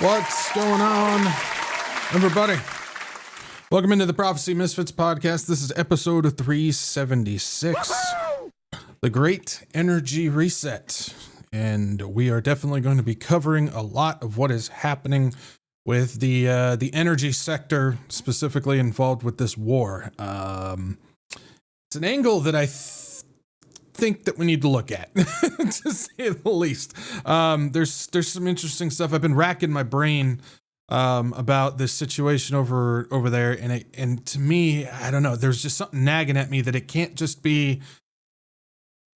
What's going on, everybody? Welcome into the Prophecy Misfits Podcast. This is episode 376, the Great Energy Reset. And we are definitely going to be covering a lot of what is happening with the energy sector, specifically involved with this war. It's an angle that I think that we need to look at, to say the least. There's some interesting stuff. I've been racking my brain about this situation over there, and to me, I don't know, there's just something nagging at me that it can't just be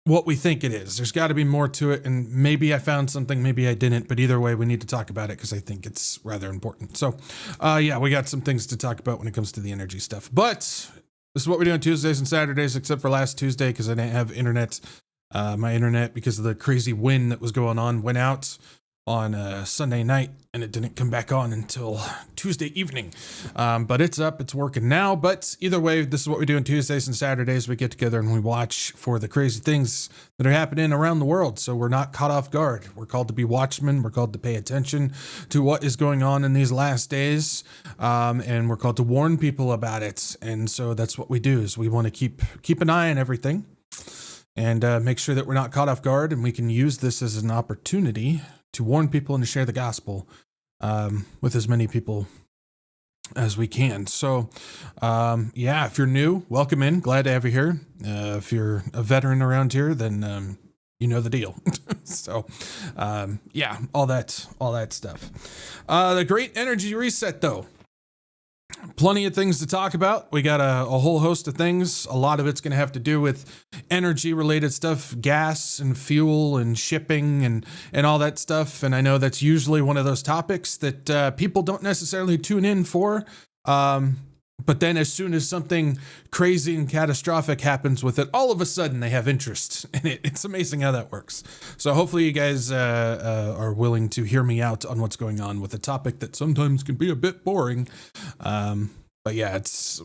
what we think it is. There's got to be more to it, and maybe I found something, maybe I didn't, but either way, we need to talk about it because I think it's rather important. So, yeah, we got some things to talk about when it comes to the energy stuff, but this is what we do on Tuesdays and Saturdays, except for last Tuesday because I didn't have internet. My internet, because of the crazy wind that was going on, went out on Sunday night, and it didn't come back on until Tuesday evening. But it's up, it's working now. But either way, this is what we do on Tuesdays and Saturdays. We get together and we watch for the crazy things that are happening around the world, so we're not caught off guard. We're called to be watchmen. We're called to pay attention to what is going on in these last days, and we're called to warn people about it. And so that's what we do, is we want to keep an eye on everything and make sure that we're not caught off guard, and we can use this as an opportunity to warn people and to share the gospel with as many people as we can. So, yeah, if you're new, welcome in. Glad to have you here. If you're a veteran around here, then you know the deal. So, yeah, all that stuff. The Great Energy Reset, though. Plenty of things to talk about. We got a whole host of things. A lot of it's going to have to do with energy related stuff, gas and fuel and shipping and all that stuff. And I know that's usually one of those topics that people don't necessarily tune in for. But then as soon as something crazy and catastrophic happens with it, all of a sudden they have interest in it. It's amazing how that works. So hopefully you guys are willing to hear me out on what's going on with a topic that sometimes can be a bit boring. But yeah,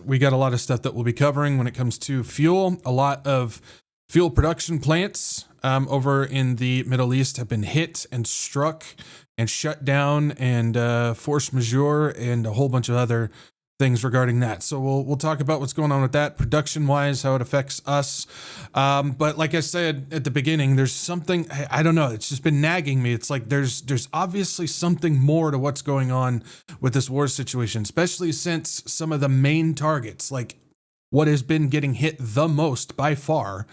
we got a lot of stuff that we'll be covering when it comes to fuel. A lot of fuel production plants over in the Middle East have been hit and struck and shut down, and force majeure and a whole bunch of other things regarding that. So we'll talk about what's going on with that production wise, how it affects us. But like I said at the beginning, there's something, I don't know, it's just been nagging me. It's like there's obviously something more to what's going on with this war situation, especially since some of the main targets, like what has been getting hit the most by far,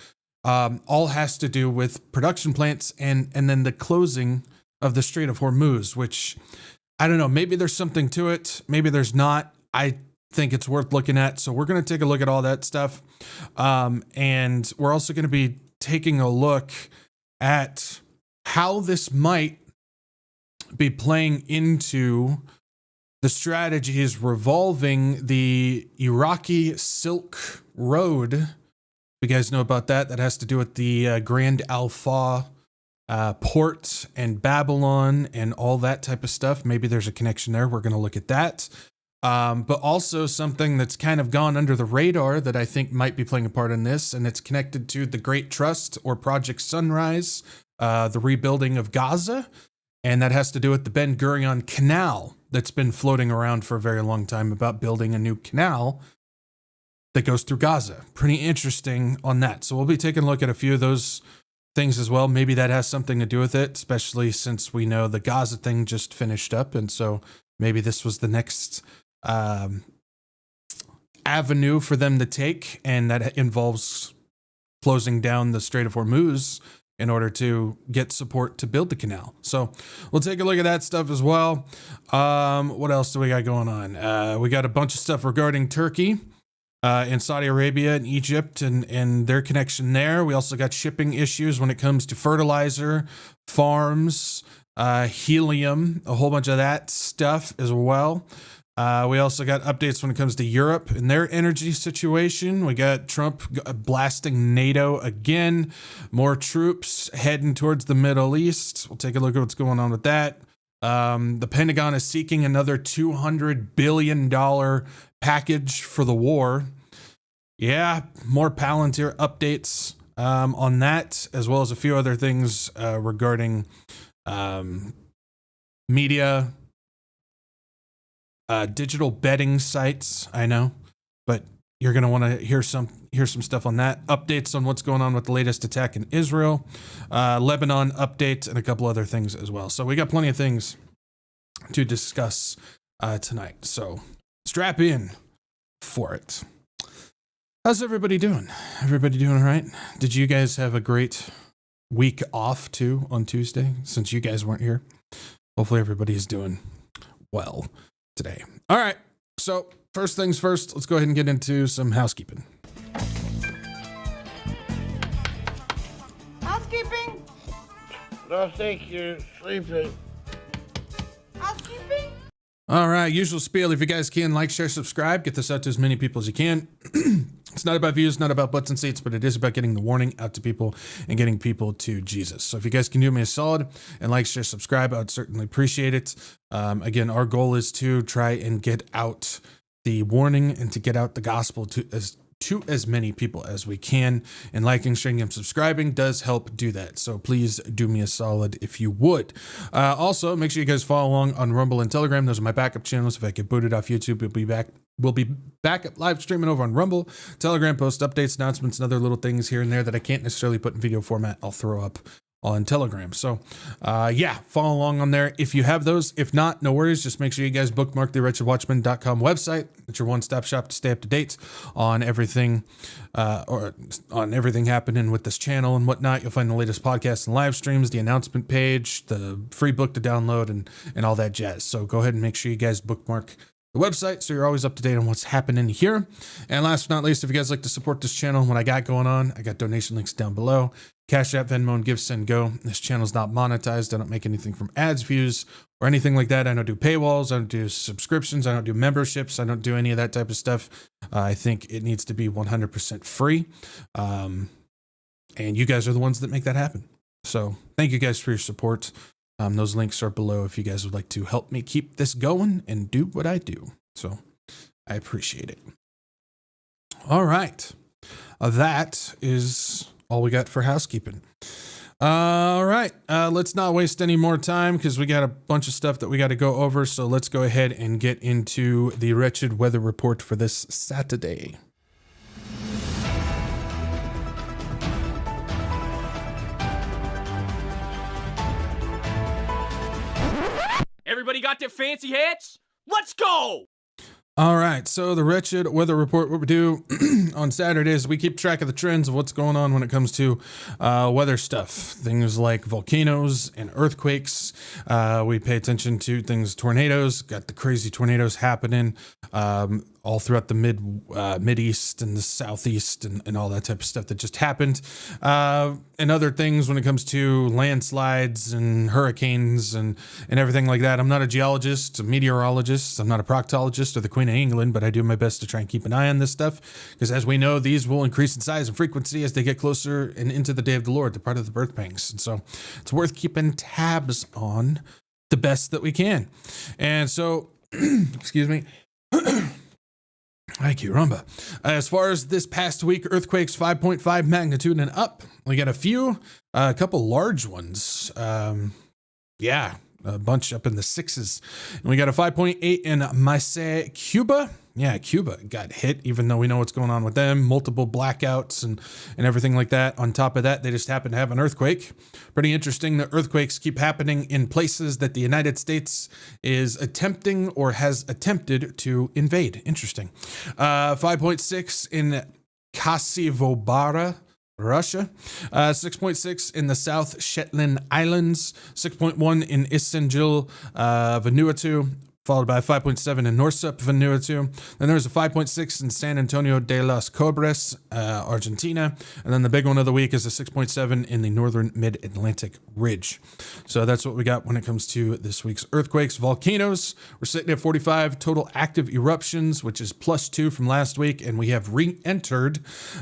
all has to do with production plants and then the closing of the Strait of Hormuz, which I don't know, maybe there's something to it, maybe there's not. I think it's worth looking at. So we're going to take a look at all that stuff. And we're also going to be taking a look at how this might be playing into the strategies revolving the Iraqi Silk Road. You guys know about that. That has to do with the Grand Al-Fa port and Babylon and all that type of stuff. Maybe there's a connection there. We're going to look at that. But also something that's kind of gone under the radar that I think might be playing a part in this, and it's connected to the Great Trust or Project Sunrise, the rebuilding of Gaza, and that has to do with the Ben Gurion Canal that's been floating around for a very long time about building a new canal that goes through Gaza. Pretty interesting on that. So we'll be taking a look at a few of those things as well. Maybe that has something to do with it, especially since we know the Gaza thing just finished up, and so maybe this was the next avenue for them to take, and that involves closing down the Strait of Hormuz in order to get support to build the canal. So we'll take a look at that stuff as well. What else do we got going on? We got a bunch of stuff regarding Turkey and Saudi Arabia and Egypt and their connection there. We also got shipping issues when it comes to fertilizer, farms, helium, a whole bunch of that stuff as well. We also got updates when it comes to Europe and their energy situation. We got Trump blasting NATO again, more troops heading towards the Middle East. We'll take a look at what's going on with that. The Pentagon is seeking another $200 billion package for the war. Yeah, more Palantir updates on that, as well as a few other things regarding media digital betting sites, I know, but you're going to want to hear some stuff on that. Updates on what's going on with the latest attack in Israel, Lebanon update, and a couple other things as well. So we got plenty of things to discuss tonight. So strap in for it. How's everybody doing? Everybody doing all right? Did you guys have a great week off too on Tuesday since you guys weren't here? Hopefully everybody's doing well today. All right. So first things first, let's go ahead and get into some housekeeping. Housekeeping? No, thank you. Sleeping. Housekeeping? All right. Usual spiel. If you guys can, like, share, subscribe, get this out to as many people as you can. It's not about views, not about butts and seats, but it is about getting the warning out to people and getting people to Jesus. So if you guys can do me a solid and like, share, subscribe, I would certainly appreciate it. Again, our goal is to try and get out the warning and to get out the gospel to as many people as we can, and liking, sharing, and subscribing does help do that. So please do me a solid if you would. Also, make sure you guys follow along on Rumble and Telegram. Those are my backup channels. If I get booted off YouTube, we'll be back live streaming over on Rumble. Telegram, post updates, announcements, and other little things here and there that I can't necessarily put in video format. I'll throw up on Telegram. So follow along on there if you have those. If not, no worries. Just make sure you guys bookmark the WretchedWatchmen.com website. It's your one-stop shop to stay up to date on everything happening with this channel and whatnot. You'll find the latest podcasts and live streams, the announcement page, the free book to download, and all that jazz. So go ahead and make sure you guys bookmark the website so you're always up to date on what's happening here. And last but not least, if you guys like to support this channel and what I got going on, I got donation links down below. CashApp, Venmo, and Give, Send, Go. This channel's not monetized. I don't make anything from ads, views, or anything like that. I don't do paywalls. I don't do subscriptions. I don't do memberships. I don't do any of that type of stuff. I think it needs to be 100% free. And you guys are the ones that make that happen. So thank you guys for your support. Those links are below if you guys would like to help me keep this going and do what I do. So I appreciate it. All right. That is all we got for housekeeping. All right. Let's not waste any more time because we got a bunch of stuff that we got to go over. So let's go ahead and get into the wretched weather report for this Saturday. Everybody got their fancy hats? Let's go! All right, so the wretched weather report, what we do on Saturdays, we keep track of the trends of what's going on when it comes to weather stuff. Things like volcanoes and earthquakes. We pay attention to things, tornadoes, got the crazy tornadoes happening all throughout the Mid-East and the Southeast and all that type of stuff that just happened. And other things when it comes to landslides and hurricanes and everything like that. I'm not a geologist, a meteorologist. I'm not a proctologist or the Queen of England, but I do my best to try and keep an eye on this stuff because as we know, these will increase in size and frequency as they get closer and into the day of the Lord, the part of the birth pangs. And so it's worth keeping tabs on the best that we can. And so, excuse me. Thank you, Rumba. As far as this past week, earthquakes 5.5 magnitude and up. We got a couple large ones. A bunch up in the sixes. And we got a 5.8 in Marseille, Cuba. Yeah, Cuba got hit, even though we know what's going on with them. Multiple blackouts and everything like that. On top of that, they just happen to have an earthquake. Pretty interesting that earthquakes keep happening in places that the United States is attempting or has attempted to invade. Interesting. 5.6 in Kasivobara, Russia, 6.6 in the South Shetland Islands, 6.1 in Isengil, Vanuatu, followed by a 5.7 in Norsep, Vanuatu. Then there was a 5.6 in San Antonio de los Cobres, Argentina. And then the big one of the week is a 6.7 in the northern mid-Atlantic ridge. So that's what we got when it comes to this week's earthquakes. Volcanoes, we're sitting at 45 total active eruptions, which is +2 from last week. And we have re-entered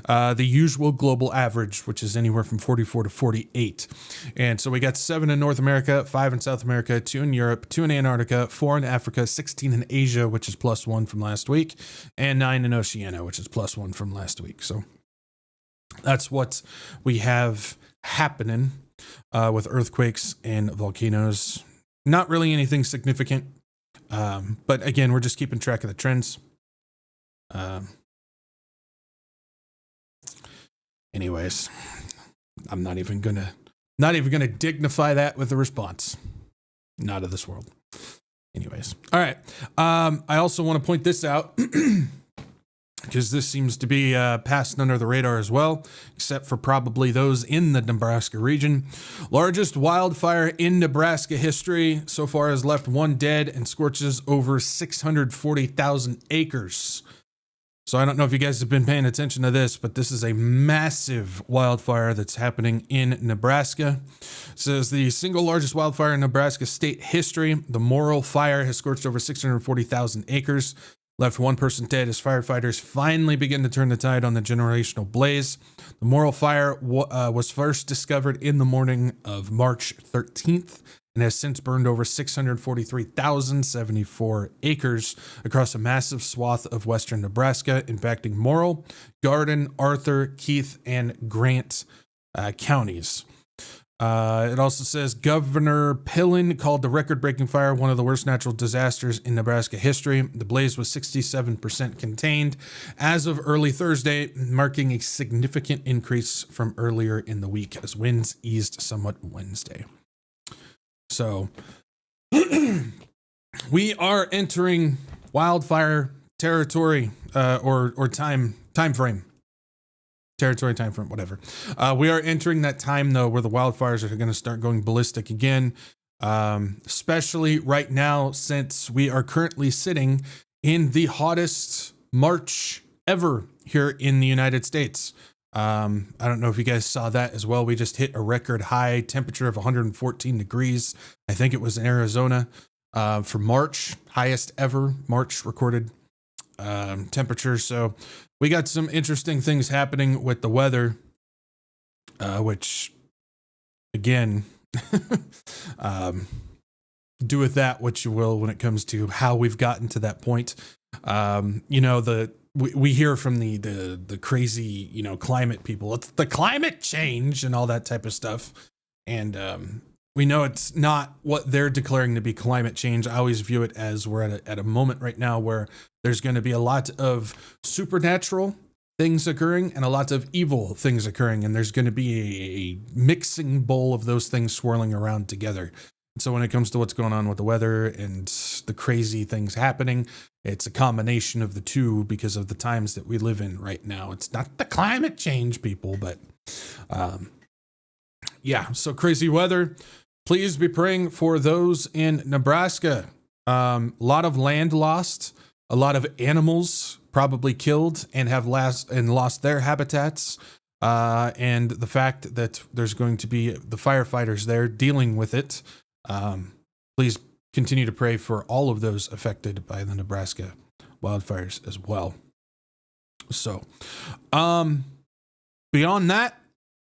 the usual global average, which is anywhere from 44 to 48. And so we got 7 in North America, 5 in South America, 2 in Europe, 2 in Antarctica, 4 in Africa, 16 in Asia, which is +1 from last week, and 9 in Oceania, which is +1 from last week. So that's what we have happening with earthquakes and volcanoes. Not really anything significant But again, we're just keeping track of the trends. Anyways, I'm not even gonna dignify that with a response. Not of this world. Anyways, all right. I also want to point this out because this seems to be passing under the radar as well, except for probably those in the Nebraska region. Largest wildfire in Nebraska history so far has left 1 dead and scorches over 640,000 acres. So I don't know if you guys have been paying attention to this, but this is a massive wildfire that's happening in Nebraska. It says the single largest wildfire in Nebraska state history. The Morrill fire has scorched over 640,000 acres, left 1 person dead as firefighters finally begin to turn the tide on the generational blaze. The Morrill fire was first discovered in the morning of March 13th. And has since burned over 643,074 acres across a massive swath of western Nebraska, impacting Morrill, Garden, Arthur, Keith, and Grant counties. It also says Governor Pillen called the record-breaking fire one of the worst natural disasters in Nebraska history. The blaze was 67% contained as of early Thursday, marking a significant increase from earlier in the week as winds eased somewhat Wednesday. So we are entering wildfire territory, or time frame. Territory, time frame, whatever. We are entering that time though where the wildfires are going to start going ballistic again. Especially right now, since we are currently sitting in the hottest March ever here in the United States. I don't know if you guys saw that as well. We just hit a record high temperature of 114 degrees. I think it was in Arizona, for March, highest ever March recorded, temperature. So we got some interesting things happening with the weather, which again, do with that what you will when it comes to how we've gotten to that point. We hear from the crazy, climate people. It's the climate change and all that type of stuff. And we know it's not what they're declaring to be climate change. I always view it as we're at a moment right now where there's going to be a lot of supernatural things occurring and a lot of evil things occurring. And there's going to be a mixing bowl of those things swirling around together. So when it comes to what's going on with the weather and the crazy things happening, it's a combination of the two because of the times that we live in right now. It's not the climate change, people, but so crazy weather. Please be praying for those in Nebraska. A lot of land lost, a lot of animals probably killed and have lost their habitats. And the fact that there's going to be the firefighters there dealing with it. Please continue to pray for all of those affected by the Nebraska wildfires as well. So, beyond that,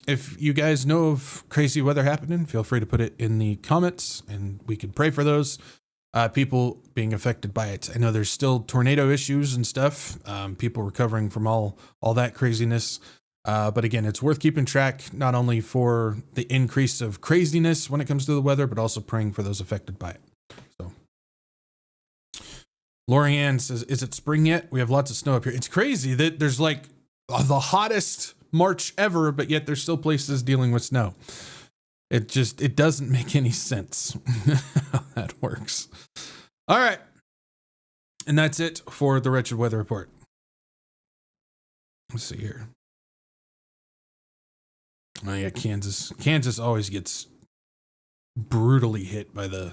if you guys know of crazy weather happening, feel free to put it in the comments and we can pray for those people being affected by it. I know there's still tornado issues and stuff, people recovering from all that craziness. But again, it's worth keeping track, not only for the increase of craziness when it comes to the weather, but also praying for those affected by it. So, Lori Ann says, is it spring yet? We have lots of snow up here. It's crazy that there's like the hottest March ever, but yet there's still places dealing with snow. It doesn't make any sense how that works. All right. And that's it for the Wretched Weather Report. Let's see here. Oh yeah, Kansas always gets brutally hit by the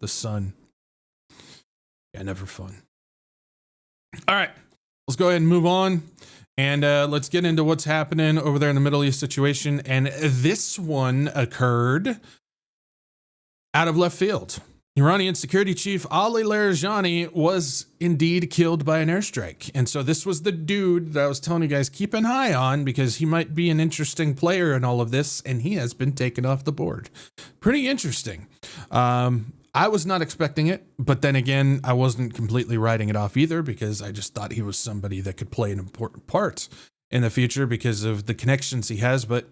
sun. Yeah, never fun. All right, let's go ahead and move on, and let's get into what's happening over there in the Middle East situation. And this one occurred out of left field. Iranian security chief Ali Larijani was indeed killed by an airstrike. And so this was the dude that I was telling you guys, keep an eye on because he might be an interesting player in all of this. And he has been taken off the board. Pretty interesting. I was not expecting it, but then again, I wasn't completely writing it off either because I just thought he was somebody that could play an important part in the future because of the connections he has, but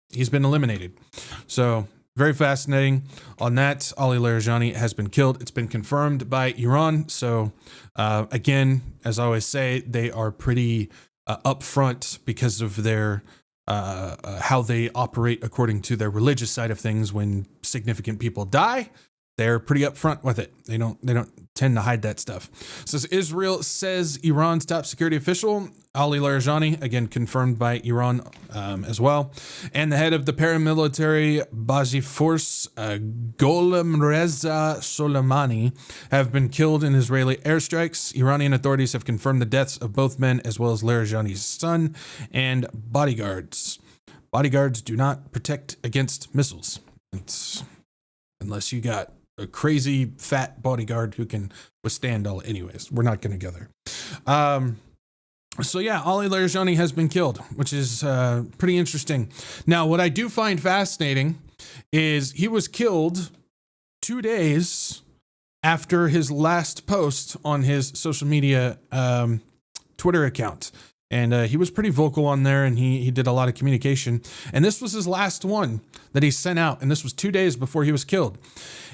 he's been eliminated. So very fascinating on that. Ali Larijani has been killed. It's been confirmed by Iran. So, again, as I always say, they are pretty upfront because of their how they operate according to their religious side of things. When significant people die, they're pretty upfront with it. They don't tend to hide that stuff. Says Israel says Iran's top security official, Ali Larijani, again confirmed by Iran as well, and the head of the paramilitary Bazi force, Golem Reza Soleimani, have been killed in Israeli airstrikes. Iranian authorities have confirmed the deaths of both men as well as Larijani's son and bodyguards. Bodyguards do not protect against missiles. Unless you got a crazy fat bodyguard who can withstand all. Anyways, we're not going to go there. So yeah, Ali Larijani has been killed, which is pretty interesting. Now, what I do find fascinating is he was killed 2 days after his last post on his social media Twitter account. And he was pretty vocal on there, and he did a lot of communication. And this was his last one that he sent out, and this was 2 days before he was killed.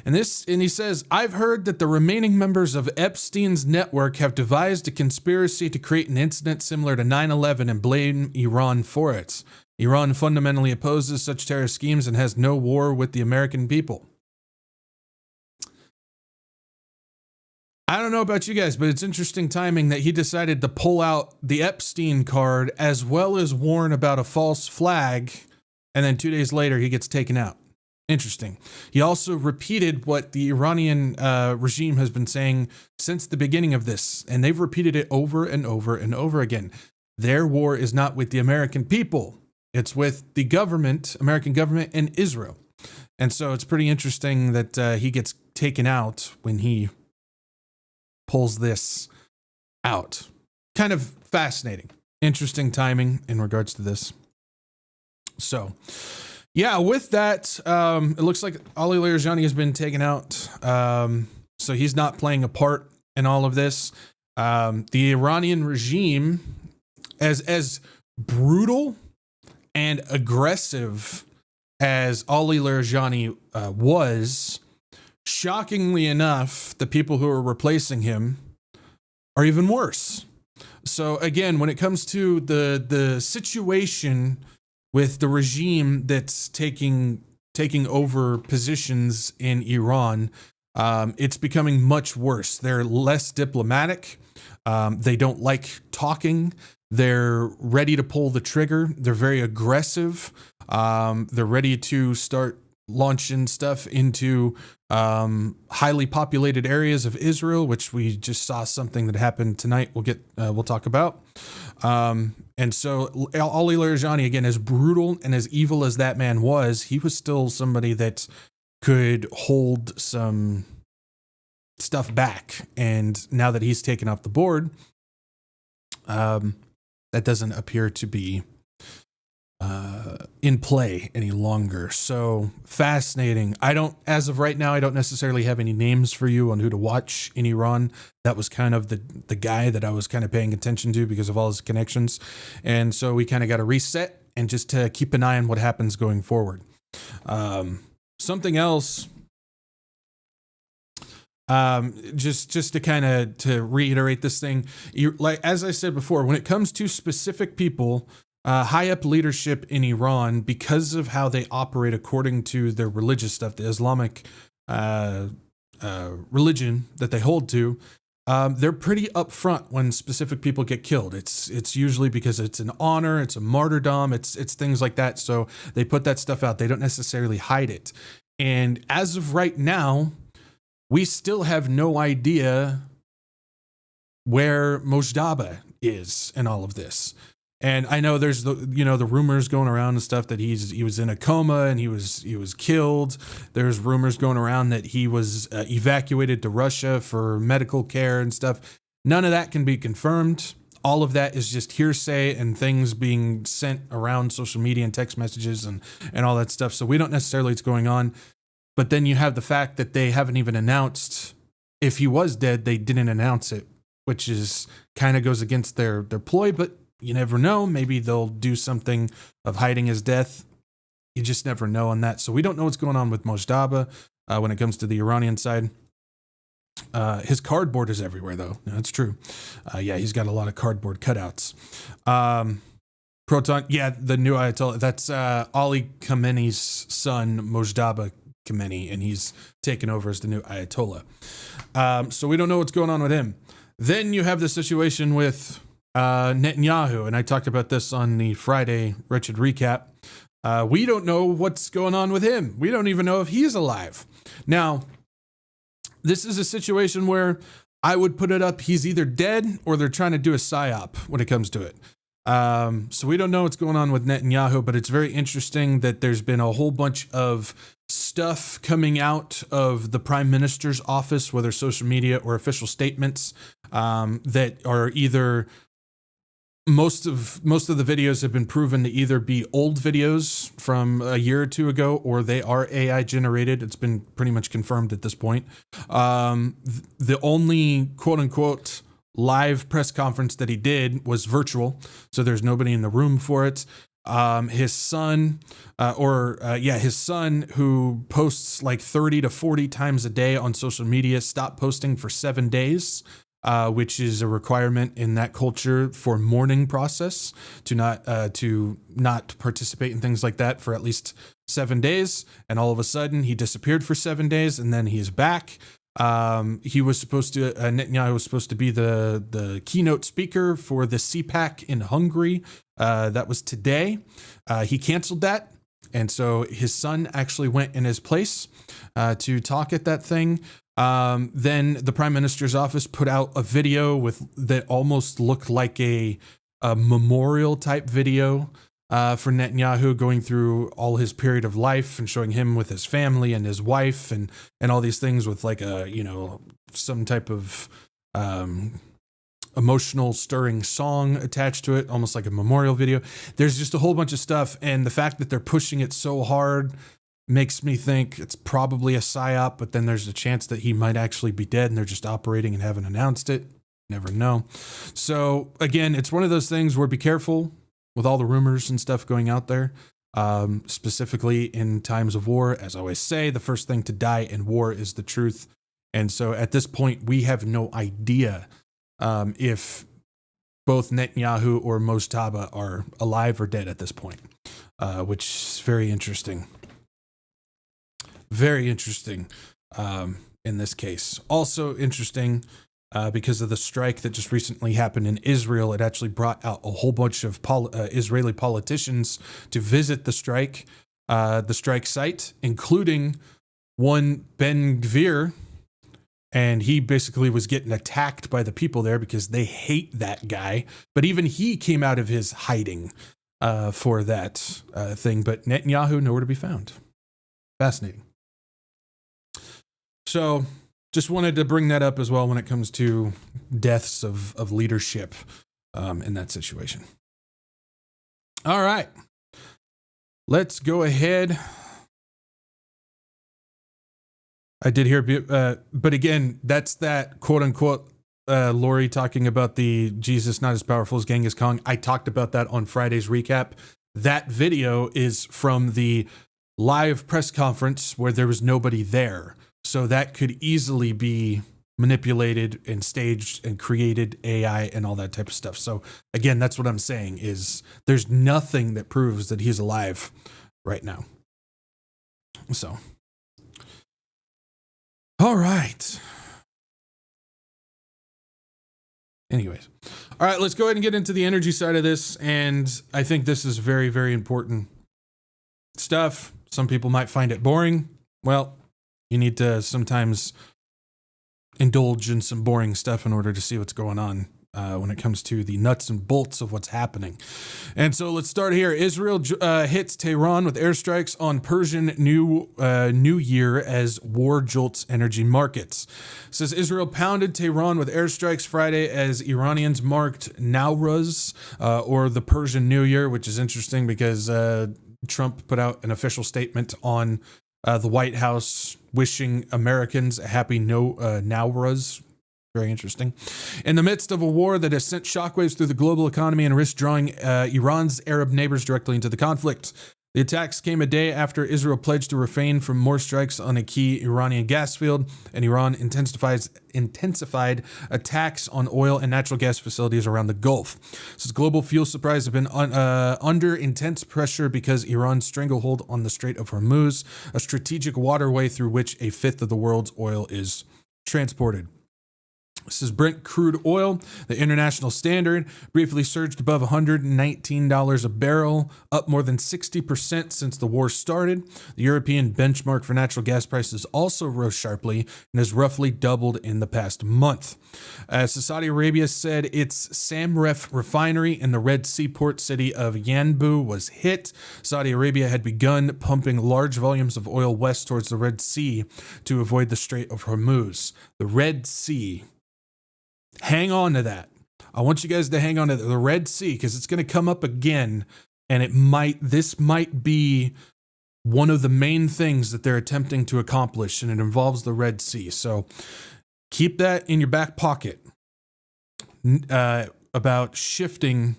And he says, I've heard that the remaining members of Epstein's network have devised a conspiracy to create an incident similar to 9/11 and blame Iran for it. Iran fundamentally opposes such terrorist schemes and has no war with the American people. I don't know about you guys, but it's interesting timing that he decided to pull out the Epstein card as well as warn about a false flag, and then 2 days later he gets taken out. Interesting. He also repeated what the Iranian regime has been saying since the beginning of this, and they've repeated it over and over and over again. Their war is not with the American people. It's with the government, American government, and Israel. And so it's pretty interesting that he gets taken out when he pulls this out. Kind of fascinating. Interesting timing in regards to this. So, yeah, with that, it looks like Ali Larijani has been taken out. So he's not playing a part in all of this. The Iranian regime, as brutal and aggressive as Ali Larijani was, shockingly enough, the people who are replacing him are even worse. So again, when it comes to the situation with the regime that's taking over positions in Iran, it's becoming much worse. They're less diplomatic. They don't like talking. They're ready to pull the trigger. They're very aggressive. They're ready to start launching stuff into highly populated areas of Israel, which we just saw something that happened tonight. We'll talk about. And so Ali Larijani, again, as brutal and as evil as that man was, he was still somebody that could hold some stuff back. And now that he's taken off the board, that doesn't appear to be in play any longer. So fascinating. As of right now, I don't necessarily have any names for you on who to watch in Iran. That was kind of the guy that I was kind of paying attention to because of all his connections. And so we kind of got to reset and just to keep an eye on what happens going forward. Something else, just to kind of to reiterate this thing, like as I said before, when it comes to specific people, high up leadership in Iran, because of how they operate according to their religious stuff, the Islamic religion that they hold to, they're pretty upfront when specific people get killed. It's usually because it's an honor, it's a martyrdom, it's things like that. So they put that stuff out. They don't necessarily hide it. And as of right now, we still have no idea where Mojtaba is in all of this. And I know there's the rumors going around and stuff that he was in a coma and he was killed. There's rumors going around that he was evacuated to Russia for medical care and stuff. None of that can be confirmed. All of that is just hearsay and things being sent around social media and text messages and all that stuff. So we don't necessarily know what's going on. But then you have the fact that they haven't even announced if he was dead. They didn't announce it, which is kind of goes against their ploy, but you never know. Maybe they'll do something of hiding his death you just never know on that. So we don't know what's going on with Mojtaba when it comes to the Iranian side. His cardboard is everywhere, though. That's true. Yeah, he's got a lot of cardboard cutouts. Proton, yeah, the new Ayatollah. That's Ali Khamenei's son, Mojtaba Khamenei, and he's taken over as the new Ayatollah. So we don't know what's going on with him. Then you have the situation with Netanyahu, and I talked about this on the Friday Wretched Recap. We don't know what's going on with him. We don't even know if he's alive. Now, this is a situation where I would put it up, he's either dead or they're trying to do a psyop when it comes to it. So we don't know what's going on with Netanyahu, but it's very interesting that there's been a whole bunch of stuff coming out of the prime minister's office, whether social media or official statements, that are either most of the videos have been proven to either be old videos from a year or two ago, or they are AI generated. It's been pretty much confirmed at this point. The only quote unquote live press conference that he did was virtual, so there's nobody in the room for it. His son, his son, who posts like 30 to 40 times a day on social media, stopped posting for 7 days, which is a requirement in that culture for mourning process to not participate in things like that for at least 7 days. And all of a sudden, he disappeared for 7 days, and then he's back. He was supposed to, Netanyahu was supposed to be the keynote speaker for the CPAC in Hungary. That was today. He canceled that. And so his son actually went in his place to talk at that thing. Then the prime minister's office put out a video that almost looked like a memorial type video for Netanyahu, going through all his period of life and showing him with his family and his wife and all these things with like some type of emotional stirring song attached to it, almost like a memorial video. There's just a whole bunch of stuff, and the fact that they're pushing it so hard makes me think it's probably a psyop, but then there's a chance that he might actually be dead and they're just operating and haven't announced it. Never know. So again, it's one of those things where be careful with all the rumors and stuff going out there, specifically in times of war. As I always say, the first thing to die in war is the truth. And so at this point, we have no idea if both Netanyahu or Mojtaba are alive or dead at this point, which is very interesting. Very interesting in this case. Also interesting because of the strike that just recently happened in Israel. It actually brought out a whole bunch of Israeli politicians to visit the strike site, including one Ben Gvir. And he basically was getting attacked by the people there because they hate that guy. But even he came out of his hiding for that thing. But Netanyahu, nowhere to be found. Fascinating. So just wanted to bring that up as well when it comes to deaths of leadership in that situation. All right. Let's go ahead. I did hear, but again, that's that quote unquote Lori talking about the Jesus not as powerful as Genghis Khan. I talked about that on Friday's recap. That video is from the live press conference where there was nobody there. So that could easily be manipulated and staged and created AI and all that type of stuff. So again, that's what I'm saying is there's nothing that proves that he's alive right now. So, all right. Anyways, all right, let's go ahead and get into the energy side of this. And I think this is very, very important stuff. Some people might find it boring. Well, you need to sometimes indulge in some boring stuff in order to see what's going on when it comes to the nuts and bolts of what's happening. And so let's start here. Israel hits Tehran with airstrikes on Persian New Year as war jolts energy markets. It says Israel pounded Tehran with airstrikes Friday as Iranians marked Nowruz, or the Persian New Year, which is interesting because Trump put out an official statement on the White House wishing Americans a happy Nowruz. Very interesting. In the midst of a war that has sent shockwaves through the global economy and risked drawing Iran's Arab neighbors directly into the conflict, The attacks came a day after Israel pledged to refrain from more strikes on a key Iranian gas field, and Iran intensified attacks on oil and natural gas facilities around the Gulf. Since global fuel supplies have been under intense pressure because Iran's stranglehold on the Strait of Hormuz, a strategic waterway through which a fifth of the world's oil is transported. This is Brent crude oil. The international standard briefly surged above $119 a barrel, up more than 60% since the war started. The European benchmark for natural gas prices also rose sharply and has roughly doubled in the past month. So Saudi Arabia said its Samref refinery in the Red Sea port city of Yanbu was hit. Saudi Arabia had begun pumping large volumes of oil west towards the Red Sea to avoid the Strait of Hormuz. The Red Sea. Hang on to that. I want you guys to hang on to the Red Sea because it's going to come up again, and this might be one of the main things that they're attempting to accomplish, and it involves the Red Sea. So keep that in your back pocket about shifting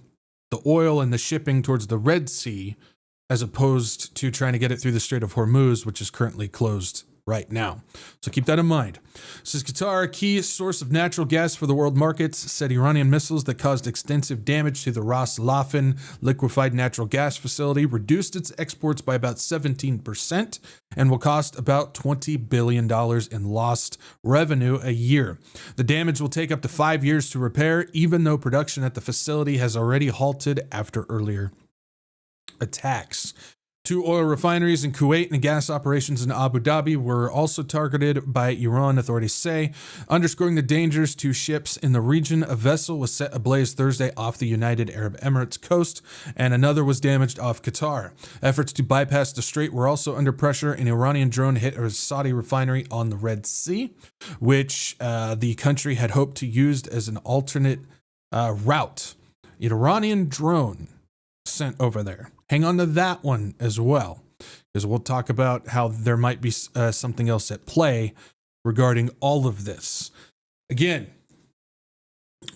the oil and the shipping towards the Red Sea as opposed to trying to get it through the Strait of Hormuz, which is currently closed right now. So keep that in mind. Says Qatar, a key source of natural gas for the world markets, said Iranian missiles that caused extensive damage to the Ras Laffan liquefied natural gas facility reduced its exports by about 17% and will cost about $20 billion in lost revenue a year. The damage will take up to 5 years to repair, even though production at the facility has already halted after earlier attacks. 2 oil refineries in Kuwait and gas operations in Abu Dhabi were also targeted by Iran, authorities say. Underscoring the dangers to ships in the region, a vessel was set ablaze Thursday off the United Arab Emirates coast, and another was damaged off Qatar. Efforts to bypass the strait were also under pressure. An Iranian drone hit a Saudi refinery on the Red Sea, which the country had hoped to use as an alternate route. An Iranian drone sent over there. Hang on to that one as well, because we'll talk about how there might be something else at play regarding all of this. Again,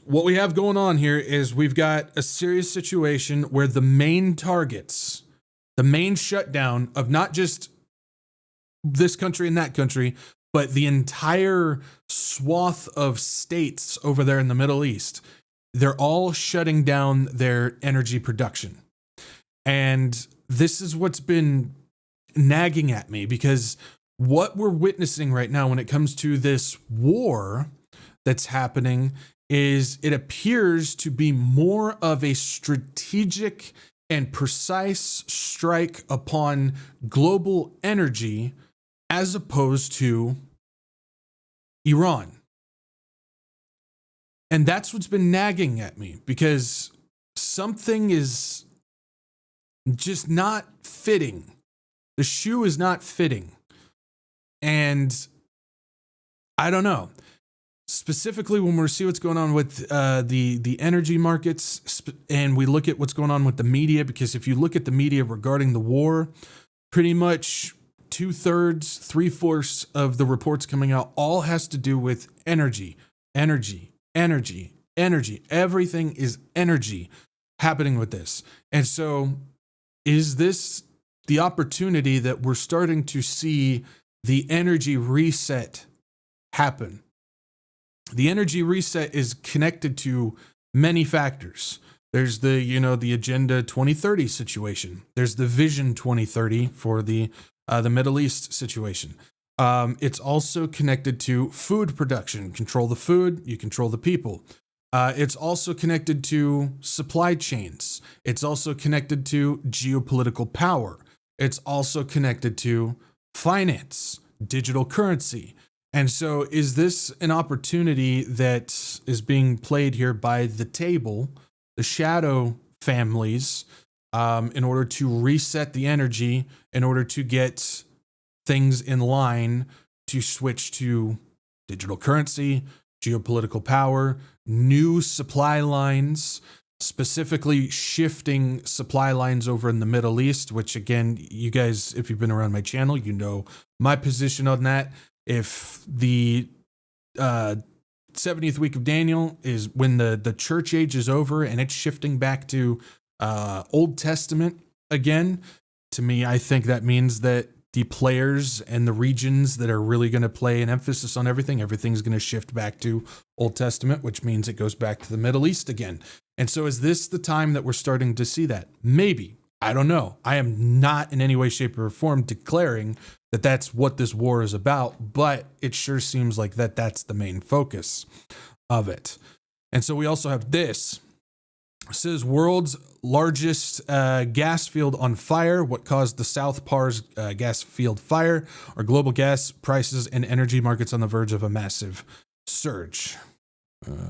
what we have going on here is we've got a serious situation where the main targets, the main shutdown of not just this country and that country, but the entire swath of states over there in the Middle East, they're all shutting down their energy production. And this is what's been nagging at me, because what we're witnessing right now when it comes to this war that's happening is it appears to be more of a strategic and precise strike upon global energy as opposed to Iran. And that's what's been nagging at me, because something is just not fitting. The shoe is not fitting. And I don't know. Specifically, when we see what's going on with the energy markets, and we look at what's going on with the media, because if you look at the media regarding the war, pretty much 2/3, 3/4 of the reports coming out all has to do with energy. Everything is energy happening with this. And so is this the opportunity that we're starting to see the energy reset happen? The energy reset is connected to many factors. There's the Agenda 2030 situation. There's the Vision 2030 for the Middle East situation. It's also connected to food production. Control the food, you control the people. It's also connected to supply chains. It's also connected to geopolitical power. It's also connected to finance, digital currency. And so is this an opportunity that is being played here by the table, the shadow families, in order to reset the energy, in order to get things in line to switch to digital currency, geopolitical power, new supply lines, specifically shifting supply lines over in the Middle East, which again, you guys, if you've been around my channel, you know my position on that. If the 70th week of Daniel is when the church age is over and it's shifting back to Old Testament again, to me, I think that means that the players and the regions that are really going to play an emphasis on everything's going to shift back to Old Testament, which means it goes back to the Middle East again. And so is this the time that we're starting to see that? Maybe. I don't know. I am not in any way, shape, or form declaring that that's what this war is about, but it sure seems like that's the main focus of it. And so we also have this. It says world's largest gas field on fire. What caused the South Pars gas field fire? Are global gas prices and energy markets on the verge of a massive surge?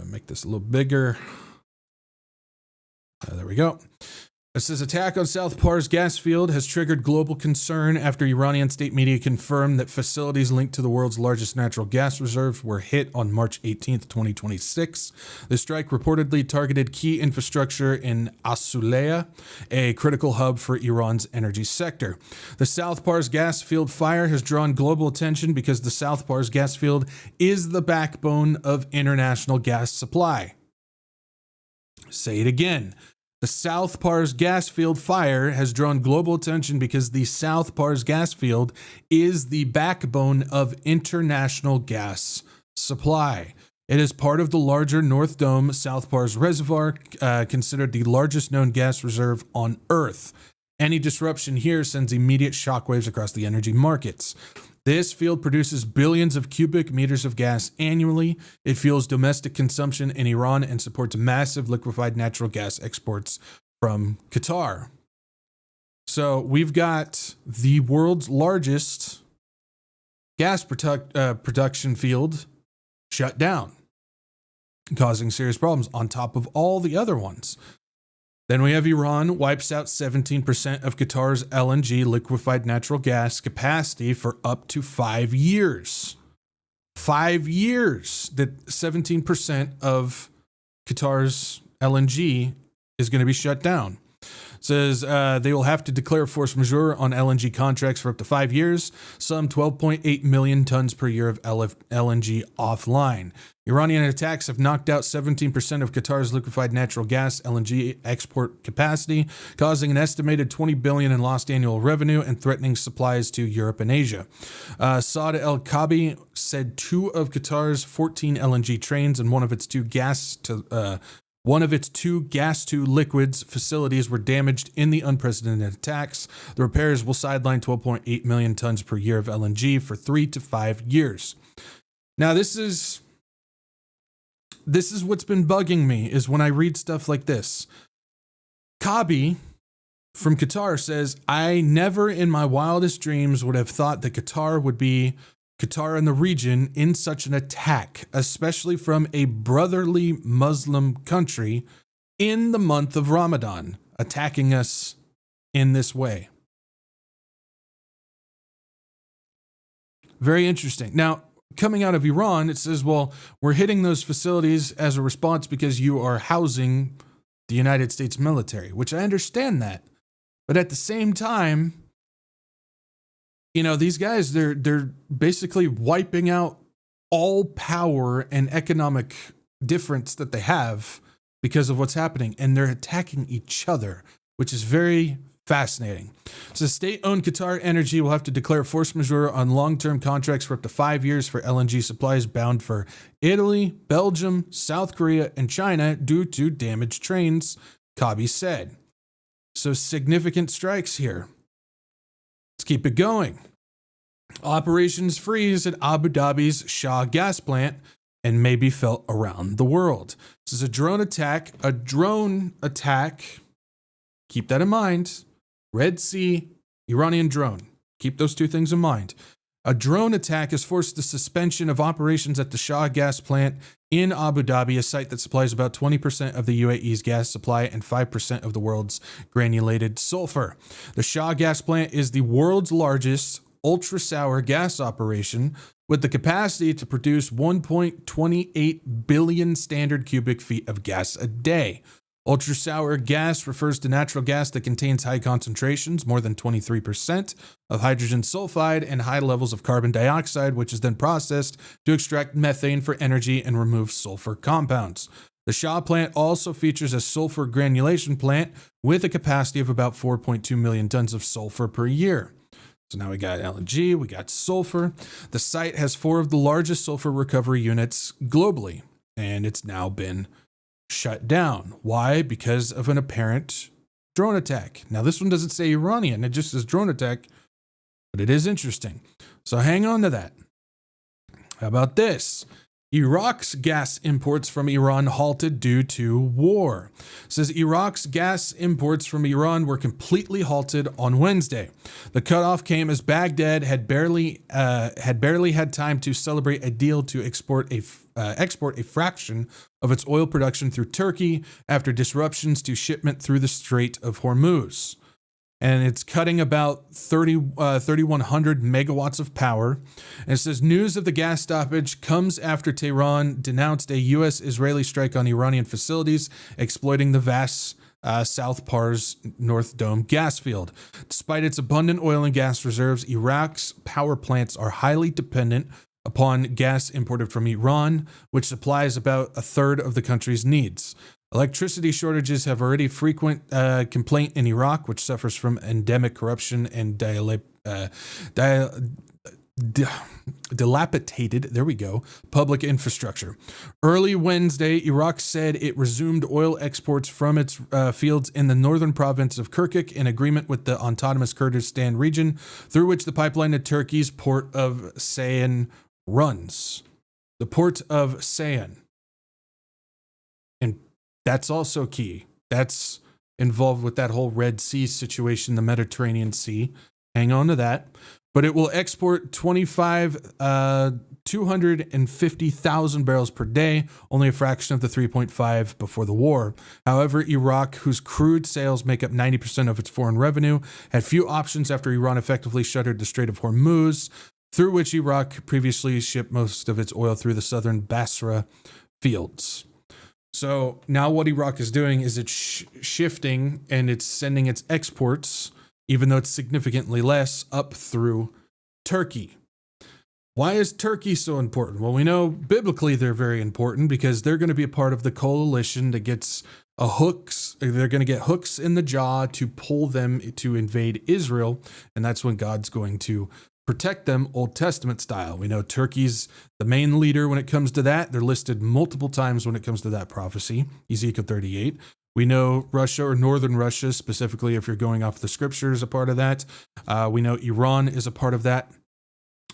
Make this a little bigger. There we go. It says attack on South Pars gas field has triggered global concern after Iranian state media confirmed that facilities linked to the world's largest natural gas reserves were hit on March 18th, 2026. The strike reportedly targeted key infrastructure in Asuleya, a critical hub for Iran's energy sector. The South Pars gas field fire has drawn global attention because the South Pars gas field is the backbone of international gas supply. Say it again. The South Pars gas field fire has drawn global attention because the South Pars gas field is the backbone of international gas supply. It is part of the larger North Dome South Pars Reservoir, considered the largest known gas reserve on Earth. Any disruption here sends immediate shockwaves across the energy markets. This field produces billions of cubic meters of gas annually. It fuels domestic consumption in Iran and supports massive liquefied natural gas exports from Qatar. So we've got the world's largest gas production field shut down, causing serious problems on top of all the other ones. Then we have Iran wipes out 17% of Qatar's LNG liquefied natural gas capacity for up to 5 years. 5 years that 17% of Qatar's LNG is going to be shut down. It says they will have to declare force majeure on LNG contracts for up to 5 years, some 12.8 million tons per year of LNG offline. Iranian attacks have knocked out 17% of Qatar's liquefied natural gas LNG export capacity, causing an estimated $20 billion in lost annual revenue and threatening supplies to Europe and Asia. Saad El-Kabi said 2 of Qatar's 14 LNG trains and one of its two gas to liquids facilities were damaged in the unprecedented attacks. The repairs will sideline 12.8 million tons per year of LNG for 3 to 5 years. Now, this is what's been bugging me, is when I read stuff like this. Kabi from Qatar says, I never in my wildest dreams would have thought that Qatar and the region in such an attack, especially from a brotherly Muslim country in the month of Ramadan, attacking us in this way. Very interesting. Now, coming out of Iran, it says, well, we're hitting those facilities as a response because you are housing the United States military, which I understand that. But at the same time, you know, these guys, they're basically wiping out all power and economic difference that they have because of what's happening. And they're attacking each other, which is very fascinating. So state-owned Qatar Energy will have to declare force majeure on long-term contracts for up to 5 years for LNG supplies bound for Italy, Belgium, South Korea, and China due to damaged trains, Kabi said. So significant strikes here. Let's keep it going. Operations freeze at Abu Dhabi's Shah gas plant and may be felt around the world. This is a drone attack. Keep that in mind. Red Sea, Iranian drone. Keep those two things in mind. A drone attack has forced the suspension of operations at the Shah gas plant in Abu Dhabi, a site that supplies about 20% of the UAE's gas supply and 5% of the world's granulated sulfur. The Shah gas plant is the world's largest ultra-sour gas operation with the capacity to produce 1.28 billion standard cubic feet of gas a day. Ultra-sour gas refers to natural gas that contains high concentrations, more than 23%, of hydrogen sulfide and high levels of carbon dioxide, which is then processed to extract methane for energy and remove sulfur compounds. The Shah plant also features a sulfur granulation plant with a capacity of about 4.2 million tons of sulfur per year. So now we got LNG, we got sulfur. The site has 4 of the largest sulfur recovery units globally, and it's now been shut down. Why? Because of an apparent drone attack. Now, this one doesn't say Iranian, it just says drone attack, but it is interesting. So hang on to that. How about this? Iraq's gas imports from Iran halted due to war. It says Iraq's gas imports from Iran were completely halted on Wednesday. The cutoff came as Baghdad had barely had time to celebrate a deal to export a fraction of its oil production through Turkey after disruptions to shipment through the Strait of Hormuz. And it's cutting about 3,100 megawatts of power. And it says news of the gas stoppage comes after Tehran denounced a U.S.-Israeli strike on Iranian facilities exploiting the vast South Pars North Dome gas field. Despite its abundant oil and gas reserves, Iraq's power plants are highly dependent upon gas imported from Iran, which supplies about a third of the country's needs. Electricity shortages have already frequent complaint in Iraq, which suffers from endemic corruption and dilapidated, public infrastructure. Early Wednesday, Iraq said it resumed oil exports from its fields in the northern province of Kirkuk in agreement with the autonomous Kurdistan region, through which the pipeline to Turkey's port of Sayan runs. The port of Sayan. And that's also key. That's involved with that whole Red Sea situation, the Mediterranean Sea. Hang on to that. But it will export 250,000 barrels per day, only a fraction of the 3.5 before the war. However, Iraq, whose crude sales make up 90% of its foreign revenue, had few options after Iran effectively shuttered the Strait of Hormuz, through which Iraq previously shipped most of its oil through the southern Basra fields. So now what Iraq is doing is it's shifting and it's sending its exports, even though it's significantly less, up through Turkey. Why is Turkey so important? Well, we know biblically they're very important because they're going to be a part of the coalition that gets they're going to get hooks in the jaw to pull them to invade Israel. And that's when God's going to protect them Old Testament style. We know Turkey's the main leader when it comes to that. They're listed multiple times when it comes to that prophecy, Ezekiel 38. We know Russia or northern Russia, specifically if you're going off the scriptures, a part of that. We know Iran is a part of that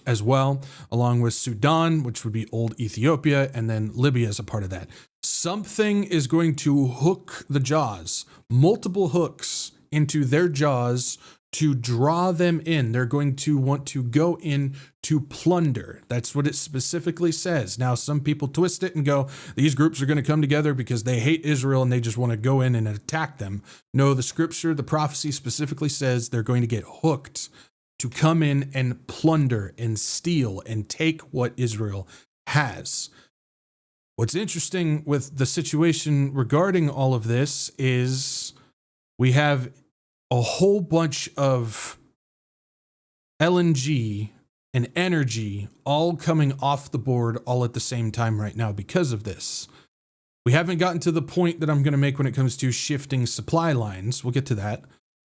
as well, along with Sudan, which would be old Ethiopia, and then Libya is a part of that. Something is going to hook the jaws, multiple hooks into their jaws to draw them in. They're going to want to go in to plunder. That's what it specifically says. Now, some people twist it and go, these groups are going to come together because they hate Israel and they just want to go in and attack them. No, the scripture, the prophecy specifically says they're going to get hooked to come in and plunder and steal and take what Israel has. What's interesting with the situation regarding all of this is we have a whole bunch of LNG and energy all coming off the board all at the same time right now because of this. We haven't gotten to the point that I'm going to make when it comes to shifting supply lines. We'll get to that.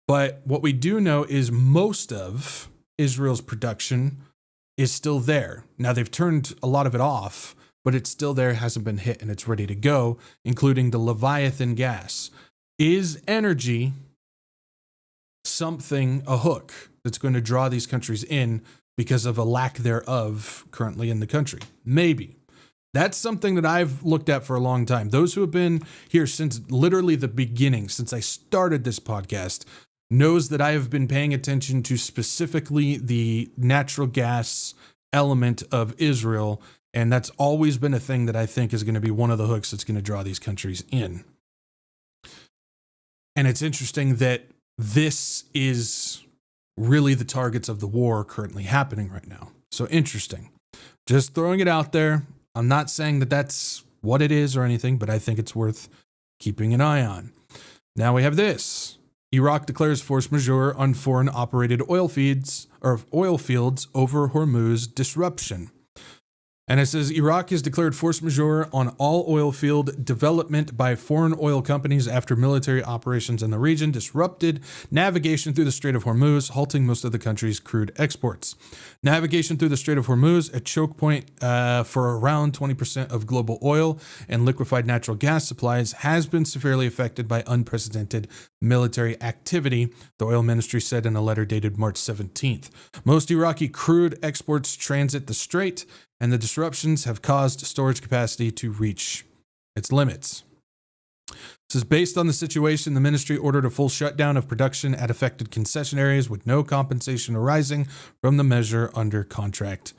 But what we do know is most of Israel's production is still there. Now, they've turned a lot of it off, but it's still there, hasn't been hit, and it's ready to go, including the Leviathan gas. Is energy something, a hook that's going to draw these countries in because of a lack thereof currently in the country? Maybe. That's something that I've looked at for a long time. Those who have been here since literally the beginning, since I started this podcast, knows that I have been paying attention to specifically the natural gas element of Israel, and that's always been a thing that I think is going to be one of the hooks that's going to draw these countries in. And it's interesting that this is really the targets of the war currently happening right now. So interesting. Just throwing it out there. I'm not saying that that's what it is or anything, but I think it's worth keeping an eye on. Now we have this. Iraq declares force majeure on foreign operated oil fields over Hormuz disruption. And it says Iraq has declared force majeure on all oil field development by foreign oil companies after military operations in the region disrupted navigation through the Strait of Hormuz, halting most of the country's crude exports. Navigation through the Strait of Hormuz, a choke point for around 20% of global oil and liquefied natural gas supplies, has been severely affected by unprecedented military activity, the oil ministry said in a letter dated March 17th. Most Iraqi crude exports transit the strait, and the disruptions have caused storage capacity to reach its limits. It says, based on the situation, the ministry ordered a full shutdown of production at affected concession areas with no compensation arising from the measure under contract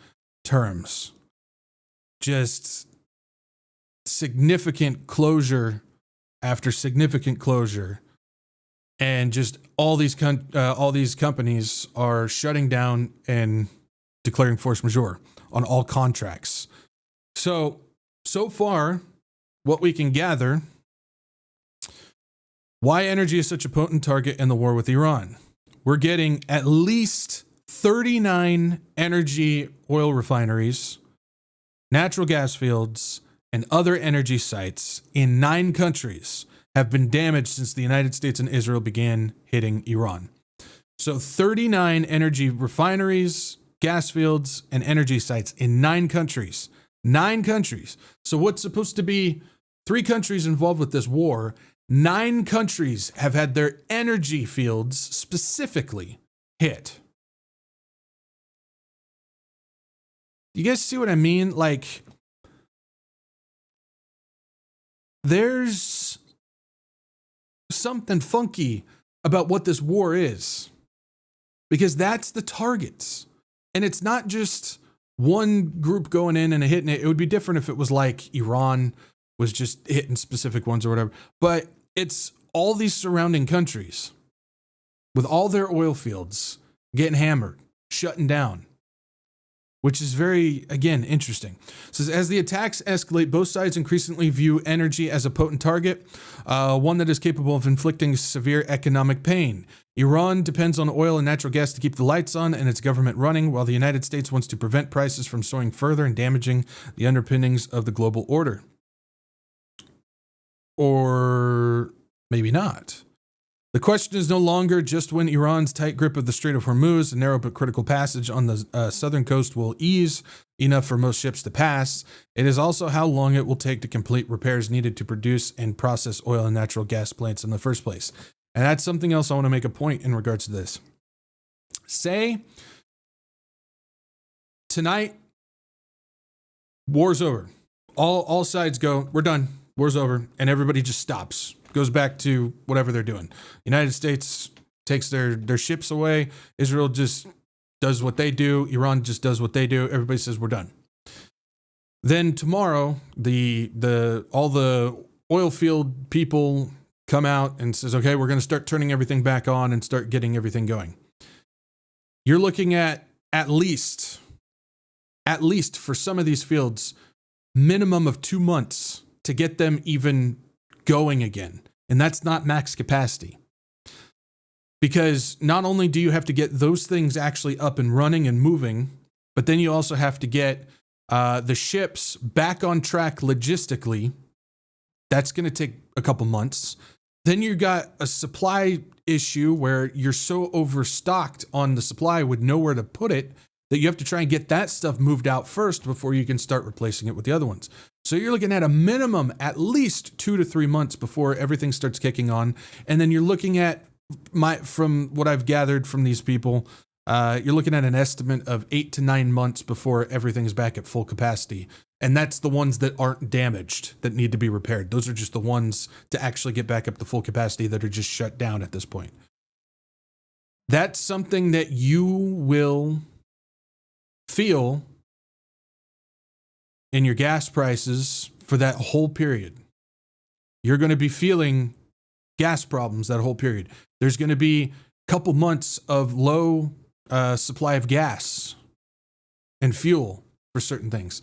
terms. Just significant closure after significant closure. And just all these companies are shutting down and declaring force majeure on all contracts. So far, what we can gather, why energy is such a potent target in the war with Iran. We're getting at least 39 energy oil refineries, natural gas fields, and other energy sites in 9 countries have been damaged since the United States and Israel began hitting Iran. So 39 energy refineries, gas fields, and energy sites in 9 countries. 9 countries. So what's supposed to be 3 countries involved with this war, 9 countries have had their energy fields specifically hit. You guys see what I mean? Like, there's something funky about what this war is, because that's the targets. And it's not just one group going in and hitting it. It would be different if it was like Iran was just hitting specific ones or whatever. But it's all these surrounding countries with all their oil fields getting hammered, shutting down, which is very, again, interesting. It says, as the attacks escalate, both sides increasingly view energy as a potent target, one that is capable of inflicting severe economic pain. Iran depends on oil and natural gas to keep the lights on and its government running, while the United States wants to prevent prices from soaring further and damaging the underpinnings of the global order. Or maybe not. The question is no longer just when Iran's tight grip of the Strait of Hormuz, a narrow but critical passage on the southern coast, will ease enough for most ships to pass. It is also how long it will take to complete repairs needed to produce and process oil and natural gas plants in the first place. And that's something else I want to make a point in regards to this. Say tonight, war's over. All sides go, we're done. War's over. And everybody just stops. Goes back to whatever they're doing. United States takes their ships away. Israel just does what they do. Iran just does what they do. Everybody says we're done. Then tomorrow, all the oil field people come out and says, okay, we're going to start turning everything back on and start getting everything going. You're looking at least for some of these fields, minimum of 2 months to get them even going again. And that's not max capacity. Because not only do you have to get those things actually up and running and moving, but then you also have to get the ships back on track logistically. That's going to take a couple months. Then you got a supply issue where you're so overstocked on the supply with nowhere to put it that you have to try and get that stuff moved out first before you can start replacing it with the other ones. So you're looking at a minimum at least 2 to 3 months before everything starts kicking on. And then you're looking at, from what I've gathered from these people, you're looking at an estimate of 8 to 9 months before everything's back at full capacity. And that's the ones that aren't damaged that need to be repaired. Those are just the ones to actually get back up to full capacity that are just shut down at this point. That's something that you will feel in your gas prices for that whole period. You're going to be feeling gas problems that whole period. There's going to be a couple months of low supply of gas and fuel for certain things.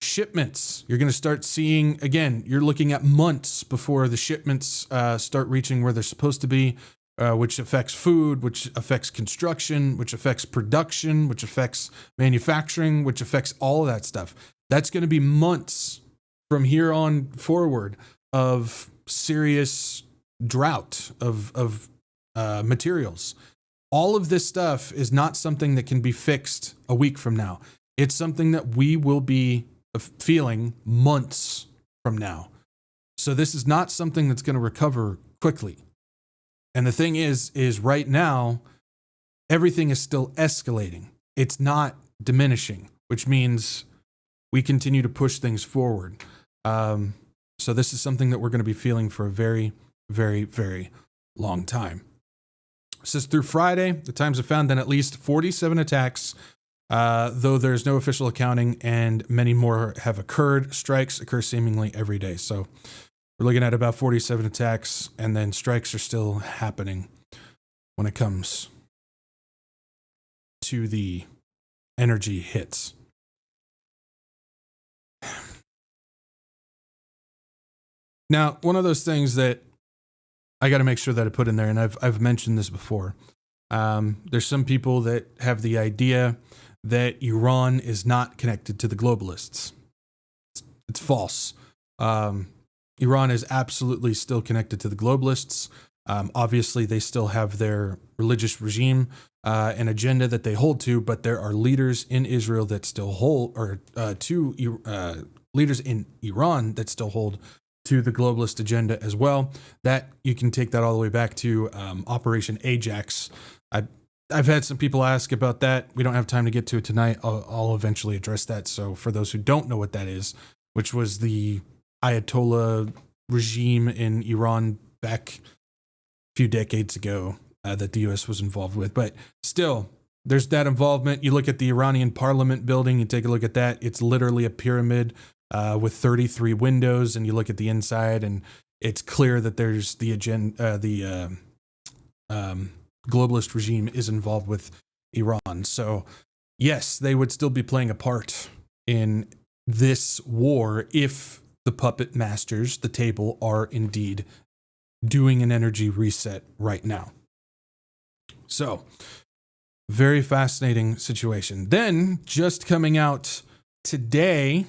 Shipments, you're going to start seeing, again, you're looking at months before the shipments start reaching where they're supposed to be. which affects food, which affects construction, which affects production, which affects manufacturing, which affects all of that stuff. That's going to be months from here on forward of serious drought of materials. All of this stuff is not something that can be fixed a week from now. It's something that we will be feeling months from now. So this is not something that's going to recover quickly. And the thing is right now, everything is still escalating. It's not diminishing, which means we continue to push things forward. So this is something that we're going to be feeling for a very, very, very long time. It says through Friday, the Times have found that at least 47 attacks, though there's no official accounting, and many more have occurred. Strikes occur seemingly every day. So we're looking at about 47 attacks, and then strikes are still happening when it comes to the energy hits. Now, one of those things that I got to make sure that I put in there, and I've mentioned this before. There's some people that have the idea that Iran is not connected to the globalists. It's false. Iran is absolutely still connected to the globalists. Obviously, they still have their religious regime and agenda that they hold to, but there are leaders in Israel that still hold, or leaders in Iran that still hold to the globalist agenda as well. That you can take that all the way back to Operation Ajax. I've had some people ask about that. We don't have time to get to it tonight. I'll eventually address that. So for those who don't know what that is, which was the Ayatollah regime in Iran back a few decades ago that the U.S. was involved with. But still, there's that involvement. You look at the Iranian parliament building, you take a look at that. It's literally a pyramid with 33 windows, and you look at the inside, and it's clear that there's the agenda, globalist regime is involved with Iran. So yes, they would still be playing a part in this war if the puppet masters, the table, are indeed doing an energy reset right now. So very fascinating situation. Then just coming out today,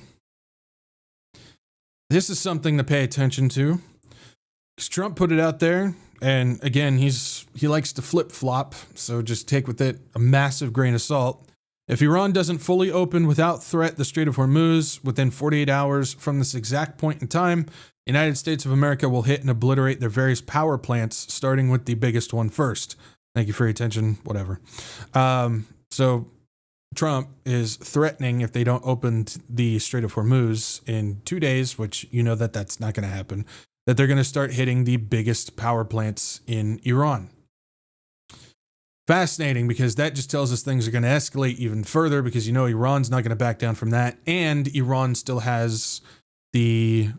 this is something to pay attention to, because Trump put it out there, and again, he likes to flip-flop, so just take with it a massive grain of salt. If Iran doesn't fully open without threat the Strait of Hormuz within 48 hours from this exact point in time, the United States of America will hit and obliterate their various power plants, starting with the biggest one first. Thank you for your attention, whatever. So Trump is threatening, if they don't open the Strait of Hormuz in 2 days, which you know that that's not going to happen, that they're going to start hitting the biggest power plants in Iran. Fascinating, because that just tells us things are going to escalate even further, because you know Iran's not going to back down from that, and Iran still has the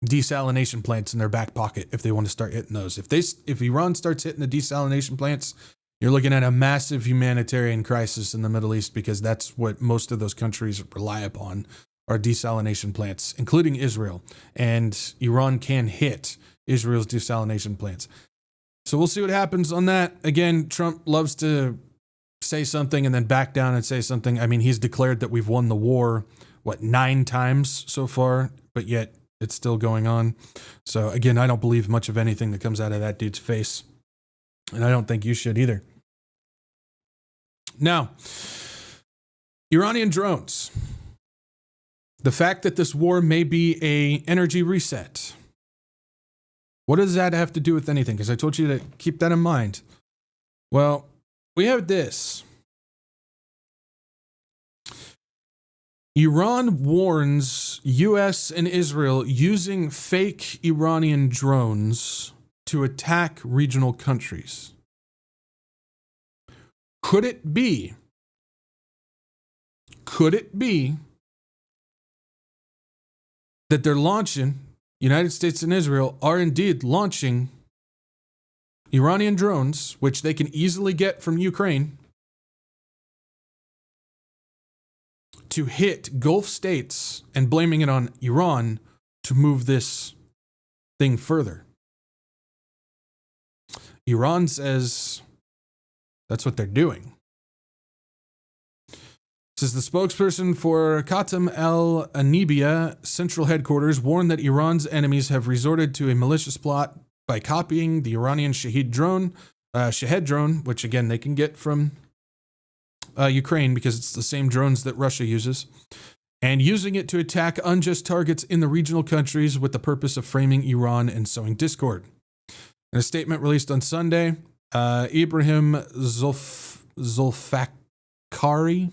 desalination plants in their back pocket if they want to start hitting those. If Iran starts hitting the desalination plants, you're looking at a massive humanitarian crisis in the Middle East, because that's what most of those countries rely upon, are desalination plants, including Israel. And Iran can hit Israel's desalination plants. So we'll see what happens on that. Again, Trump loves to say something and then back down and say something. I mean, he's declared that we've won the war, 9 times so far, but yet it's still going on. So again, I don't believe much of anything that comes out of that dude's face. And I don't think you should either. Now, Iranian drones. The fact that this war may be an energy reset. What does that have to do with anything? Because I told you to keep that in mind. Well, we have this. Iran warns U.S. and Israel using fake Iranian drones to attack regional countries. Could it be that they're launching, United States and Israel are indeed launching Iranian drones, which they can easily get from Ukraine, to hit Gulf states and blaming it on Iran to move this thing further? Iran says that's what they're doing. This is the spokesperson for Khatam al-Anibia Central Headquarters warned that Iran's enemies have resorted to a malicious plot by copying the Iranian Shahed drone, which again they can get from Ukraine because it's the same drones that Russia uses, and using it to attack unjust targets in the regional countries with the purpose of framing Iran and sowing discord. In a statement released on Sunday, Ibrahim Zulfikari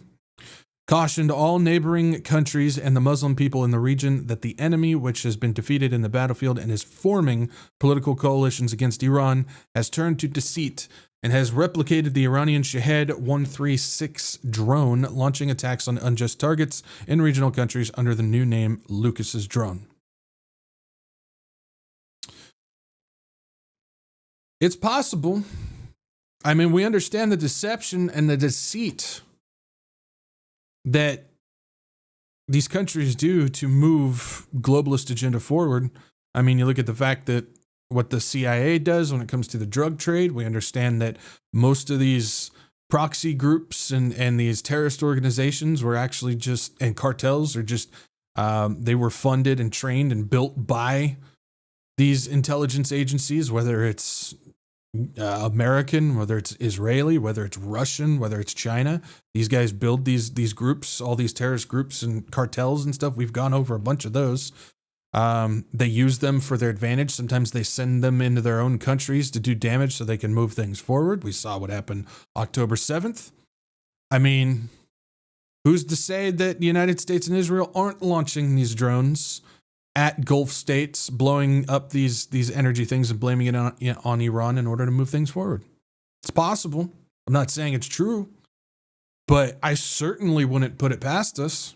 cautioned all neighboring countries and the Muslim people in the region that the enemy, which has been defeated in the battlefield and is forming political coalitions against Iran, has turned to deceit and has replicated the Iranian Shahed 136 drone, launching attacks on unjust targets in regional countries under the new name Lucas's drone. It's possible. I mean, we understand the deception and the deceit that these countries do to move globalist agenda forward. I mean, you look at the fact that what the CIA does when it comes to the drug trade. We understand that most of these proxy groups and these terrorist organizations were actually just, and cartels are just, they were funded and trained and built by these intelligence agencies, whether it's American, whether it's Israeli, whether it's Russian, whether it's China. These guys build these groups, all these terrorist groups and cartels and stuff. We've gone over a bunch of those. They use them for their advantage. Sometimes they send them into their own countries to do damage so they can move things forward. We saw what happened October 7th. I mean, who's to say that the United States and Israel aren't launching these drones at Gulf states, blowing up these energy things and blaming it on Iran in order to move things forward? It's possible. I'm not saying it's true, but I certainly wouldn't put it past us.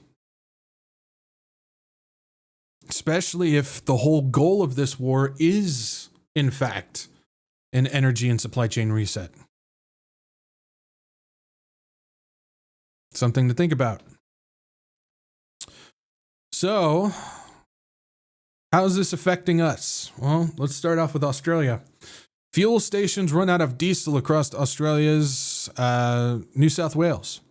Especially if the whole goal of this war is, in fact, an energy and supply chain reset. Something to think about. So, how is this affecting us? Well, let's start off with Australia. Fuel stations run out of diesel across Australia's New South Wales.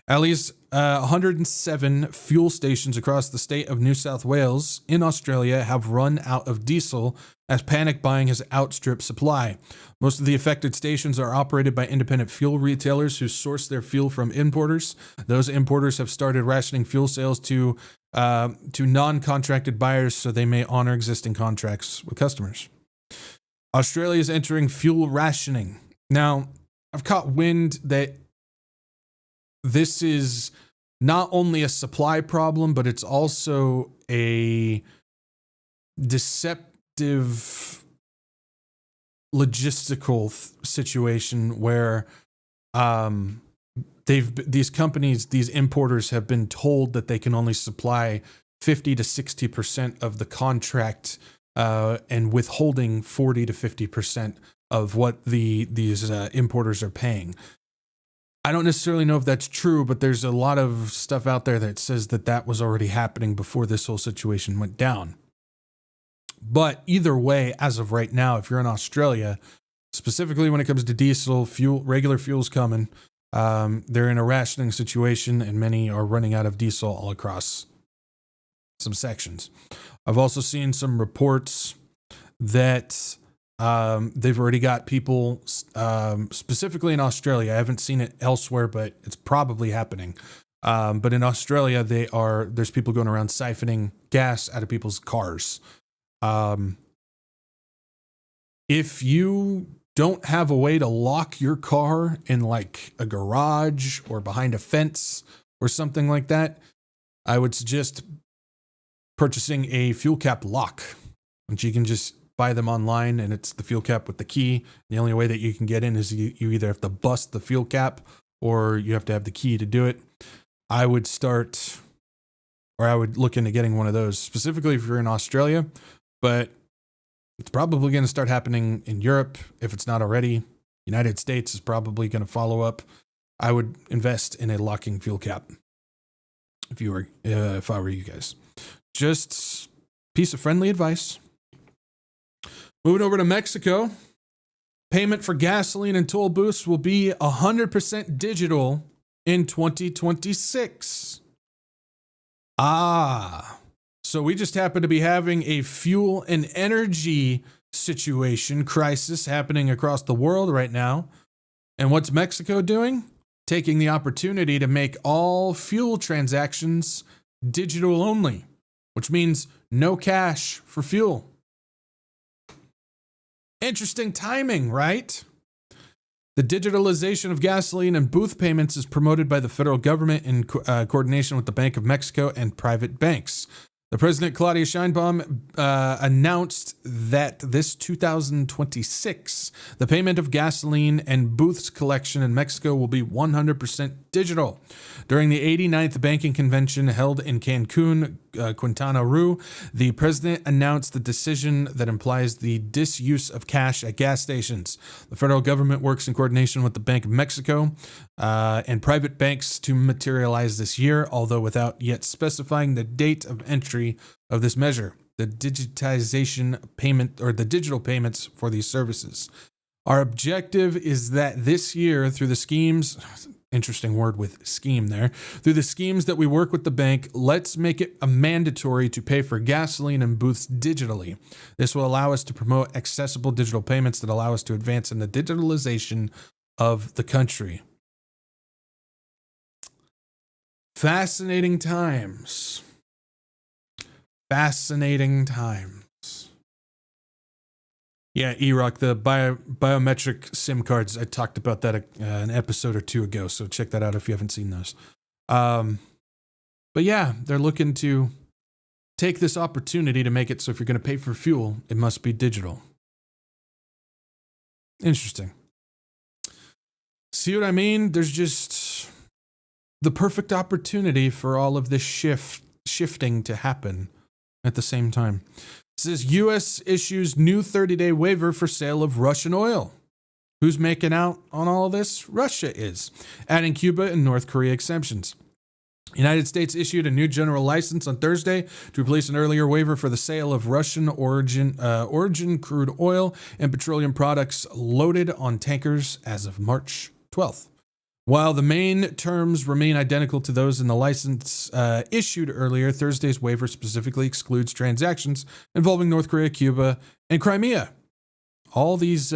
At least 107 fuel stations across the state of New South Wales in Australia have run out of diesel as panic buying has outstripped supply. Most of the affected stations are operated by independent fuel retailers who source their fuel from importers. Those importers have started rationing fuel sales to non-contracted buyers so they may honor existing contracts with customers. Australia is entering fuel rationing. Now, I've caught wind that this is not only a supply problem, but it's also a deceptive logistical situation where these companies, these importers have been told that they can only supply 50 to 60% of the contract and withholding 40 to 50% of what these importers are paying. I don't necessarily know if that's true, but there's a lot of stuff out there that says that was already happening before this whole situation went down. But either way, as of right now, if you're in Australia, specifically when it comes to diesel, fuel, regular fuel's coming. They're in a rationing situation, and many are running out of diesel all across some sections. I've also seen some reports that they've already got people, specifically in Australia. I haven't seen it elsewhere, but it's probably happening. But in Australia, there's people going around siphoning gas out of people's cars. If you don't have a way to lock your car in like a garage or behind a fence or something like that, I would suggest purchasing a fuel cap lock, which you can just buy them online, and it's the fuel cap with the key. The only way that you can get in is you either have to bust the fuel cap or you have to have the key to do it. I would look into getting one of those, specifically if you're in Australia, but it's probably going to start happening in Europe if it's not already. United States is probably going to follow up. I would invest in a locking fuel cap if I were you guys. Just piece of friendly advice. Moving over to Mexico. Payment for gasoline and toll booths will be 100% digital in 2026. So we just happen to be having a fuel and energy situation crisis happening across the world right now. And what's Mexico doing? Taking the opportunity to make all fuel transactions digital only, which means no cash for fuel. Interesting timing, right? The digitalization of gasoline and booth payments is promoted by the federal government in coordination with the Bank of Mexico and private banks. The President, Claudia Sheinbaum, announced that this 2026, the payment of gasoline and booths collection in Mexico will be 100% digital. During the 89th Banking Convention held in Cancun, Quintana Roo, the president announced the decision that implies the disuse of cash at gas stations. The federal government works in coordination with the Bank of Mexico and private banks to materialize this year, although without yet specifying the date of entry of this measure, the digitization payment or the digital payments for these services. Our objective is that this year, through the schemes, interesting word with scheme there, through the schemes that we work with the bank, let's make it a mandatory to pay for gasoline and booths digitally. This will allow us to promote accessible digital payments that allow us to advance in the digitalization of the country. Fascinating times. Fascinating times. Yeah, E-Rock, the biometric SIM cards, I talked about that an episode or two ago, so check that out if you haven't seen those. But yeah, they're looking to take this opportunity to make it so if you're going to pay for fuel, it must be digital. Interesting. See what I mean? There's just the perfect opportunity for all of this shifting to happen at the same time. It says U.S. issues new 30-day waiver for sale of Russian oil. Who's making out on all of this? Russia is, adding Cuba and North Korea exemptions. United States issued a new general license on Thursday to replace an earlier waiver for the sale of Russian origin crude oil and petroleum products loaded on tankers as of March 12th. While the main terms remain identical to those in the license issued earlier, Thursday's waiver specifically excludes transactions involving North Korea, Cuba, and Crimea. All these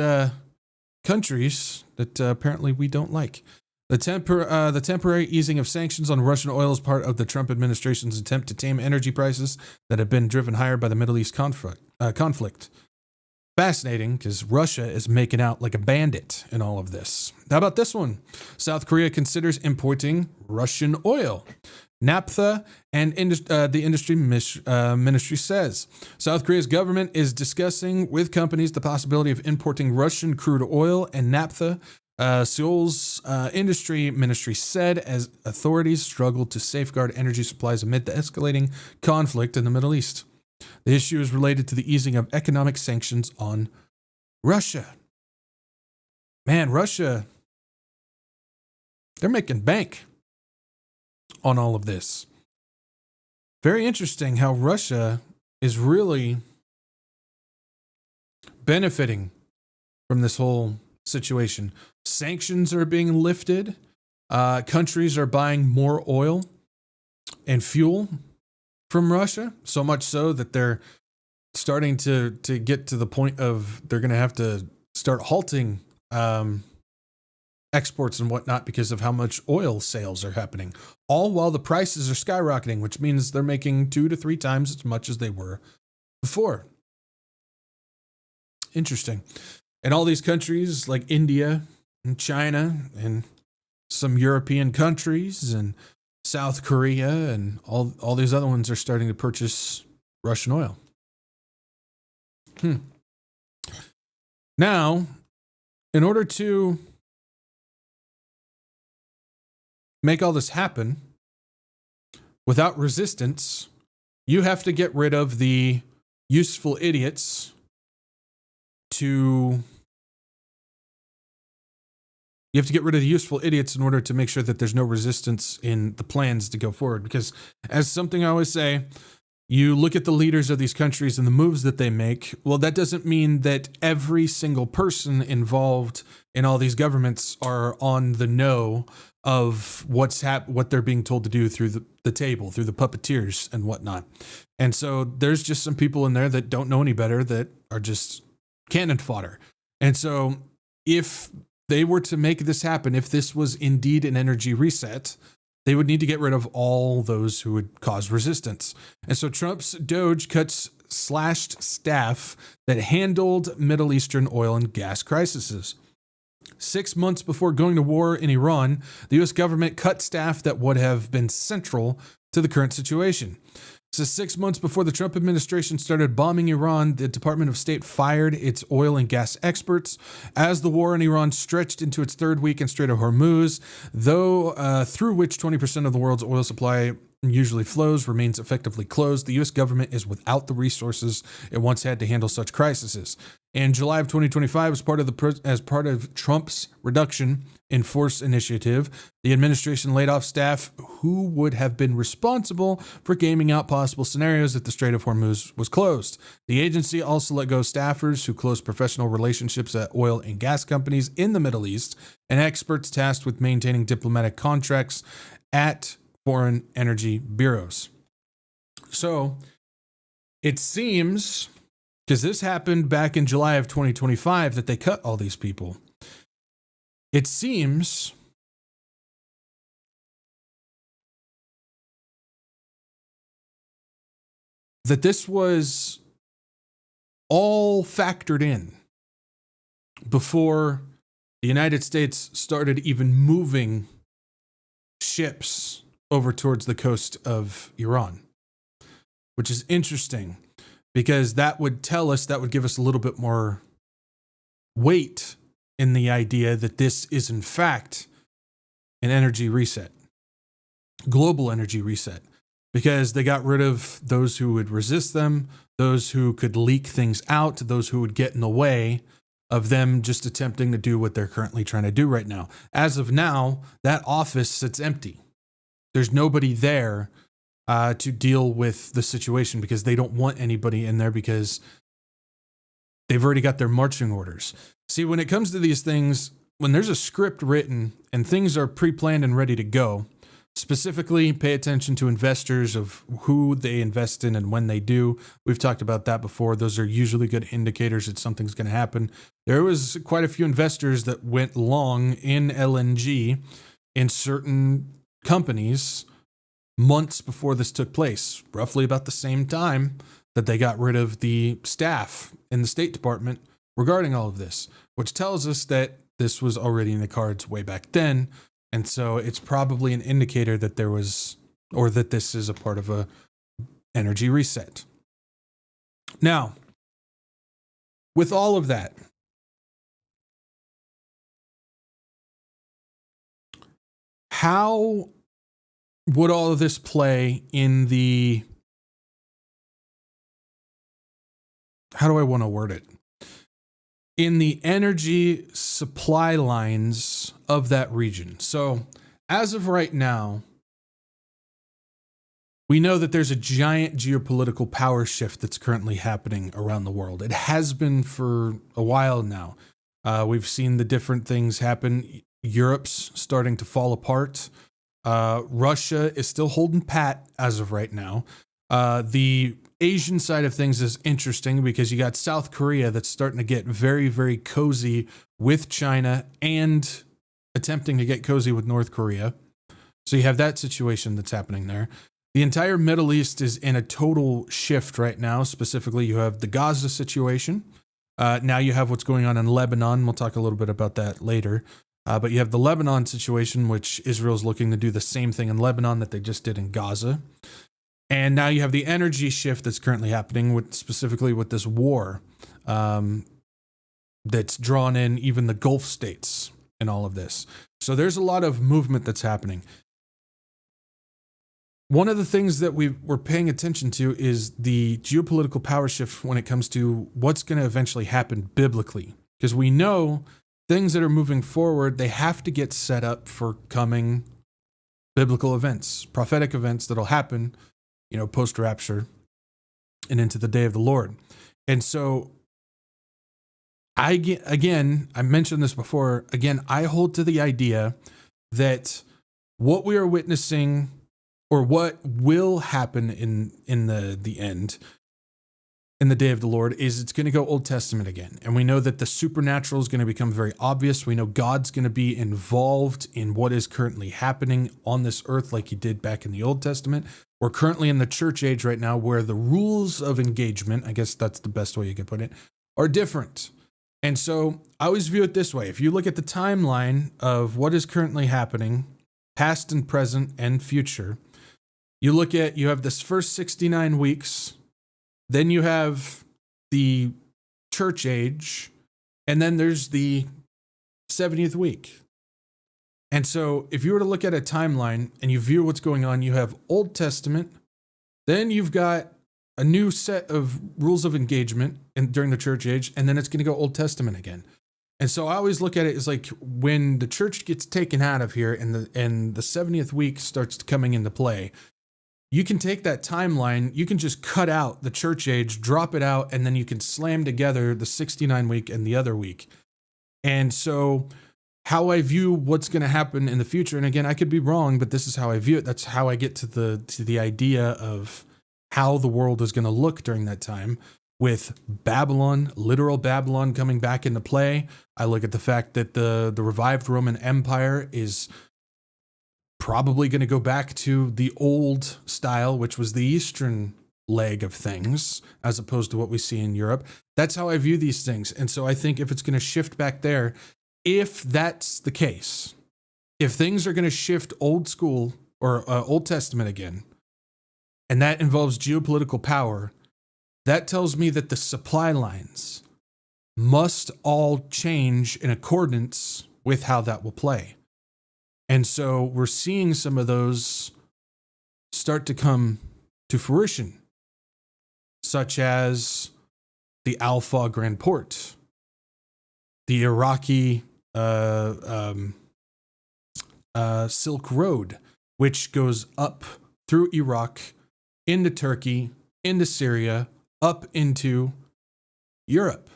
countries that apparently we don't like. The temporary easing of sanctions on Russian oil is part of the Trump administration's attempt to tame energy prices that have been driven higher by the Middle East conflict. Fascinating, because Russia is making out like a bandit in all of this. How about this one? South Korea considers importing Russian oil. NAPTHA and the industry ministry says South Korea's government is discussing with companies the possibility of importing Russian crude oil, and NAPTHA, Seoul's industry ministry said, as authorities struggle to safeguard energy supplies amid the escalating conflict in the Middle East. The issue is related to the easing of economic sanctions on Russia. Man, Russia, they're making bank on all of this. Very interesting how Russia is really benefiting from this whole situation. Sanctions are being lifted. Countries are buying more oil and fuel from Russia, so much so that they're starting to get to the point of they're going to have to start halting exports and whatnot because of how much oil sales are happening, all while the prices are skyrocketing, which means they're making 2 to 3 times as much as they were before. Interesting. And all these countries like India and China and some European countries and South Korea and all these other ones are starting to purchase Russian oil. Now, in order to make all this happen without resistance, you have to get rid of the useful idiots in order to make sure that there's no resistance in the plans to go forward. Because as something I always say, You look at the leaders of these countries and the moves that they make. Well, that doesn't mean that every single person involved in all these governments are on the know of what they're being told to do through the table, through the puppeteers and whatnot. And so there's just some people in there that don't know any better, that are just cannon fodder. And so if they were to make this happen, if this was indeed an energy reset, they would need to get rid of all those who would cause resistance. And so Trump's Doge slashed staff that handled Middle Eastern oil and gas crises. 6 months before going to war in Iran, the U.S. government cut staff that would have been central to the current situation. So 6 months before the Trump administration started bombing Iran, the Department of State fired its oil and gas experts. As the war in Iran stretched into its third week in Strait of Hormuz, through which 20% of the world's oil supply usually flows, remains effectively closed, the U.S. government is without the resources it once had to handle such crises. In July of 2025, as part of Trump's reduction in force initiative, the administration laid off staff who would have been responsible for gaming out possible scenarios if the Strait of Hormuz was closed. The agency also let go staffers who closed professional relationships at oil and gas companies in the Middle East and experts tasked with maintaining diplomatic contracts at foreign energy bureaus. So it seems, because this happened back in July of 2025, that they cut all these people. It seems that this was all factored in before the United States started even moving ships over towards the coast of Iran, which is interesting because that would give us a little bit more weight in the idea that this is in fact an energy reset, global energy reset, because they got rid of those who would resist them, those who could leak things out, those who would get in the way of them just attempting to do what they're currently trying to do right now. As of now, that office sits empty. There's nobody there to deal with the situation because they don't want anybody in there because they've already got their marching orders. See, when it comes to these things, when there's a script written and things are pre-planned and ready to go, specifically pay attention to investors of who they invest in and when they do. We've talked about that before. Those are usually good indicators that something's going to happen. There was quite a few investors that went long in LNG in certain companies months before this took place, roughly about the same time that they got rid of the staff in the State Department regarding all of this, which tells us that this was already in the cards way back then. And so it's probably an indicator that there was, or that this is a part of a energy reset. Now, with all of that, how would all of this play in the, how do I want to word it? In the energy supply lines of that region. So as of right now, we know that there's a giant geopolitical power shift that's currently happening around the world. It has been for a while now. We've seen the different things happen. Europe's starting to fall apart. Russia is still holding pat as of right now. The Asian side of things is interesting because you got South Korea that's starting to get very, very cozy with China and attempting to get cozy with North Korea. So you have that situation that's happening there. The entire Middle East is in a total shift right now. Specifically, you have the Gaza situation. Now you have what's going on in Lebanon. We'll talk a little bit about that later. But you have the Lebanon situation, which Israel's looking to do the same thing in Lebanon that they just did in Gaza. And now you have the energy shift that's currently happening, specifically with this war that's drawn in even the Gulf states and all of this. So there's a lot of movement that's happening. One of the things that we're paying attention to is the geopolitical power shift when it comes to what's going to eventually happen biblically. Because we know things that are moving forward, they have to get set up for coming biblical events, prophetic events that'll happen, post-rapture and into the day of the Lord. And so I mentioned this before, I hold to the idea that what we are witnessing, or what will happen in the end, in the day of the Lord, is it's going to go Old Testament again. And we know that the supernatural is going to become very obvious. We know God's going to be involved in what is currently happening on this earth like he did back in the Old Testament. We're currently in the church age right now where the rules of engagement, I guess that's the best way you could put it, are different. And so I always view it this way. If you look at the timeline of what is currently happening, past and present and future, you have this first 69 weeks, then you have the church age, and then there's the 70th week. And so if you were to look at a timeline and you view what's going on, you have Old Testament, then you've got a new set of rules of engagement during the church age, and then it's going to go Old Testament again. And so I always look at it as like when the church gets taken out of here and the 70th week starts coming into play, you can take that timeline, you can just cut out the church age, drop it out, and then you can slam together the 69 week and the other week. And so how I view what's going to happen in the future, and again, I could be wrong, but this is how I view it. That's how I get to the idea of how the world is going to look during that time, with Babylon, literal Babylon, coming back into play. I look at the fact that the revived Roman Empire is probably going to go back to the old style, which was the Eastern leg of things, as opposed to what we see in Europe. That's how I view these things. And so I think if it's going to shift back there, if that's the case, if things are going to shift old school or Old Testament again, and that involves geopolitical power, that tells me that the supply lines must all change in accordance with how that will play. And so we're seeing some of those start to come to fruition, such as the Al-Fa Grand Port, the Iraqi Silk Road, which goes up through Iraq, into Turkey, into Syria, up into Europe.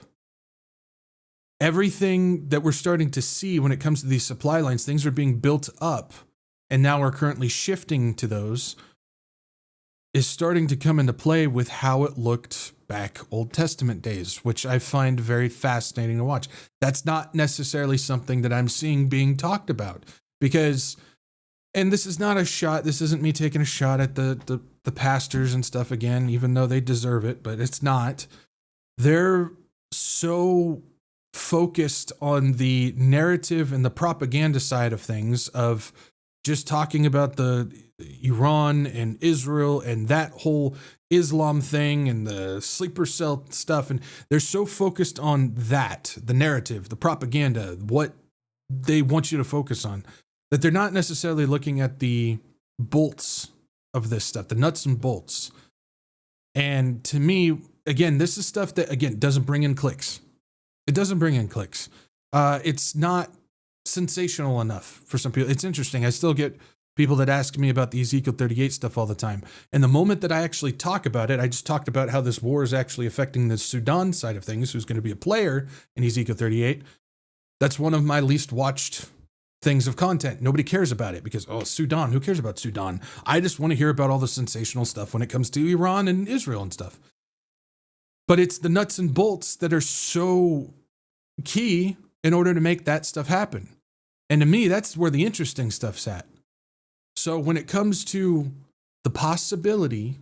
Everything that we're starting to see when it comes to these supply lines, things are being built up, and now we're currently shifting to those, is starting to come into play with how it looked back Old Testament days, which I find very fascinating to watch. That's not necessarily something that I'm seeing being talked about, because, and this is not a shot, this isn't me taking a shot at the pastors and stuff again, even though they deserve it, but it's not. They're so focused on the narrative and the propaganda side of things, of just talking about the Iran and Israel and that whole Islam thing and the sleeper cell stuff. And they're so focused on that, the narrative, the propaganda, what they want you to focus on, that they're not necessarily looking at the bolts of this stuff, the nuts and bolts. And to me, again, this is stuff that, again, doesn't bring in clicks. It doesn't bring in clicks. It's not sensational enough for some people. It's interesting. I still get people that ask me about the Ezekiel 38 stuff all the time. And the moment that I actually talk about it, I just talked about how this war is actually affecting the Sudan side of things, who's going to be a player in Ezekiel 38. That's one of my least watched things of content. Nobody cares about it because, oh, Sudan, who cares about Sudan? I just want to hear about all the sensational stuff when it comes to Iran and Israel and stuff. But it's the nuts and bolts that are so key in order to make that stuff happen. And to me, that's where the interesting stuff's at. So when it comes to the possibility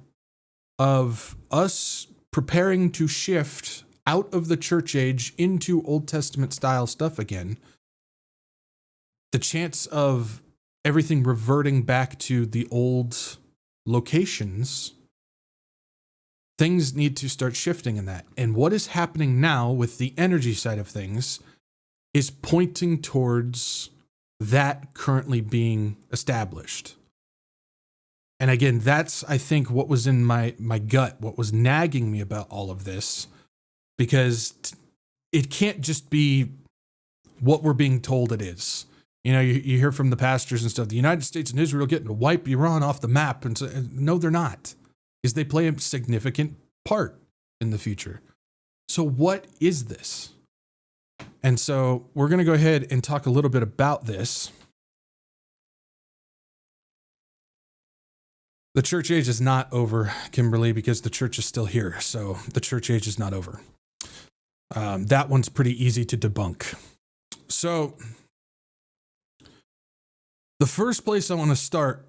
of us preparing to shift out of the church age into Old Testament style stuff again, the chance of everything reverting back to the old locations, things need to start shifting in that. And what is happening now with the energy side of things is pointing towards that currently being established. And again, that's, I think, what was in my gut, what was nagging me about all of this, because it can't just be what we're being told it is. You know, you hear from the pastors and stuff, the United States and Israel getting to wipe Iran off the map. And so, no, they're not, because they play a significant part in the future. So what is this? And so we're going to go ahead and talk a little bit about this. The church age is not over, Kimberly, because the church is still here. So the church age is not over. That one's pretty easy to debunk. So the first place I want to start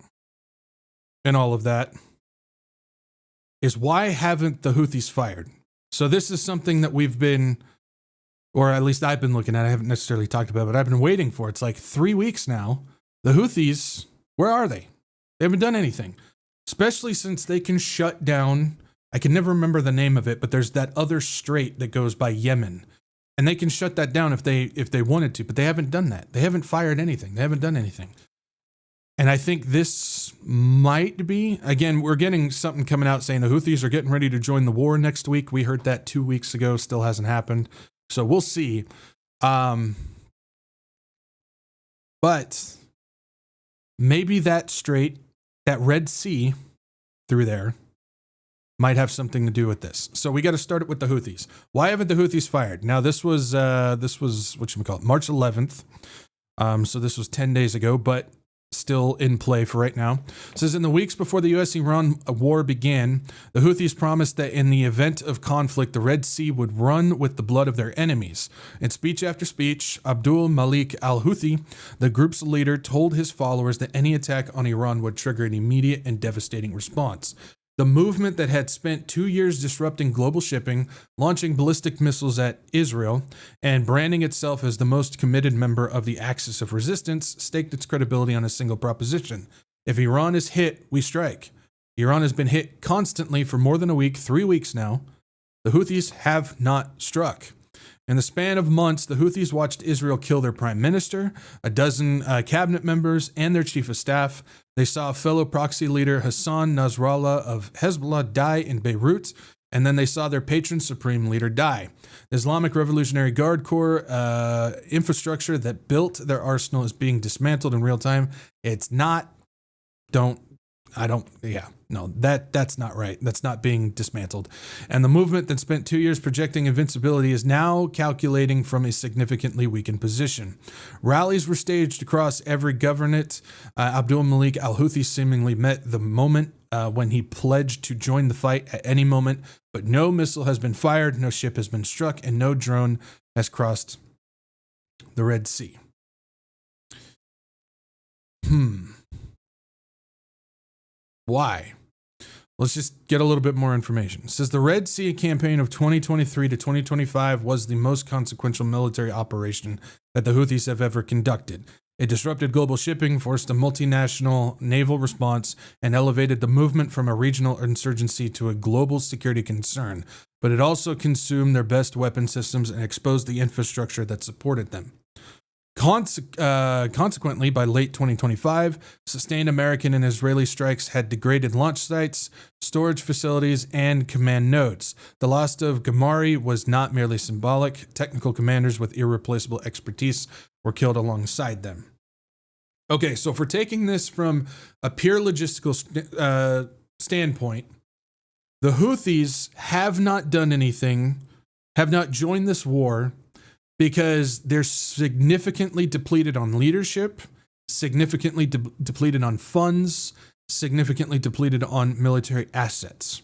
in all of that is, why haven't the Houthis fired? So this is something that we've been, or at least I've been looking at. I haven't necessarily talked about it, but I've been waiting for. It's like 3 weeks now. The Houthis, where are they? They haven't done anything, especially since they can shut down. I can never remember the name of it, but there's that other strait that goes by Yemen, and they can shut that down if they wanted to, but they haven't done that. They haven't fired anything. They haven't done anything. And I think this might be, again, we're getting something coming out saying the Houthis are getting ready to join the war next week. We heard that 2 weeks ago, still hasn't happened. So we'll see. But maybe that strait, that Red Sea through there, might have something to do with this. So we got to start it with the Houthis. Why haven't the Houthis fired? Now, this was whatchamacallit, March 11th. So this was 10 days ago, but still in play for right now. It says, in the weeks before the U.S.-Iran war began, the Houthis promised that in the event of conflict, the Red Sea would run with the blood of their enemies. In speech after speech, Abdul Malik al-Houthi, the group's leader, told his followers that any attack on Iran would trigger an immediate and devastating response. The movement that had spent 2 years disrupting global shipping, launching ballistic missiles at Israel, and branding itself as the most committed member of the Axis of Resistance, staked its credibility on a single proposition. If Iran is hit, we strike. Iran has been hit constantly for more than a week, 3 weeks now. The Houthis have not struck. In the span of months, the Houthis watched Israel kill their prime minister, a dozen cabinet members, and their chief of staff. They saw fellow proxy leader Hassan Nasrallah of Hezbollah die in Beirut, and then they saw their patron supreme leader die. The Islamic Revolutionary Guard Corps infrastructure that built their arsenal is being dismantled in real time. It's not. That's not right. That's not being dismantled. And the movement that spent 2 years projecting invincibility is now calculating from a significantly weakened position. Rallies were staged across every governorate. Abdul Malik al-Houthi seemingly met the moment when he pledged to join the fight at any moment, but no missile has been fired, no ship has been struck, and no drone has crossed the Red Sea. Why? Let's just get a little bit more information. It says the Red Sea campaign of 2023 to 2025 was the most consequential military operation that the Houthis have ever conducted. It disrupted global shipping, forced a multinational naval response, and elevated the movement from a regional insurgency to a global security concern. But it also consumed their best weapon systems and exposed the infrastructure that supported them. Consequently, by late 2025, sustained American and Israeli strikes had degraded launch sites, storage facilities, and command nodes. The loss of Gamari was not merely symbolic. Technical commanders with irreplaceable expertise were killed alongside them. Okay, so if we're taking this from a pure logistical standpoint, the Houthis have not done anything, have not joined this war, because they're significantly depleted on leadership, significantly depleted on funds, significantly depleted on military assets.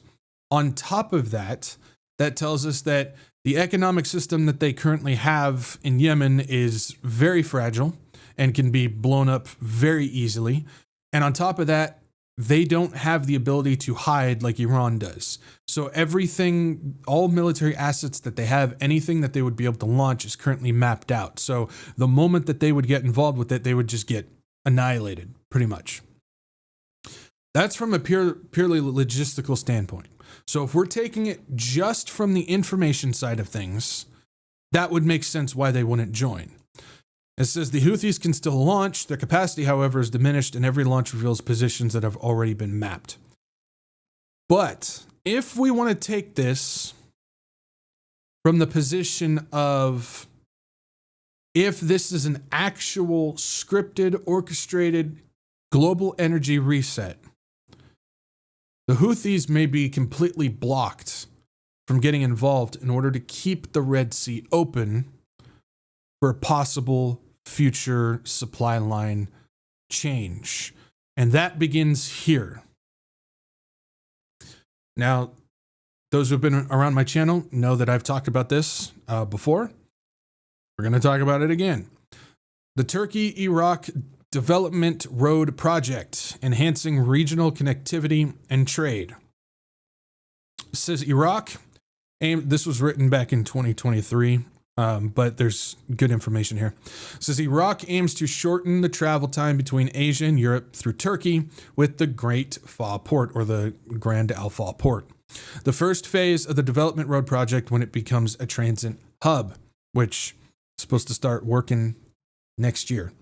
On top of that, that tells us that the economic system that they currently have in Yemen is very fragile and can be blown up very easily. And on top of that, they don't have the ability to hide like Iran does. So everything, all military assets that they have, anything that they would be able to launch is currently mapped out. So the moment that they would get involved with it, they would just get annihilated, pretty much. That's from a purely logistical standpoint. So if we're taking it just from the information side of things, that would make sense why they wouldn't join. It says the Houthis can still launch. Their capacity, however, is diminished, and every launch reveals positions that have already been mapped. But if we want to take this from the position of if this is an actual scripted, orchestrated global energy reset, the Houthis may be completely blocked from getting involved in order to keep the Red Sea open for a possible future supply line change. And that begins here. Now, those who've been around my channel know that I've talked about this before. We're going to talk about it again. The Turkey-Iraq Development Road Project, enhancing regional connectivity and trade. It says Iraq, this was written back in 2023, but there's good information here. It says Iraq aims to shorten the travel time between Asia and Europe through Turkey with the Great Fa Port, or the Grand Al Fa Port. The first phase of the Development Road Project, when it becomes a transit hub, which is supposed to start working next year.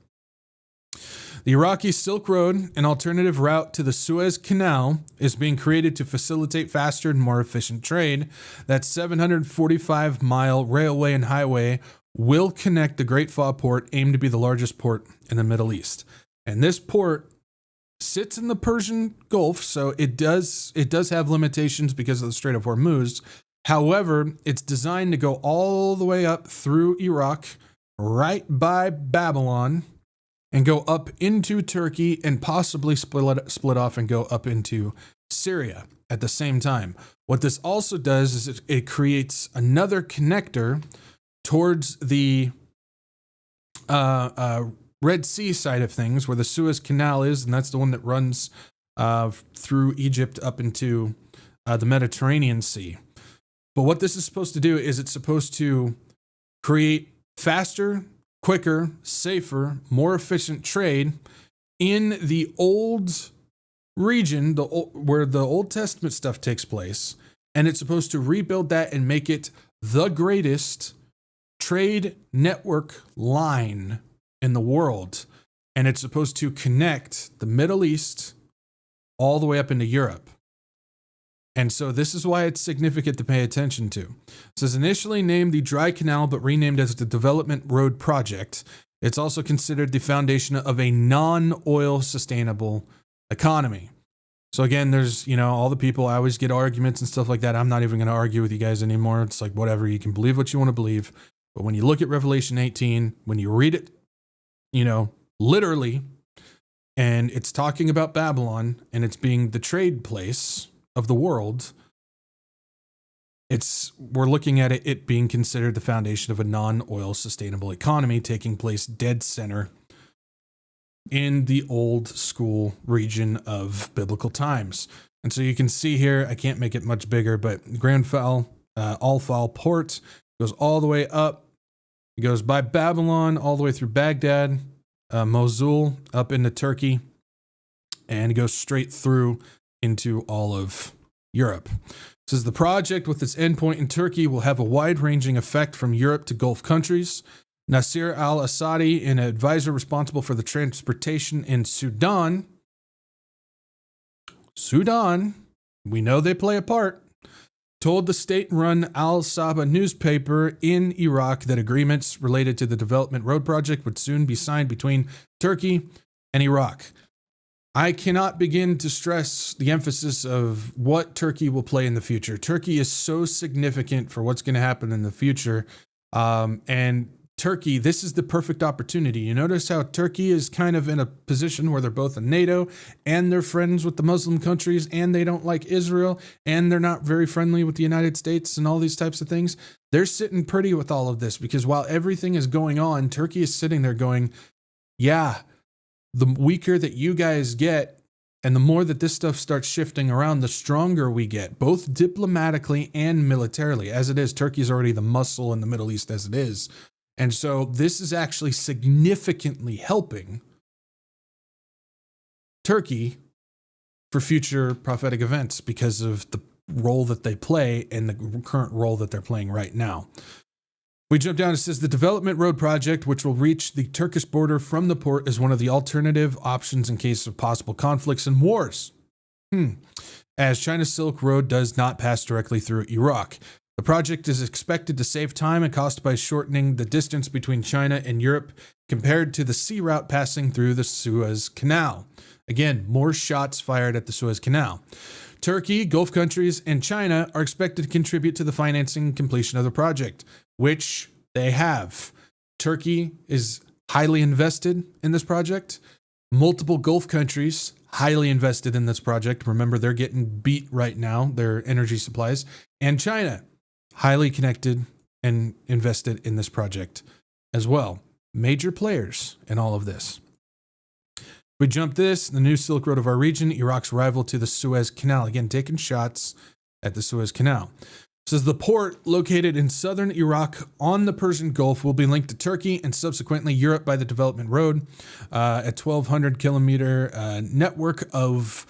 The Iraqi Silk Road, an alternative route to the Suez Canal, is being created to facilitate faster and more efficient trade. That 745-mile railway and highway will connect the Great Fa Port, aimed to be the largest port in the Middle East. And this port sits in the Persian Gulf, so it does have limitations because of the Strait of Hormuz. However, it's designed to go all the way up through Iraq, right by Babylon, and go up into Turkey and possibly split off and go up into Syria at the same time. What this also does is it creates another connector towards the Red Sea side of things, where the Suez Canal is, and that's the one that runs through Egypt up into the Mediterranean Sea. But what this is supposed to do is it's supposed to create faster, quicker, safer, more efficient trade in the old region, where the Old Testament stuff takes place, and it's supposed to rebuild that and make it the greatest trade network line in the world. And it's supposed to connect the Middle East all the way up into Europe. And so this is why it's significant to pay attention to. It says initially named the Dry Canal, but renamed as the Development Road Project. It's also considered the foundation of a non-oil sustainable economy. So again, there's, all the people, I always get arguments and stuff like that. I'm not even going to argue with you guys anymore. It's like, whatever, you can believe what you want to believe. But when you look at Revelation 18, when you read it, literally, and it's talking about Babylon and it's being the trade place of the world, we're looking at it being considered the foundation of a non-oil sustainable economy taking place dead center in the old school region of biblical times. And so you can see here, I can't make it much bigger, but Grand Al Fa Port goes all the way up. It goes by Babylon all the way through Baghdad, Mosul, up into Turkey, and it goes straight through into all of Europe. It says the project, with its endpoint in Turkey, will have a wide-ranging effect from Europe to Gulf countries. Nasser al-Assadi, an advisor responsible for the transportation in Sudan, we know they play a part, told the state-run Al-Saba newspaper in Iraq that agreements related to the Development Road Project would soon be signed between Turkey and Iraq. I cannot begin to stress the emphasis of what Turkey will play in the future. Turkey is so significant for what's going to happen in the future. And Turkey, this is the perfect opportunity. You notice how Turkey is kind of in a position where they're both in NATO and they're friends with the Muslim countries and they don't like Israel and they're not very friendly with the United States and all these types of things. They're sitting pretty with all of this because while everything is going on, Turkey is sitting there going, yeah, the weaker that you guys get and the more that this stuff starts shifting around, the stronger we get, both diplomatically and militarily. As it is, Turkey is already the muscle in the Middle East as it is. And so this is actually significantly helping Turkey for future prophetic events because of the role that they play and the current role that they're playing right now. We jump down, it says the Development Road Project, which will reach the Turkish border from the port, is one of the alternative options in case of possible conflicts and wars. As China's Silk Road does not pass directly through Iraq. The project is expected to save time and cost by shortening the distance between China and Europe compared to the sea route passing through the Suez Canal. Again, more shots fired at the Suez Canal. Turkey, Gulf countries, and China are expected to contribute to the financing and completion of the project, which they have. Turkey is highly invested in this project. Multiple Gulf countries highly invested in this project. Remember, they're getting beat right now, their energy supplies. And China, highly connected and invested in this project as well. Major players in all of this. We jump this, the new Silk Road of our region, Iraq's rival to the Suez Canal. Again, taking shots at the Suez Canal. It says the port located in southern Iraq on the Persian Gulf will be linked to Turkey and subsequently Europe by the development road, a 1,200 kilometer network of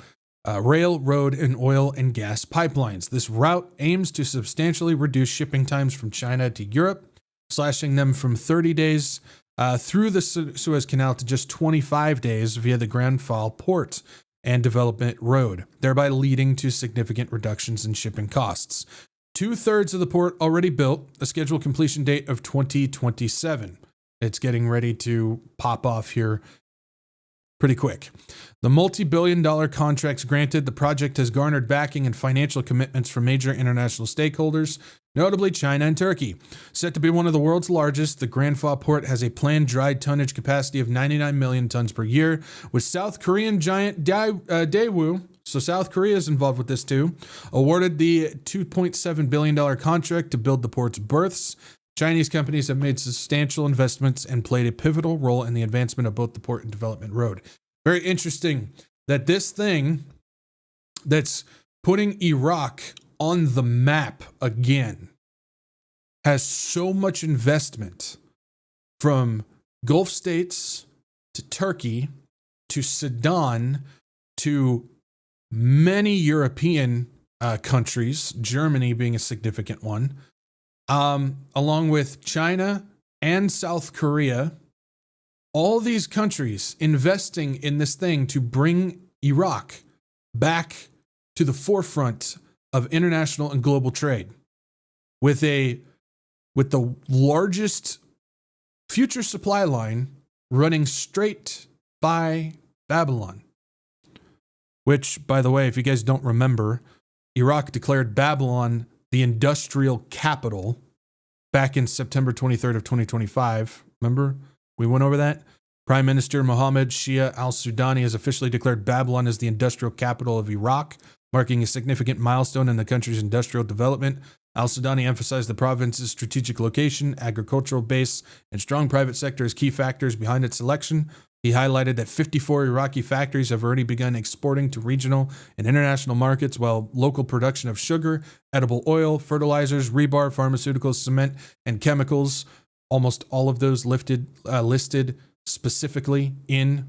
rail, road, and oil and gas pipelines. This route aims to substantially reduce shipping times from China to Europe, slashing them from 30 days through the Suez Canal to just 25 days via the Grand Fall port and development road, thereby leading to significant reductions in shipping costs. 2/3 of the port already built, a scheduled completion date of 2027. It's getting ready to pop off here pretty quick. The multi-billion-dollar contracts granted, the project has garnered backing and financial commitments from major international stakeholders, notably China and Turkey. Set to be one of the world's largest, the Grand Fall port has a planned dry tonnage capacity of 99 million tons per year, with South Korean giant Daewoo, so South Korea is involved with this too, awarded the $2.7 billion contract to build the port's berths. Chinese companies have made substantial investments and played a pivotal role in the advancement of both the port and development road. Very interesting that this thing that's putting Iraq on the map again has so much investment from Gulf states to Turkey to Sudan to many European countries, Germany being a significant one, along with China and South Korea. All these countries investing in this thing to bring Iraq back to the forefront of international and global trade with the largest future supply line running straight by Babylon. Which, by the way, if you guys don't remember, Iraq declared Babylon the industrial capital back in September 23rd of 2025. Remember? We went over that. Prime Minister Mohammed Shia al-Sudani has officially declared Babylon as the industrial capital of Iraq, marking a significant milestone in the country's industrial development. Al-Sudani emphasized the province's strategic location, agricultural base, and strong private sector as key factors behind its selection. He highlighted that 54 Iraqi factories have already begun exporting to regional and international markets, while local production of sugar, edible oil, fertilizers, rebar, pharmaceuticals, cement, and chemicals, almost all of those listed specifically in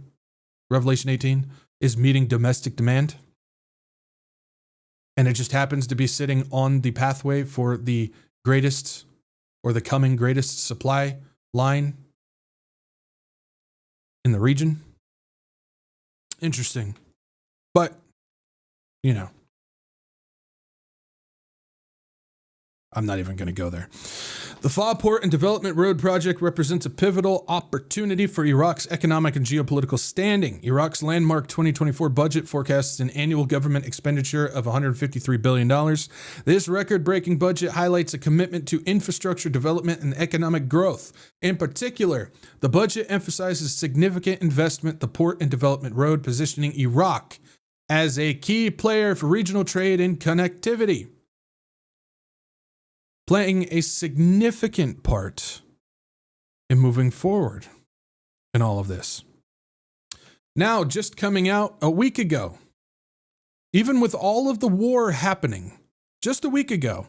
Revelation 18, is meeting domestic demand. And it just happens to be sitting on the pathway for the greatest or the coming greatest supply line in the region. Interesting. But, you know, I'm not even going to go there. The Fa Port and Development Road project represents a pivotal opportunity for Iraq's economic and geopolitical standing. Iraq's landmark 2024 budget forecasts an annual government expenditure of $153 billion. This record-breaking budget highlights a commitment to infrastructure development and economic growth. In particular, the budget emphasizes significant investment in the Port and Development Road, positioning Iraq as a key player for regional trade and connectivity, playing a significant part in moving forward in all of this. Now, just coming out a week ago, even with all of the war happening, just a week ago,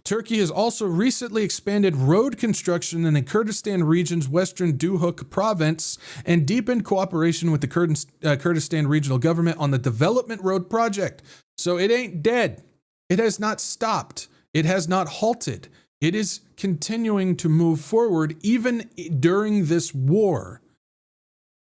Turkey has also recently expanded road construction in the Kurdistan region's western Duhok province and deepened cooperation with the Kurdistan regional government on the development road project. So it ain't dead. It has not stopped. It has not halted. It is continuing to move forward even during this war.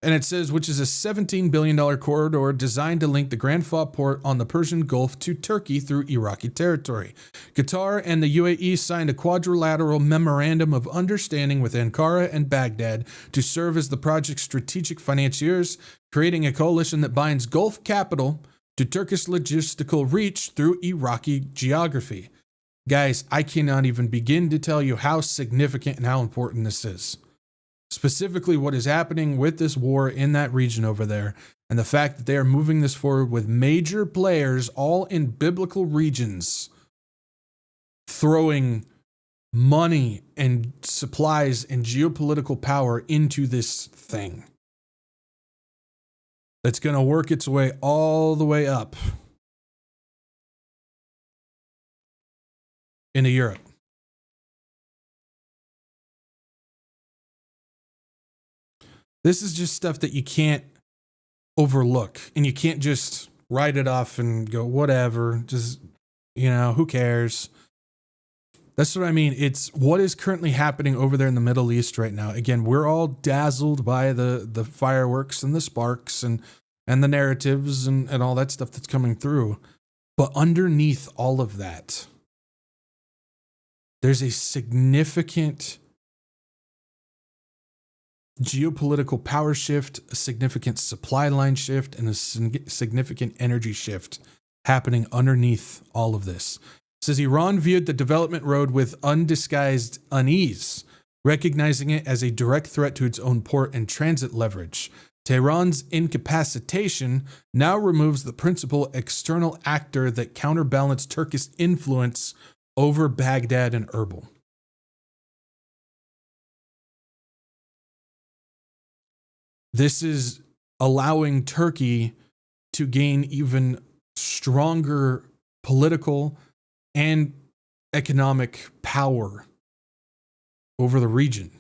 And it says, which is a $17 billion corridor designed to link the Grand Fa port on the Persian Gulf to Turkey through Iraqi territory. Qatar and the UAE signed a quadrilateral memorandum of understanding with Ankara and Baghdad to serve as the project's strategic financiers, creating a coalition that binds Gulf capital to Turkish logistical reach through Iraqi geography. Guys, I cannot even begin to tell you how significant and how important this is. Specifically, what is happening with this war in that region over there, and the fact that they are moving this forward with major players all in biblical regions throwing money and supplies and geopolitical power into this thing that's going to work its way all the way up into Europe. This is just stuff that you can't overlook, and you can't just write it off and go, whatever, just, who cares? That's what I mean. It's what is currently happening over there in the Middle East right now. Again, we're all dazzled by the fireworks and the sparks and the narratives and all that stuff that's coming through. But underneath all of that, there's a significant geopolitical power shift, a significant supply line shift, and a significant energy shift happening underneath all of this. It says Iran viewed the development road with undisguised unease, recognizing it as a direct threat to its own port and transit leverage. Tehran's incapacitation now removes the principal external actor that counterbalanced Turkish influence over Baghdad and Erbil. This is allowing Turkey to gain even stronger political and economic power over the region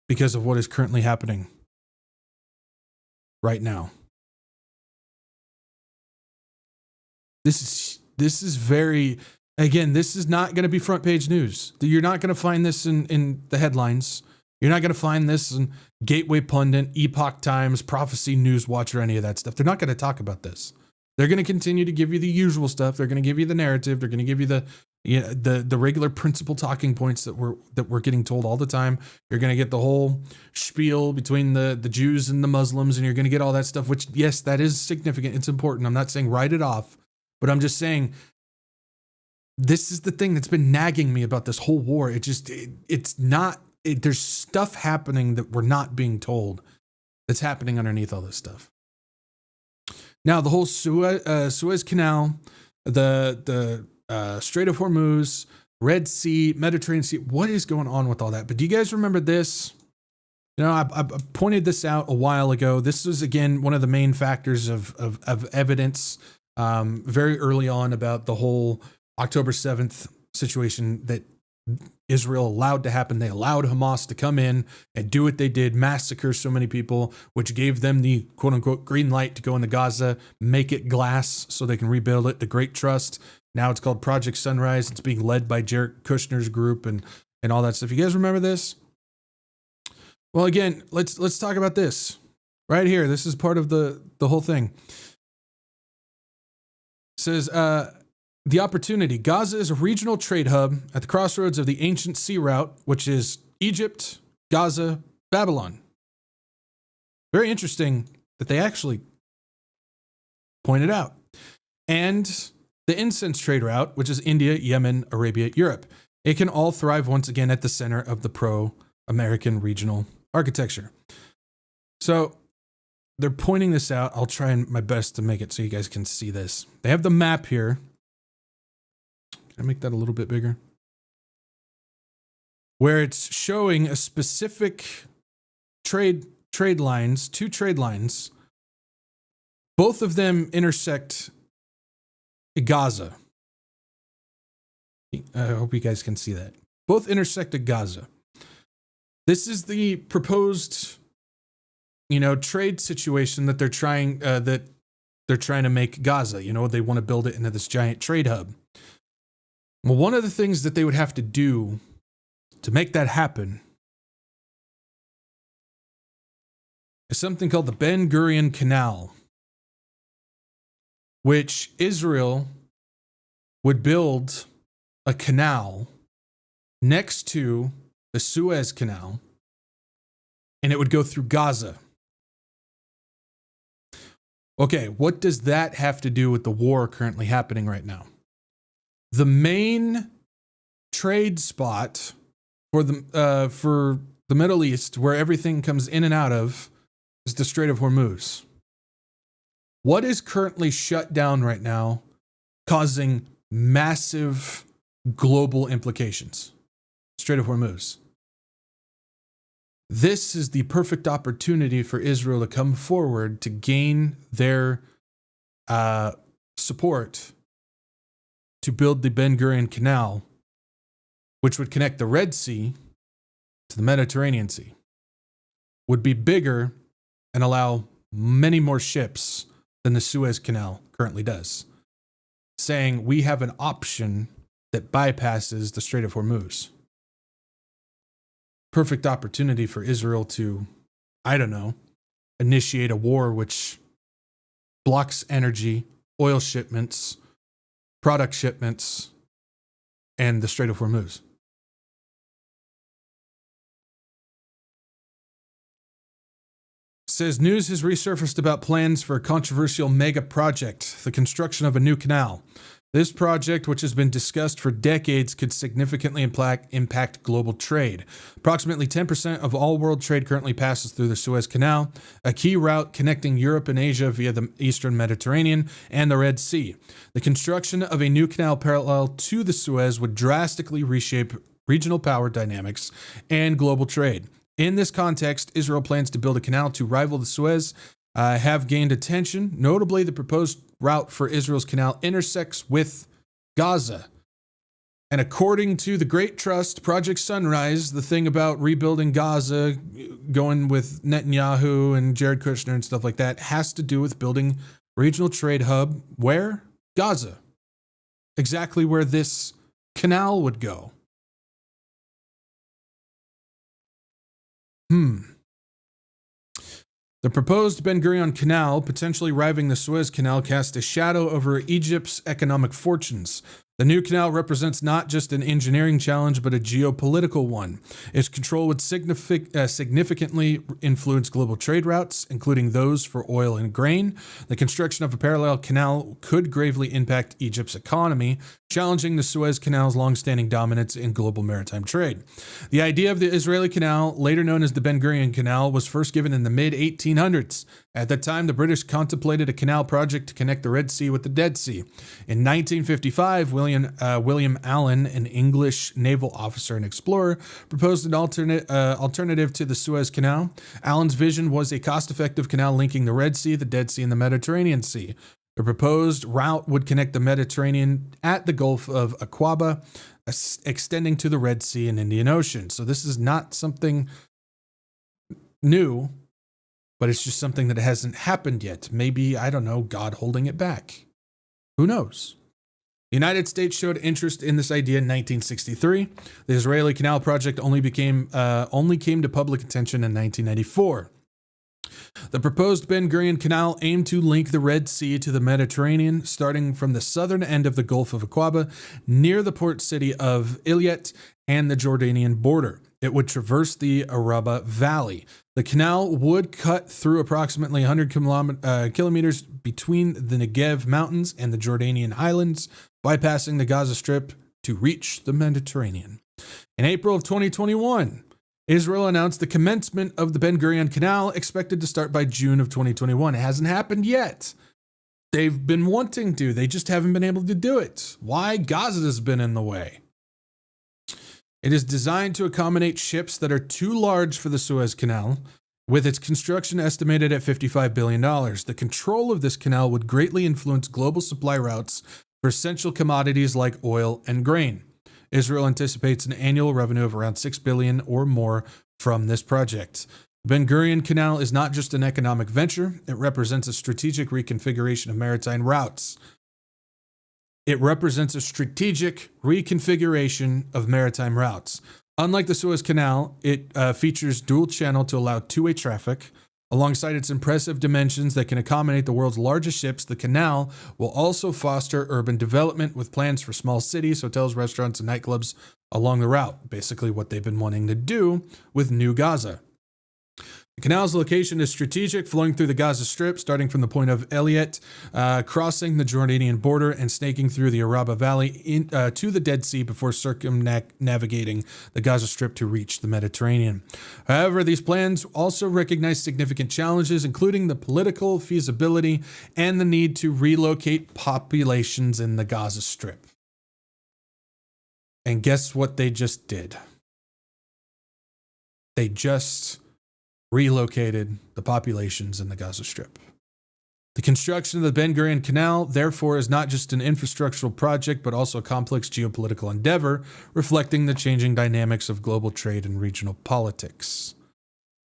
because of what is currently happening right now. This is very, again, this is not going to be front page news. You're not going to find this in the headlines. You're not going to find this in Gateway Pundit, Epoch Times, Prophecy News Watch, or any of that stuff. They're not going to talk about this. They're going to continue to give you the usual stuff. They're going to give you the narrative. They're going to give you the regular principal talking points that we're getting told all the time. You're going to get the whole spiel between the Jews and the Muslims, and you're going to get all that stuff, which, yes, that is significant. It's important. I'm not saying write it off, but I'm just saying this is the thing that's been nagging me about this whole war. There's stuff happening that we're not being told that's happening underneath all this stuff. Now, the whole Suez Canal, the Strait of Hormuz, Red Sea, Mediterranean Sea, what is going on with all that? But do you guys remember this? I pointed this out a while ago. This was, again, one of the main factors of evidence very early on about the whole October 7th situation that Israel allowed to happen. They allowed Hamas to come in and do what they did, massacre so many people, which gave them the quote unquote green light to go into Gaza, make it glass so they can rebuild it. The Great Trust. Now it's called Project Sunrise. It's being led by Jared Kushner's group and all that stuff. You guys remember this? Well, again, let's talk about this right here. This is part of the whole thing. It says, the opportunity. Gaza is a regional trade hub at the crossroads of the ancient sea route, which is Egypt, Gaza, Babylon. Very interesting that they actually pointed out. And the incense trade route, which is India, Yemen, Arabia, Europe. It can all thrive once again at the center of the pro-American regional architecture. So they're pointing this out. I'll try my best to make it so you guys can see this. They have the map here. Can I make that a little bit bigger? Where it's showing a specific trade lines, two trade lines. Both of them intersect Gaza. I hope you guys can see that. Both intersect at Gaza. This is the proposed, trade situation that they're trying to make Gaza. They want to build it into this giant trade hub. Well, one of the things that they would have to do to make that happen is something called the Ben Gurion Canal, which Israel would build a canal next to the Suez Canal, and it would go through Gaza. Okay, what does that have to do with the war currently happening right now? The main trade spot for the Middle East, where everything comes in and out of, is the Strait of Hormuz. What is currently shut down right now, causing massive global implications? Strait of Hormuz. This is the perfect opportunity for Israel to come forward to gain their support to build the Ben Gurion Canal, which would connect the Red Sea to the Mediterranean Sea, would be bigger and allow many more ships than the Suez Canal currently does, saying we have an option that bypasses the Strait of Hormuz. Perfect opportunity for Israel to, I don't know, initiate a war which blocks energy, oil shipments, product shipments, and the Strait of Hormuz. Says news has resurfaced about plans for a controversial mega project, the construction of a new canal. This project, which has been discussed for decades, could significantly impact global trade. Approximately 10% of all world trade currently passes through the Suez Canal, a key route connecting Europe and Asia via the Eastern Mediterranean and the Red Sea. The construction of a new canal parallel to the Suez would drastically reshape regional power dynamics and global trade. In this context, Israel plans to build a canal to rival the Suez, have gained attention. Notably, the proposed route for Israel's canal intersects with Gaza. And according to the Great Trust, Project Sunrise, the thing about rebuilding Gaza, going with Netanyahu and Jared Kushner and stuff like that, has to do with building regional trade hub. Where? Gaza. Exactly where this canal would go. The proposed Ben Gurion Canal, potentially rivaling the Suez Canal, cast a shadow over Egypt's economic fortunes. The new canal represents not just an engineering challenge, but a geopolitical one. Its control would significantly influence global trade routes, including those for oil and grain. The construction of a parallel canal could gravely impact Egypt's economy, challenging the Suez Canal's long-standing dominance in global maritime trade. The idea of the Israeli Canal, later known as the Ben Gurion Canal, was first given in the mid-1800s. At that time, the British contemplated a canal project to connect the Red Sea with the Dead Sea. In 1955, William Allen, an English naval officer and explorer, proposed an alternative to the Suez Canal. Allen's vision was a cost-effective canal linking the Red Sea, the Dead Sea, and the Mediterranean Sea. The proposed route would connect the Mediterranean at the Gulf of Aqaba, extending to the Red Sea and Indian Ocean. So this is not something new, but it's just something that hasn't happened yet. Maybe, I don't know, God holding it back. Who knows? The United States showed interest in this idea in 1963. The Israeli Canal project only came to public attention in 1994. The proposed Ben Gurion Canal aimed to link the Red Sea to the Mediterranean, starting from the southern end of the Gulf of Aqaba, near the port city of Eilat and the Jordanian border. It would traverse the Araba Valley. The canal would cut through approximately 100 kilometers between the Negev Mountains and the Jordanian highlands, bypassing the Gaza Strip to reach the Mediterranean. In April of 2021, Israel announced the commencement of the Ben Gurion Canal, expected to start by June of 2021. It hasn't happened yet. They've been wanting to. They just haven't been able to do it. Why? Gaza has been in the way. It is designed to accommodate ships that are too large for the Suez Canal, with its construction estimated at $55 billion. The control of this canal would greatly influence global supply routes for essential commodities like oil and grain. Israel anticipates an annual revenue of around $6 billion or more from this project. The Ben Gurion Canal is not just an economic venture, it represents a strategic reconfiguration of maritime routes. Unlike the Suez Canal, it features dual channel to allow two-way traffic. Alongside its impressive dimensions that can accommodate the world's largest ships, the canal will also foster urban development with plans for small cities, hotels, restaurants, and nightclubs along the route. Basically what they've been wanting to do with New Gaza. The canal's location is strategic, flowing through the Gaza Strip, starting from the point of Eliat, crossing the Jordanian border and snaking through the Araba Valley to the Dead Sea before circumnavigating the Gaza Strip to reach the Mediterranean. However, these plans also recognize significant challenges, including the political feasibility and the need to relocate populations in the Gaza Strip. And guess what they just did? They just relocated the populations in the Gaza Strip. The construction of the Ben Gurion Canal, therefore, is not just an infrastructural project, but also a complex geopolitical endeavor, reflecting the changing dynamics of global trade and regional politics.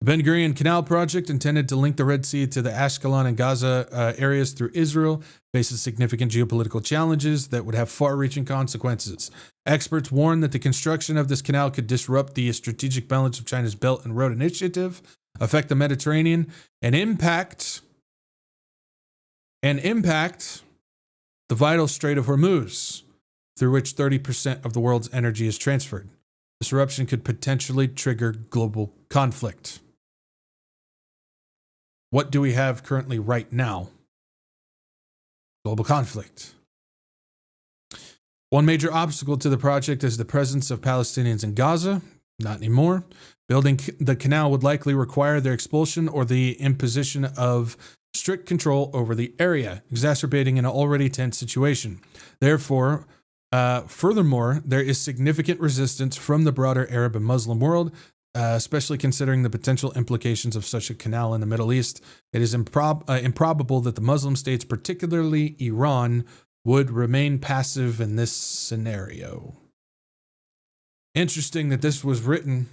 The Ben Gurion Canal project, intended to link the Red Sea to the Ashkelon and Gaza areas through Israel, faces significant geopolitical challenges that would have far-reaching consequences. Experts warn that the construction of this canal could disrupt the strategic balance of China's Belt and Road Initiative, affect the Mediterranean, and impact the vital Strait of Hormuz, through which 30% of the world's energy is transferred. Disruption could potentially trigger global conflict. What do we have currently right now? Global conflict. One major obstacle to the project is the presence of Palestinians in Gaza. Not anymore. Building the canal would likely require their expulsion or the imposition of strict control over the area, exacerbating an already tense situation. Therefore, furthermore, there is significant resistance from the broader Arab and Muslim world, especially considering the potential implications of such a canal in the Middle East. It is improbable that the Muslim states, particularly Iran, would remain passive in this scenario. Interesting that this was written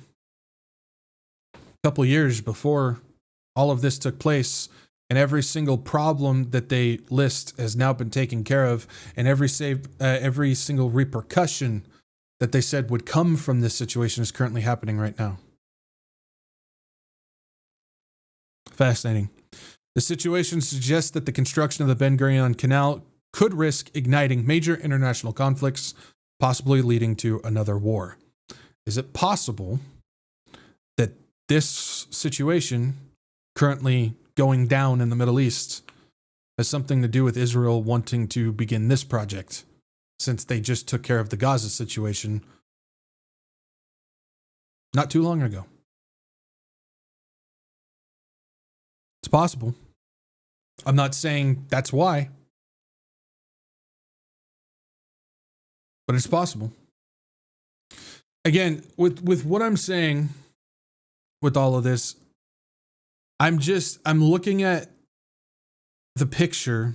a couple years before all of this took place, and every single problem that they list has now been taken care of, and every single repercussion that they said would come from this situation is currently happening right now. Fascinating. The situation suggests that the construction of the Ben Gurion Canal could risk igniting major international conflicts, possibly leading to another war. Is it possible that this situation currently going down in the Middle East has something to do with Israel wanting to begin this project, since they just took care of the Gaza situation not too long ago? It's possible. I'm not saying that's why, but it's possible. Again, with what I'm saying with all of this, I'm looking at the picture.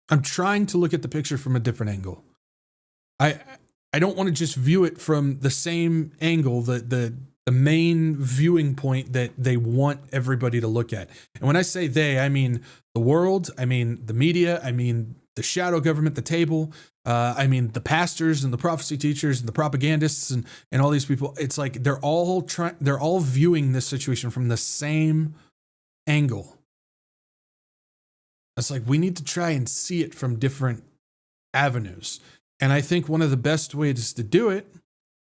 I'm trying to look at the picture from a different angle. I don't want to just view it from the same angle, the main viewing point that they want everybody to look at. And when I say they, I mean the world, I mean the media, I mean the shadow government, the table, I mean the pastors and the prophecy teachers and the propagandists and all these people. It's like they're all viewing this situation from the same angle. It's like we need to try and see it from different avenues. And I think one of the best ways to do it,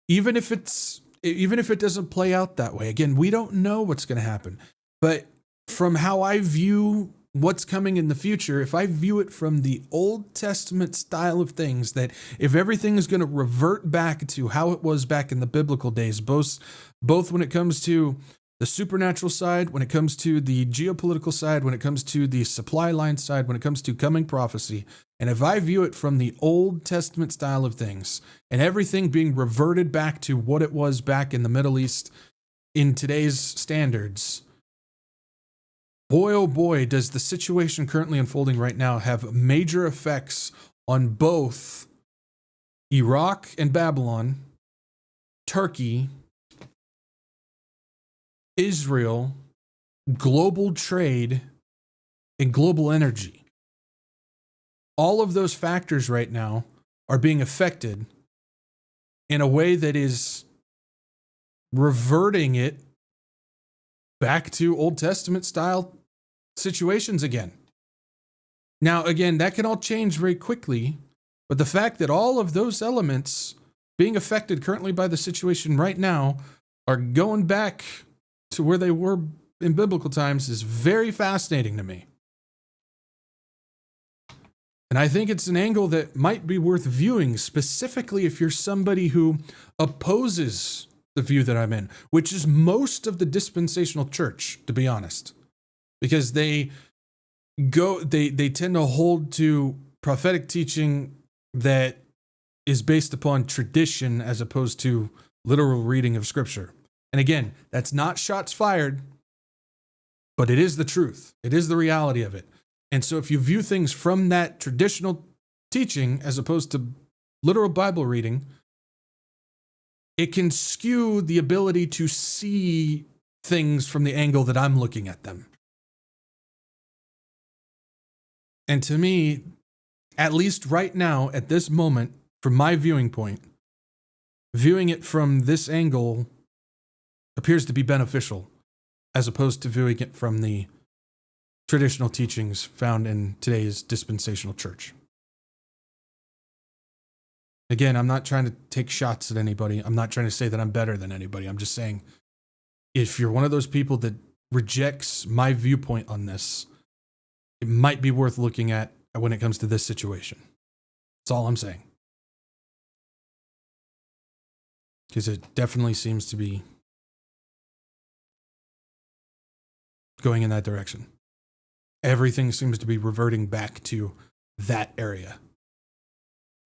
even if it doesn't play out that way, again, we don't know what's going to happen. But from how I view what's coming in the future, if I view it from the Old Testament style of things, that if everything is going to revert back to how it was back in the biblical days, both when it comes to the supernatural side, when it comes to the geopolitical side, when it comes to the supply line side, when it comes to coming prophecy, and if I view it from the Old Testament style of things, and everything being reverted back to what it was back in the Middle East in today's standards, boy, oh boy, does the situation currently unfolding right now have major effects on both Iraq and Babylon, Turkey, Israel, global trade, and global energy. All of those factors right now are being affected in a way that is reverting it back to Old Testament style situations again. Now, again, that can all change very quickly, but the fact that all of those elements being affected currently by the situation right now are going back to where they were in biblical times is very fascinating to me. And I think it's an angle that might be worth viewing, specifically if you're somebody who opposes the view that I'm in, which is most of the dispensational church, to be honest, because they tend to hold to prophetic teaching that is based upon tradition as opposed to literal reading of scripture. And again, that's not shots fired, but it is the truth. It is the reality of it. And so if you view things from that traditional teaching as opposed to literal Bible reading, it can skew the ability to see things from the angle that I'm looking at them. And to me, at least right now, at this moment, from my viewing point, viewing it from this angle appears to be beneficial as opposed to viewing it from the traditional teachings found in today's dispensational church. Again, I'm not trying to take shots at anybody. I'm not trying to say that I'm better than anybody. I'm just saying, if you're one of those people that rejects my viewpoint on this, it might be worth looking at when it comes to this situation. That's all I'm saying. Because it definitely seems to be going in that direction. Everything seems to be reverting back to that area.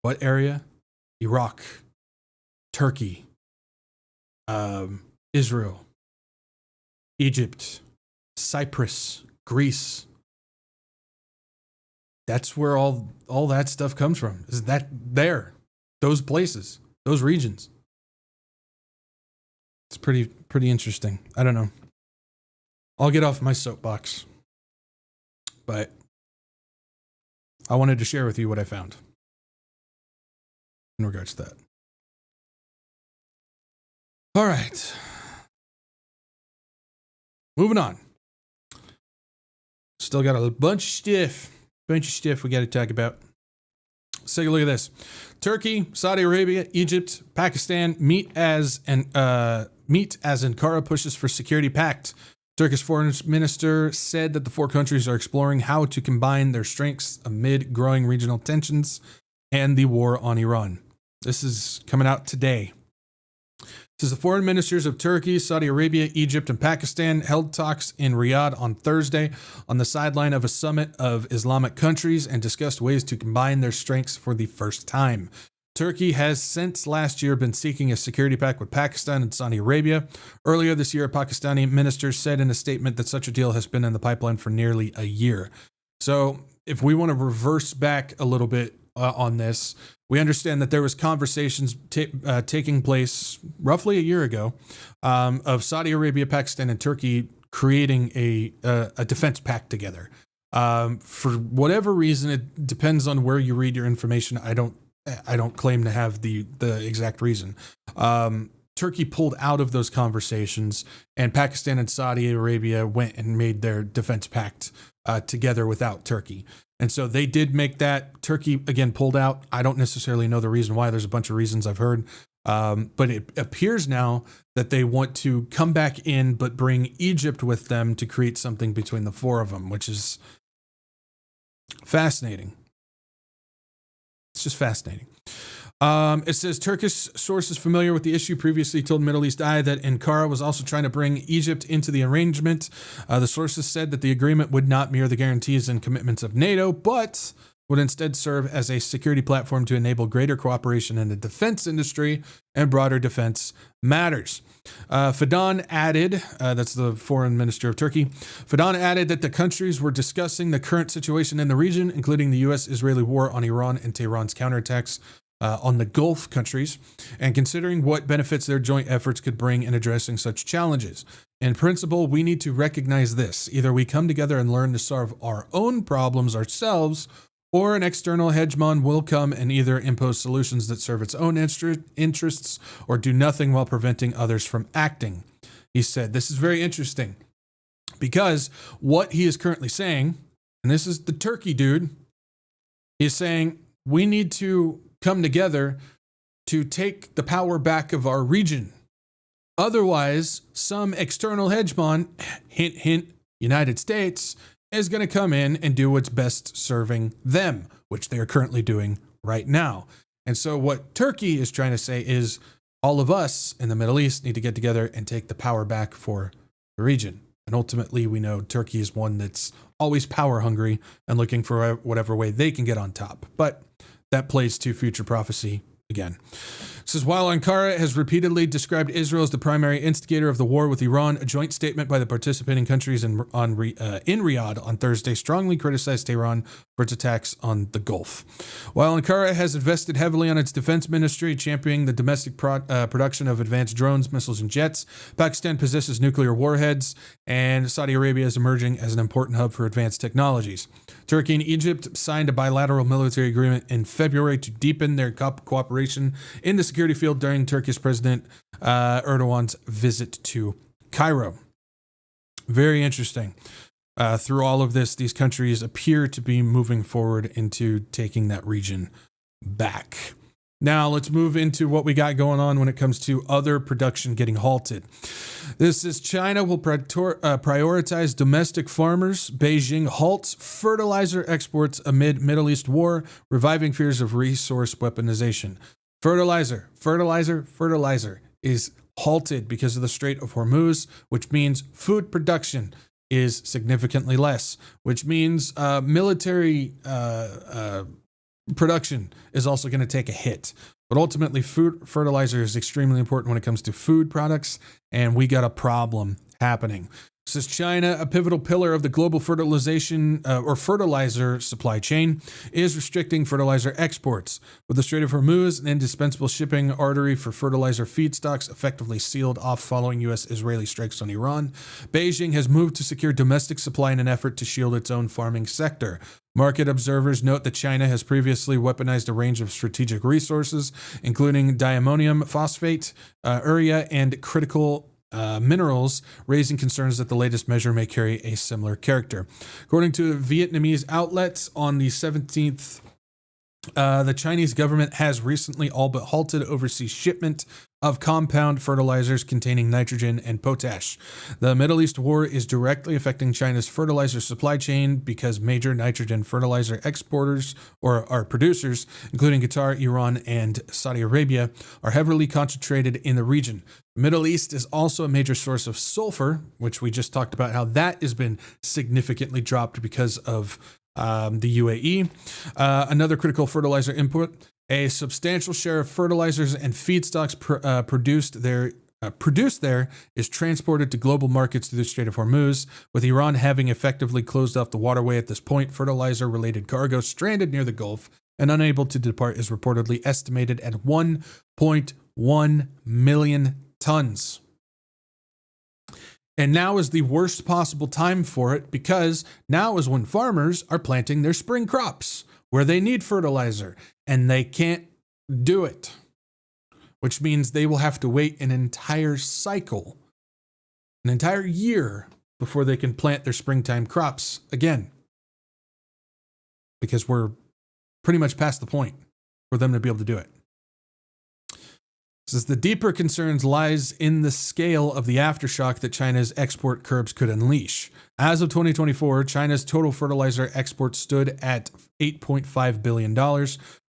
What area? Iraq, Turkey, Israel, Egypt, Cyprus, Greece. That's where all that stuff comes from. Is that there? Those places, those regions. It's pretty interesting. I don't know. I'll get off my soapbox. But I wanted to share with you what I found in regards to that. All right. Moving on. Still got a bunch of stuff we got to talk about. Let's take a look at this. Turkey, Saudi Arabia, Egypt, Pakistan meet as Ankara pushes for security pact. Turkish foreign minister said that the four countries are exploring how to combine their strengths amid growing regional tensions and the war on Iran. This is coming out today. Says the foreign ministers of Turkey, Saudi Arabia, Egypt, and Pakistan held talks in Riyadh on Thursday on the sideline of a summit of Islamic countries and discussed ways to combine their strengths for the first time. Turkey has since last year been seeking a security pact with Pakistan and Saudi Arabia. Earlier this year, a Pakistani minister said in a statement that such a deal has been in the pipeline for nearly a year. So if we want to reverse back a little bit on this, we understand that there was conversations taking place roughly a year ago of Saudi Arabia, Pakistan, and Turkey creating a defense pact together. For whatever reason, it depends on where you read your information. I don't claim to have the exact reason. Turkey pulled out of those conversations, and Pakistan and Saudi Arabia went and made their defense pact together without Turkey. And so they did make that. Turkey, again, pulled out. I don't necessarily know the reason why. There's a bunch of reasons I've heard. But it appears now that they want to come back in, but bring Egypt with them to create something between the four of them, which is fascinating. It's just fascinating. It says Turkish sources familiar with the issue previously told Middle East Eye that Ankara was also trying to bring Egypt into the arrangement. The sources said that the agreement would not mirror the guarantees and commitments of NATO, but would instead serve as a security platform to enable greater cooperation in the defense industry and broader defense matters. Fidan added, that's the foreign minister of Turkey, Fidan added that the countries were discussing the current situation in the region, including the U.S.-Israeli war on Iran and Tehran's counterattacks on the Gulf countries, and considering what benefits their joint efforts could bring in addressing such challenges. In principle, we need to recognize this. Either we come together and learn to solve our own problems ourselves, or an external hegemon will come and either impose solutions that serve its own interests or do nothing while preventing others from acting. He said, this is very interesting because what he is currently saying, and this is the Turkey dude, he's saying we need to come together to take the power back of our region. Otherwise, some external hegemon, hint, hint, United States, is going to come in and do what's best serving them, which they are currently doing right now. And so what Turkey is trying to say is all of us in the Middle East need to get together and take the power back for the region. And ultimately, we know Turkey is one that's always power hungry and looking for whatever way they can get on top. But that plays to future prophecy again. It says, while Ankara has repeatedly described Israel as the primary instigator of the war with Iran, a joint statement by the participating countries in Riyadh on Thursday strongly criticized Tehran for its attacks on the Gulf. While Ankara has invested heavily on its defense ministry, championing the domestic production of advanced drones, missiles, and jets, Pakistan possesses nuclear warheads, and Saudi Arabia is emerging as an important hub for advanced technologies. Turkey and Egypt signed a bilateral military agreement in February to deepen their cooperation in the security field during Turkish President Erdogan's visit to Cairo. Very interesting. Through all of this, these countries appear to be moving forward into taking that region back. Now, let's move into what we got going on when it comes to other production getting halted. This is China will prioritize domestic farmers. Beijing halts fertilizer exports amid Middle East war, reviving fears of resource weaponization. Fertilizer is halted because of the Strait of Hormuz, which means food production is significantly less, which means military production is also going to take a hit. But ultimately, fertilizer is extremely important when it comes to food products, and we got a problem happening. This is China, a pivotal pillar of the global fertilizer supply chain, is restricting fertilizer exports. With the Strait of Hormuz, an indispensable shipping artery for fertilizer feedstocks, effectively sealed off following U.S.-Israeli strikes on Iran, Beijing has moved to secure domestic supply in an effort to shield its own farming sector. Market observers note that China has previously weaponized a range of strategic resources, including diammonium phosphate, urea, and critical minerals, raising concerns that the latest measure may carry a similar character. According to Vietnamese outlets, on the 17th, the Chinese government has recently all but halted overseas shipment of compound fertilizers containing nitrogen and potash. The Middle East war is directly affecting China's fertilizer supply chain because major nitrogen fertilizer exporters or producers, including Qatar, Iran, and Saudi Arabia, are heavily concentrated in the region. The Middle East is also a major source of sulfur, which we just talked about how that has been significantly dropped because of the UAE. Another critical fertilizer input. A substantial share of fertilizers and feedstocks produced there is transported to global markets through the Strait of Hormuz. With Iran having effectively closed off the waterway at this point, fertilizer-related cargo stranded near the Gulf and unable to depart is reportedly estimated at 1.1 million tons. And now is the worst possible time for it because now is when farmers are planting their spring crops where they need fertilizer and they can't do it, which means they will have to wait an entire cycle, an entire year before they can plant their springtime crops again, because we're pretty much past the point for them to be able to do it. Says the deeper concerns lies in the scale of the aftershock that China's export curbs could unleash. As of 2024, China's total fertilizer exports stood at $8.5 billion,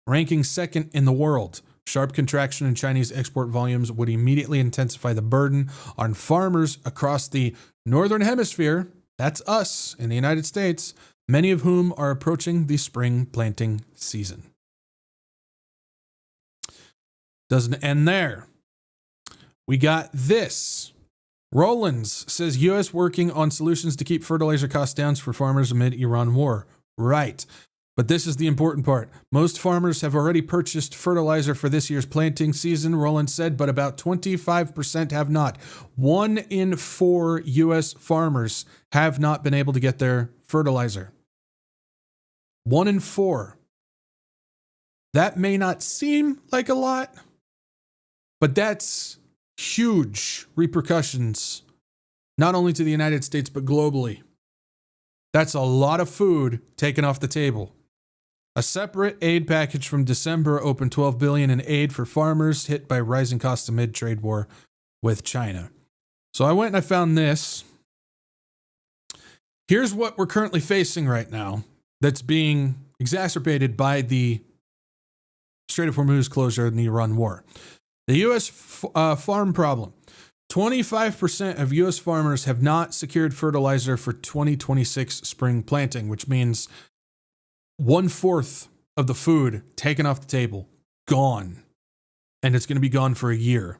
ranking second in the world. Sharp contraction in Chinese export volumes would immediately intensify the burden on farmers across the Northern Hemisphere, that's us in the United States, many of whom are approaching the spring planting season. Doesn't end there. We got this. Rollins says U.S. working on solutions to keep fertilizer costs down for farmers amid Iran war. Right. But this is the important part. Most farmers have already purchased fertilizer for this year's planting season, Rollins said, but about 25% have not. 1 in 4 U.S. farmers have not been able to get their fertilizer. 1 in 4. That may not seem like a lot, but that's huge repercussions, not only to the United States, but globally. That's a lot of food taken off the table. A separate aid package from December opened $12 billion in aid for farmers hit by rising costs amid trade war with China. So I went and I found this. Here's what we're currently facing right now that's being exacerbated by the Strait of Hormuz closure and the Iran war. The U.S. farm problem. 25% of U.S. farmers have not secured fertilizer for 2026 spring planting, which means 1/4 of the food taken off the table, gone. And it's going to be gone for a year.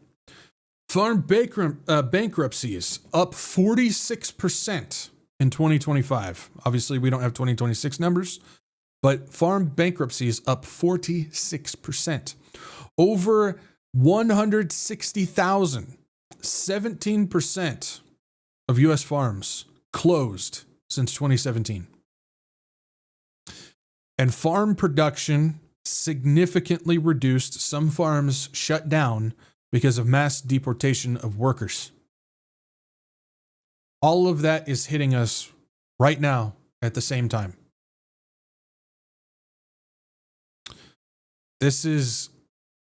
Farm bankruptcies up 46% in 2025. Obviously, we don't have 2026 numbers, but farm bankruptcies up 46%. Over 160,000, 17% of U.S. farms closed since 2017. And farm production significantly reduced. Some farms shut down because of mass deportation of workers. All of that is hitting us right now at the same time. This is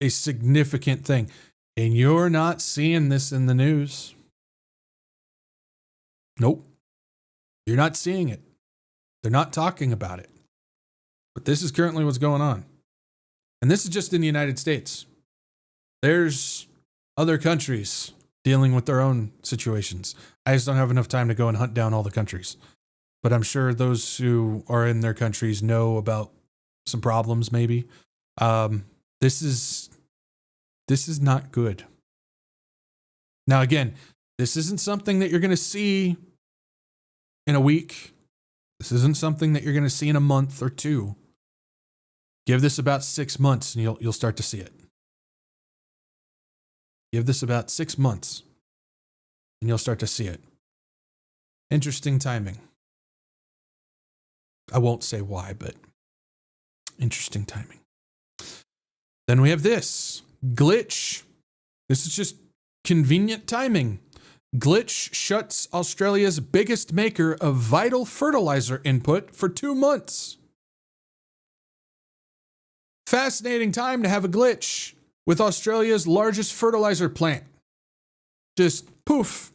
a significant thing, and you're not seeing this in the news. Nope. You're not seeing it. They're not talking about it. But this is currently what's going on. And this is just in the United States. There's other countries dealing with their own situations. I just don't have enough time to go and hunt down all the countries. But I'm sure those who are in their countries know about some problems, maybe. This is not good. Now, again, this isn't something that you're going to see in a week. This isn't something that you're going to see in a month or two. Give this about 6 months and you'll start to see it. Give this about 6 months and you'll start to see it. Interesting timing. I won't say why, but interesting timing. Then we have this glitch. This is just convenient timing. Glitch shuts Australia's biggest maker of vital fertilizer input for 2 months. Fascinating time to have a glitch with Australia's largest fertilizer plant. Just poof,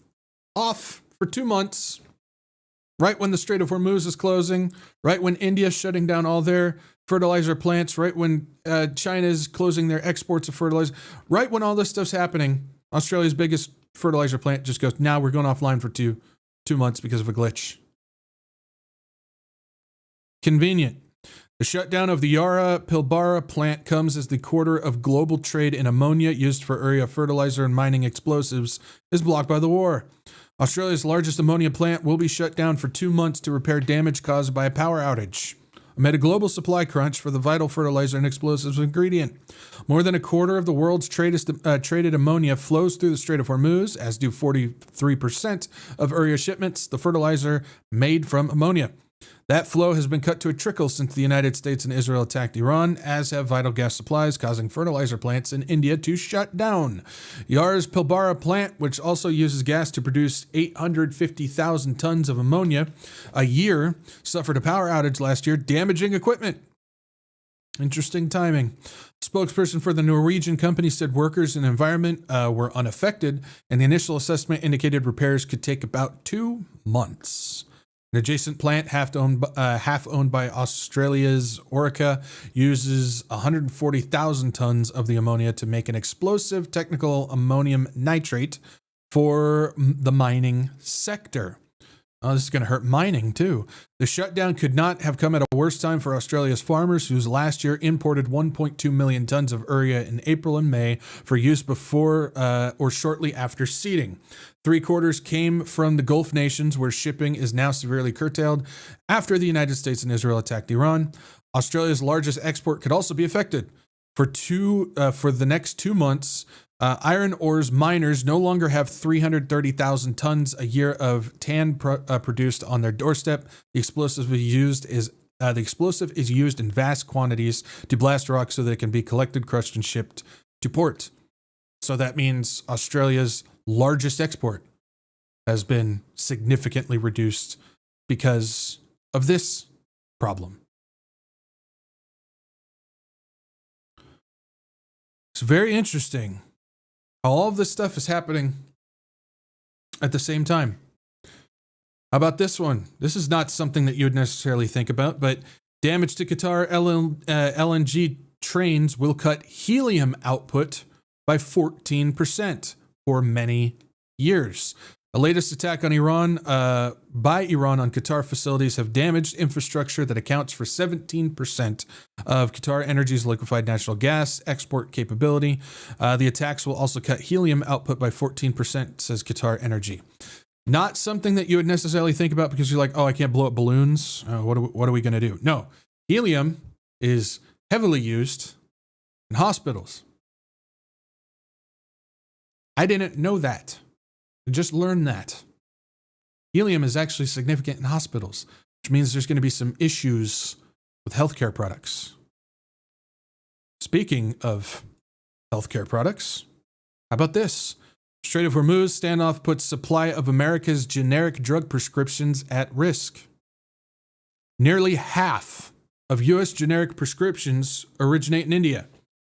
off for 2 months. Right when the Strait of Hormuz is closing, right when India's shutting down all their fertilizer plants, right when China's closing their exports of fertilizer, right when all this stuff's happening, Australia's biggest fertilizer plant just goes, now we're going offline for two months because of a glitch. Convenient. The shutdown of the Yara Pilbara plant comes as the quarter of global trade in ammonia used for urea fertilizer and mining explosives is blocked by the war. Australia's largest ammonia plant will be shut down for 2 months to repair damage caused by a power outage amid a global supply crunch for the vital fertilizer and explosives ingredient. More than a quarter of the world's traded ammonia flows through the Strait of Hormuz, as do 43% of urea shipments, the fertilizer made from ammonia. That flow has been cut to a trickle since the United States and Israel attacked Iran, as have vital gas supplies, causing fertilizer plants in India to shut down. Yara's Pilbara plant, which also uses gas to produce 850,000 tons of ammonia a year, suffered a power outage last year, damaging equipment. Interesting timing. Spokesperson for the Norwegian company said workers and environment were unaffected, and the initial assessment indicated repairs could take about 2 months. An adjacent plant, half owned by Australia's Orica, uses 140,000 tons of the ammonia to make an explosive technical ammonium nitrate for the mining sector. Oh, this is going to hurt mining, too. The shutdown could not have come at a worse time for Australia's farmers, whose last year imported 1.2 million tons of urea in April and May for use before or shortly after seeding. 3/4 came from the Gulf nations, where shipping is now severely curtailed after the United States and Israel attacked Iran. Australia's largest export could also be affected. For the next 2 months, iron ores miners no longer have 330,000 tons a year of tan produced on their doorstep. The explosive is used in vast quantities to blast rock so that it can be collected, crushed, and shipped to port. So that means Australia's largest export has been significantly reduced because of this problem. It's very interesting. All of this stuff is happening at the same time. How about this one? This is not something that you would necessarily think about, but damage to Qatar LNG trains will cut helium output by 14% for many years. The latest attack on Iran by Iran on Qatar facilities have damaged infrastructure that accounts for 17% of Qatar Energy's liquefied natural gas export capability. The attacks will also cut helium output by 14%, says Qatar Energy. Not something that you would necessarily think about because you're like, oh, I can't blow up balloons. What are we going to do? No, helium is heavily used in hospitals. I didn't know that. I just learned that. Helium is actually significant in hospitals, which means there's going to be some issues with healthcare products. Speaking of healthcare products, how about this? Strait of Hormuz standoff puts supply of America's generic drug prescriptions at risk. Nearly half of U.S. generic prescriptions originate in India,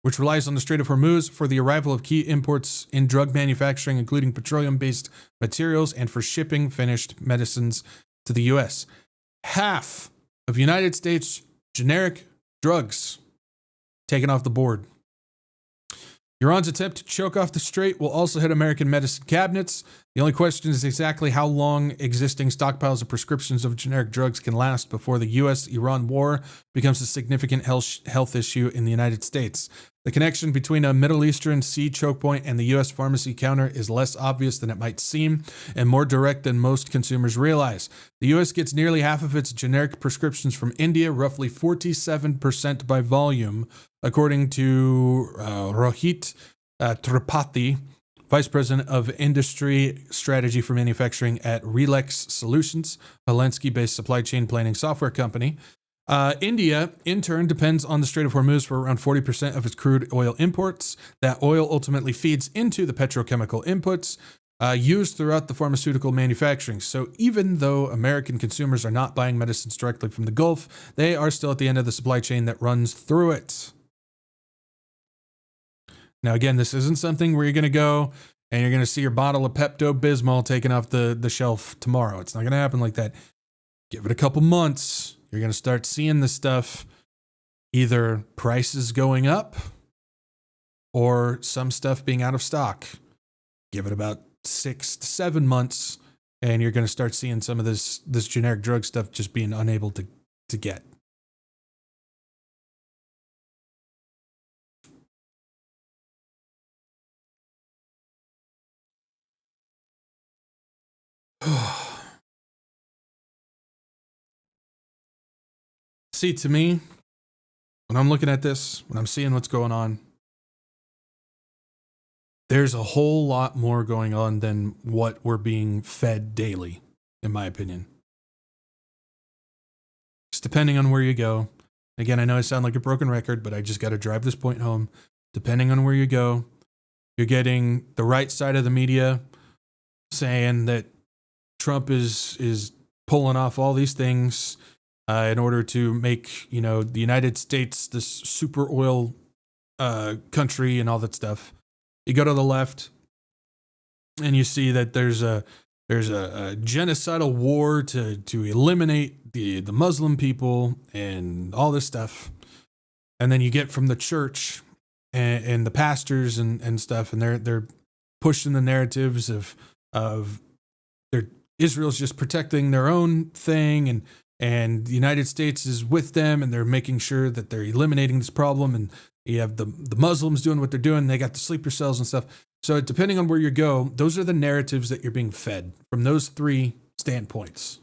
which relies on the Strait of Hormuz for the arrival of key imports in drug manufacturing, including petroleum-based materials, and for shipping finished medicines to the U.S. Half of United States generic drugs taken off the board. Iran's attempt to choke off the strait will also hit American medicine cabinets. The only question is exactly how long existing stockpiles of prescriptions of generic drugs can last before the U.S.-Iran war becomes a significant health issue in the United States. The connection between a Middle Eastern sea choke point and the U.S. pharmacy counter is less obvious than it might seem and more direct than most consumers realize. The U.S. gets nearly half of its generic prescriptions from India, roughly 47% by volume, according to Rohit Tripathi, Vice President of Industry Strategy for Manufacturing at Relex Solutions, a Helsinki-based supply chain planning software company. India, in turn, depends on the Strait of Hormuz for around 40% of its crude oil imports. That oil ultimately feeds into the petrochemical inputs used throughout the pharmaceutical manufacturing. So even though American consumers are not buying medicines directly from the Gulf, they are still at the end of the supply chain that runs through it. Now, again, this isn't something where you're going to go and you're going to see your bottle of Pepto-Bismol taken off the shelf tomorrow. It's not going to happen like that. Give it a couple months. You're going to start seeing this stuff, either prices going up or some stuff being out of stock. Give it about 6 to 7 months, and you're going to start seeing some of this generic drug stuff just being unable to get. See, to me, when I'm looking at this, when I'm seeing what's going on, there's a whole lot more going on than what we're being fed daily, in my opinion. Just depending on where you go. Again, I know I sound like a broken record, but I just got to drive this point home. Depending on where you go, you're getting the right side of the media saying that Trump is pulling off all these things in order to make, the United States this super oil country and all that stuff. You go to the left and you see that there's a genocidal war to eliminate the Muslim people and all this stuff. And then you get from the church and the pastors and stuff, and they're pushing the narratives of Israel's just protecting their own thing, and the United States is with them, and they're making sure that they're eliminating this problem. And you have the Muslims doing what they're doing. They got the sleeper cells and stuff. So depending on where you go, those are the narratives that you're being fed from those three standpoints.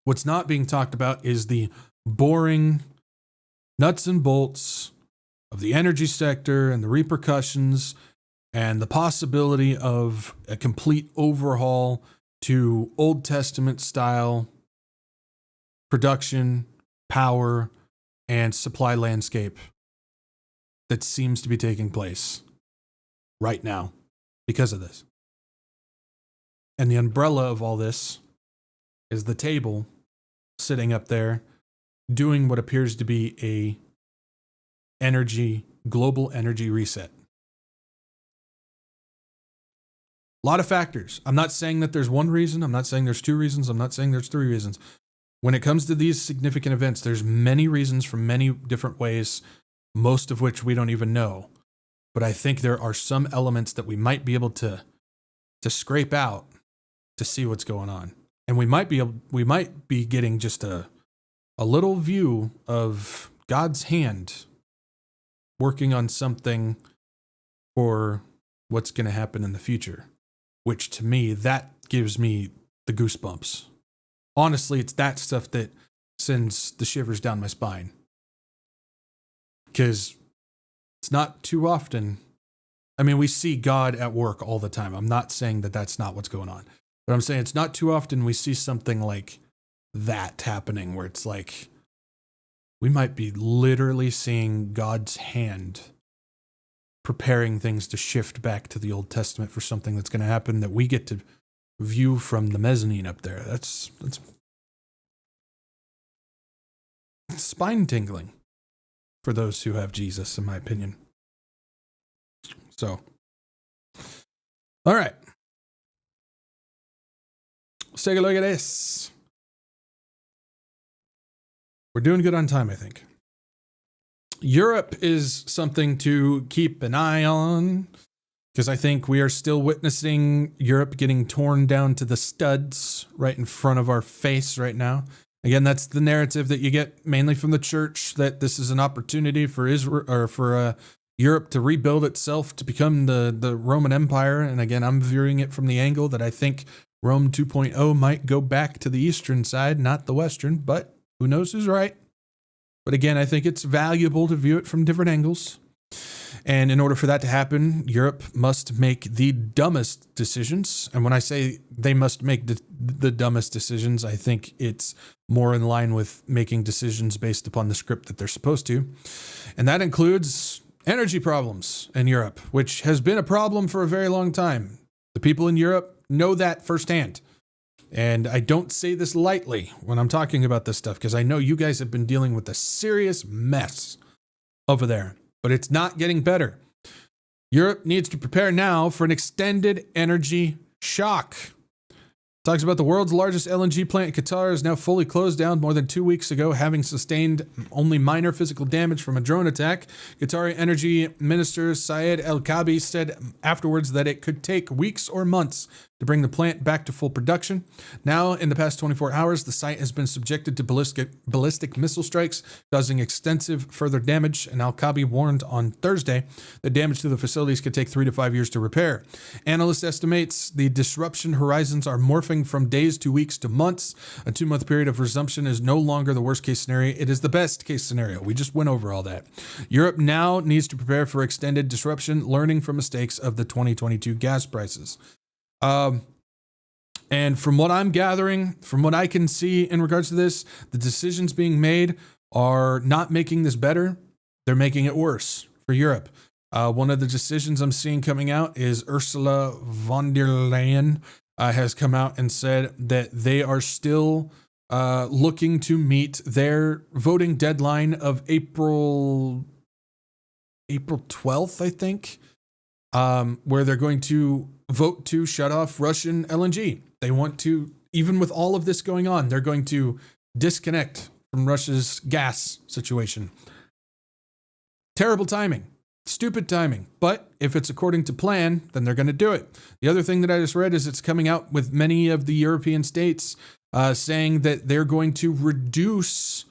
What's not being talked about is the boring nuts and bolts of the energy sector and the repercussions and the possibility of a complete overhaul to Old Testament style production, power, and supply landscape that seems to be taking place right now because of this. And the umbrella of all this is the table sitting up there doing what appears to be a global energy reset. A lot of factors. I'm not saying that there's one reason. I'm not saying there's two reasons. I'm not saying there's three reasons. When it comes to these significant events, there's many reasons from many different ways, most of which we don't even know. But I think there are some elements that we might be able to scrape out to see what's going on. And we might be getting just a little view of God's hand working on something for what's going to happen in the future, which to me, that gives me the goosebumps. Honestly, it's that stuff that sends the shivers down my spine. Because it's not too often. I mean, we see God at work all the time. I'm not saying that that's not what's going on. But I'm saying it's not too often we see something like that happening where it's like we might be literally seeing God's hand preparing things to shift back to the Old Testament for something that's going to happen that we get to view from the mezzanine up there. That's spine tingling for those who have Jesus, in my opinion. So, all right. Let's take a look at this. We're doing good on time, I think. Europe is something to keep an eye on, because I think we are still witnessing Europe getting torn down to the studs right in front of our face right now. Again, that's the narrative that you get mainly from the church, that this is an opportunity for Israel or for Europe to rebuild itself to become the Roman Empire. And again, I'm viewing it from the angle that I think Rome 2.0 might go back to the eastern side, not the western, but who knows who's right. But again, I think it's valuable to view it from different angles. And in order for that to happen, Europe must make the dumbest decisions. And when I say they must make the dumbest decisions, I think it's more in line with making decisions based upon the script that they're supposed to. And that includes energy problems in Europe, which has been a problem for a very long time. The people in Europe know that firsthand. And I don't say this lightly when I'm talking about this stuff, because I know you guys have been dealing with a serious mess over there, but it's not getting better. Europe needs to prepare now for an extended energy shock. Talks about the world's largest LNG plant in Qatar is now fully closed down more than 2 weeks ago, having sustained only minor physical damage from a drone attack. Qatari Energy Minister Syed El-Kabi said afterwards that it could take weeks or months to bring the plant back to full production. Now, in the past 24 hours, the site has been subjected to ballistic missile strikes, causing extensive further damage, and Al-Kabi warned on Thursday that damage to the facilities could take 3 to 5 years to repair. Analyst estimates the disruption horizons are morphing from days to weeks to months. A 2-month period of resumption is no longer the worst-case scenario. It is the best-case scenario. We just went over all that. Europe now needs to prepare for extended disruption, learning from mistakes of the 2022 gas prices. And from what I'm gathering, from what I can see in regards to this, the decisions being made are not making this better. They're making it worse for Europe. One of the decisions I'm seeing coming out is Ursula von der Leyen has come out and said that they are still looking to meet their voting deadline of April 12th, I think, where they're going to vote to shut off Russian LNG. They want to, even with all of this going on, they're going to disconnect from Russia's gas situation. Terrible timing. Stupid timing. But if it's according to plan, then they're going to do it. The other thing that I just read is it's coming out with many of the European states saying that they're going to reduce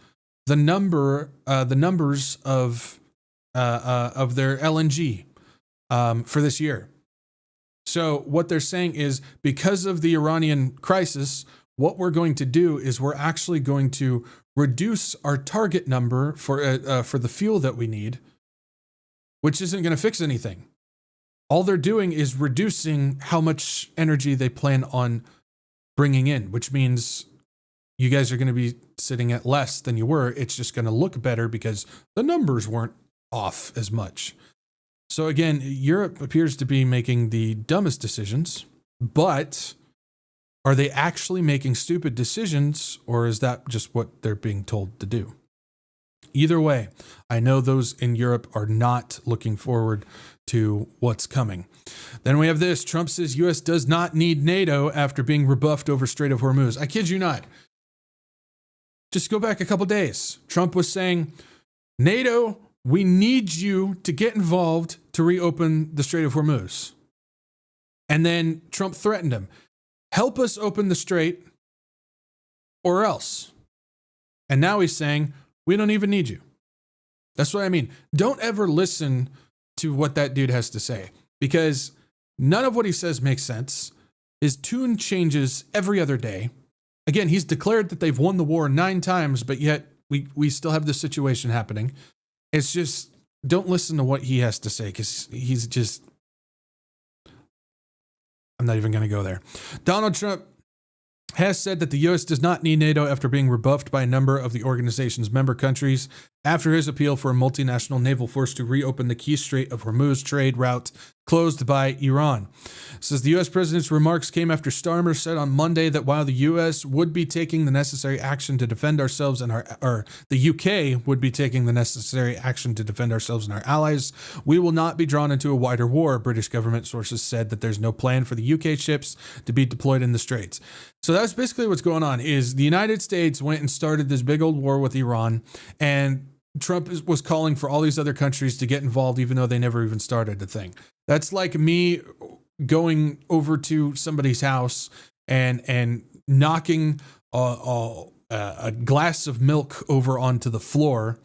the numbers of their LNG for this year. So what they're saying is, because of the Iranian crisis, what we're going to do is we're actually going to reduce our target number for the fuel that we need, which isn't going to fix anything. All they're doing is reducing how much energy they plan on bringing in, which means you guys are going to be sitting at less than you were. It's just going to look better because the numbers weren't off as much. So again, Europe appears to be making the dumbest decisions, but are they actually making stupid decisions, or is that just what they're being told to do? Either way, I know those in Europe are not looking forward to what's coming. Then we have this. Trump says U.S. does not need NATO after being rebuffed over Strait of Hormuz. I kid you not. Just go back a couple days. Trump was saying, NATO, we need you to get involved to reopen the Strait of Hormuz. And then Trump threatened him, help us open the strait or else. And now he's saying, we don't even need you. That's what I mean. Don't ever listen to what that dude has to say, because none of what he says makes sense. His tune changes every other day. Again, he's declared that they've won the war 9 times, but yet we still have this situation happening. It's just, don't listen to what he has to say, because he's just, I'm not even going to go there. Donald Trump has said that the U.S. does not need NATO after being rebuffed by a number of the organization's member countries after his appeal for a multinational naval force to reopen the key Strait of Hormuz trade route closed by Iran. It says the U.S. president's remarks came after Starmer said on Monday that while the U.S. would be taking the necessary action to defend ourselves and the U.K. would be taking the necessary action to defend ourselves and our allies, we will not be drawn into a wider war. British government sources said that there's no plan for the U.K. ships to be deployed in the straits. So that's basically what's going on. Is the United States went and started this big old war with Iran, and Trump was calling for all these other countries to get involved, even though they never even started the thing. That's like me going over to somebody's house and knocking a glass of milk over onto the floor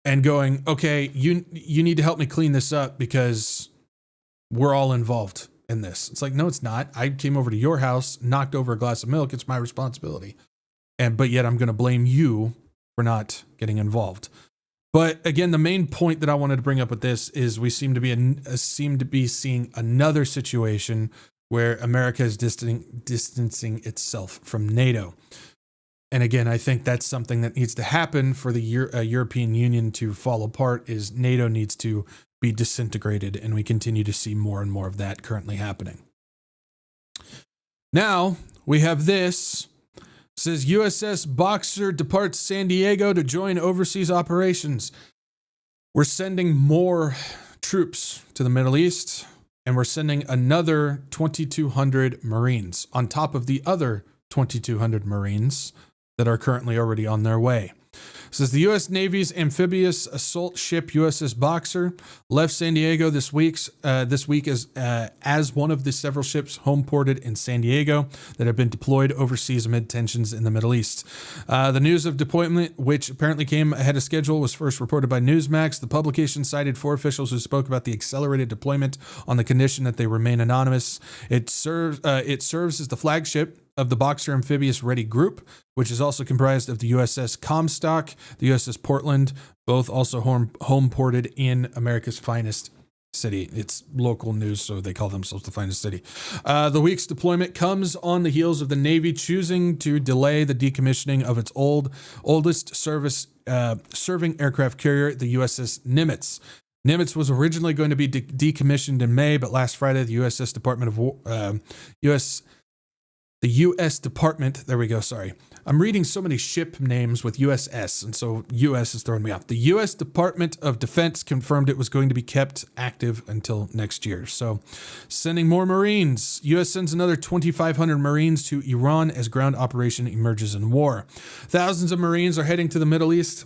and going, okay, you need to help me clean this up because we're all involved in this. It's like, no, it's not. I came over to your house, knocked over a glass of milk. It's my responsibility. But yet I'm going to blame you for not getting involved. But again, the main point that I wanted to bring up with this is we seem to be seeing another situation where America is distancing itself from NATO. And again, I think that's something that needs to happen for the European Union to fall apart. Is NATO needs to be disintegrated, and we continue to see more and more of that currently happening. Now we have this. Says USS Boxer departs San Diego to join overseas operations. We're sending more troops to the Middle East, and we're sending another 2,200 Marines on top of the other 2,200 Marines that are currently already on their way. It says the U.S. Navy's amphibious assault ship USS Boxer left San Diego this week as one of the several ships home ported in San Diego that have been deployed overseas amid tensions in the Middle East. The news of deployment, which apparently came ahead of schedule, was first reported by Newsmax. The publication cited 4 officials who spoke about the accelerated deployment on the condition that they remain anonymous. It serves as the flagship of the Boxer Amphibious Ready Group, which is also comprised of the USS Comstock, the USS Portland, both also home ported in America's finest city. It's local news, so they call themselves the finest city. The week's deployment comes on the heels of the Navy choosing to delay the decommissioning of its oldest serving aircraft carrier, the USS Nimitz. Nimitz was originally going to be decommissioned in May, but last Friday, the U.S. Department of War, the U.S. Department, there we go, sorry. I'm reading so many ship names with USS, and so U.S. is throwing me off. The U.S. Department of Defense confirmed it was going to be kept active until next year. So sending more Marines. U.S. sends another 2,500 Marines to Iran as ground operation emerges in war. Thousands of Marines are heading to the Middle East.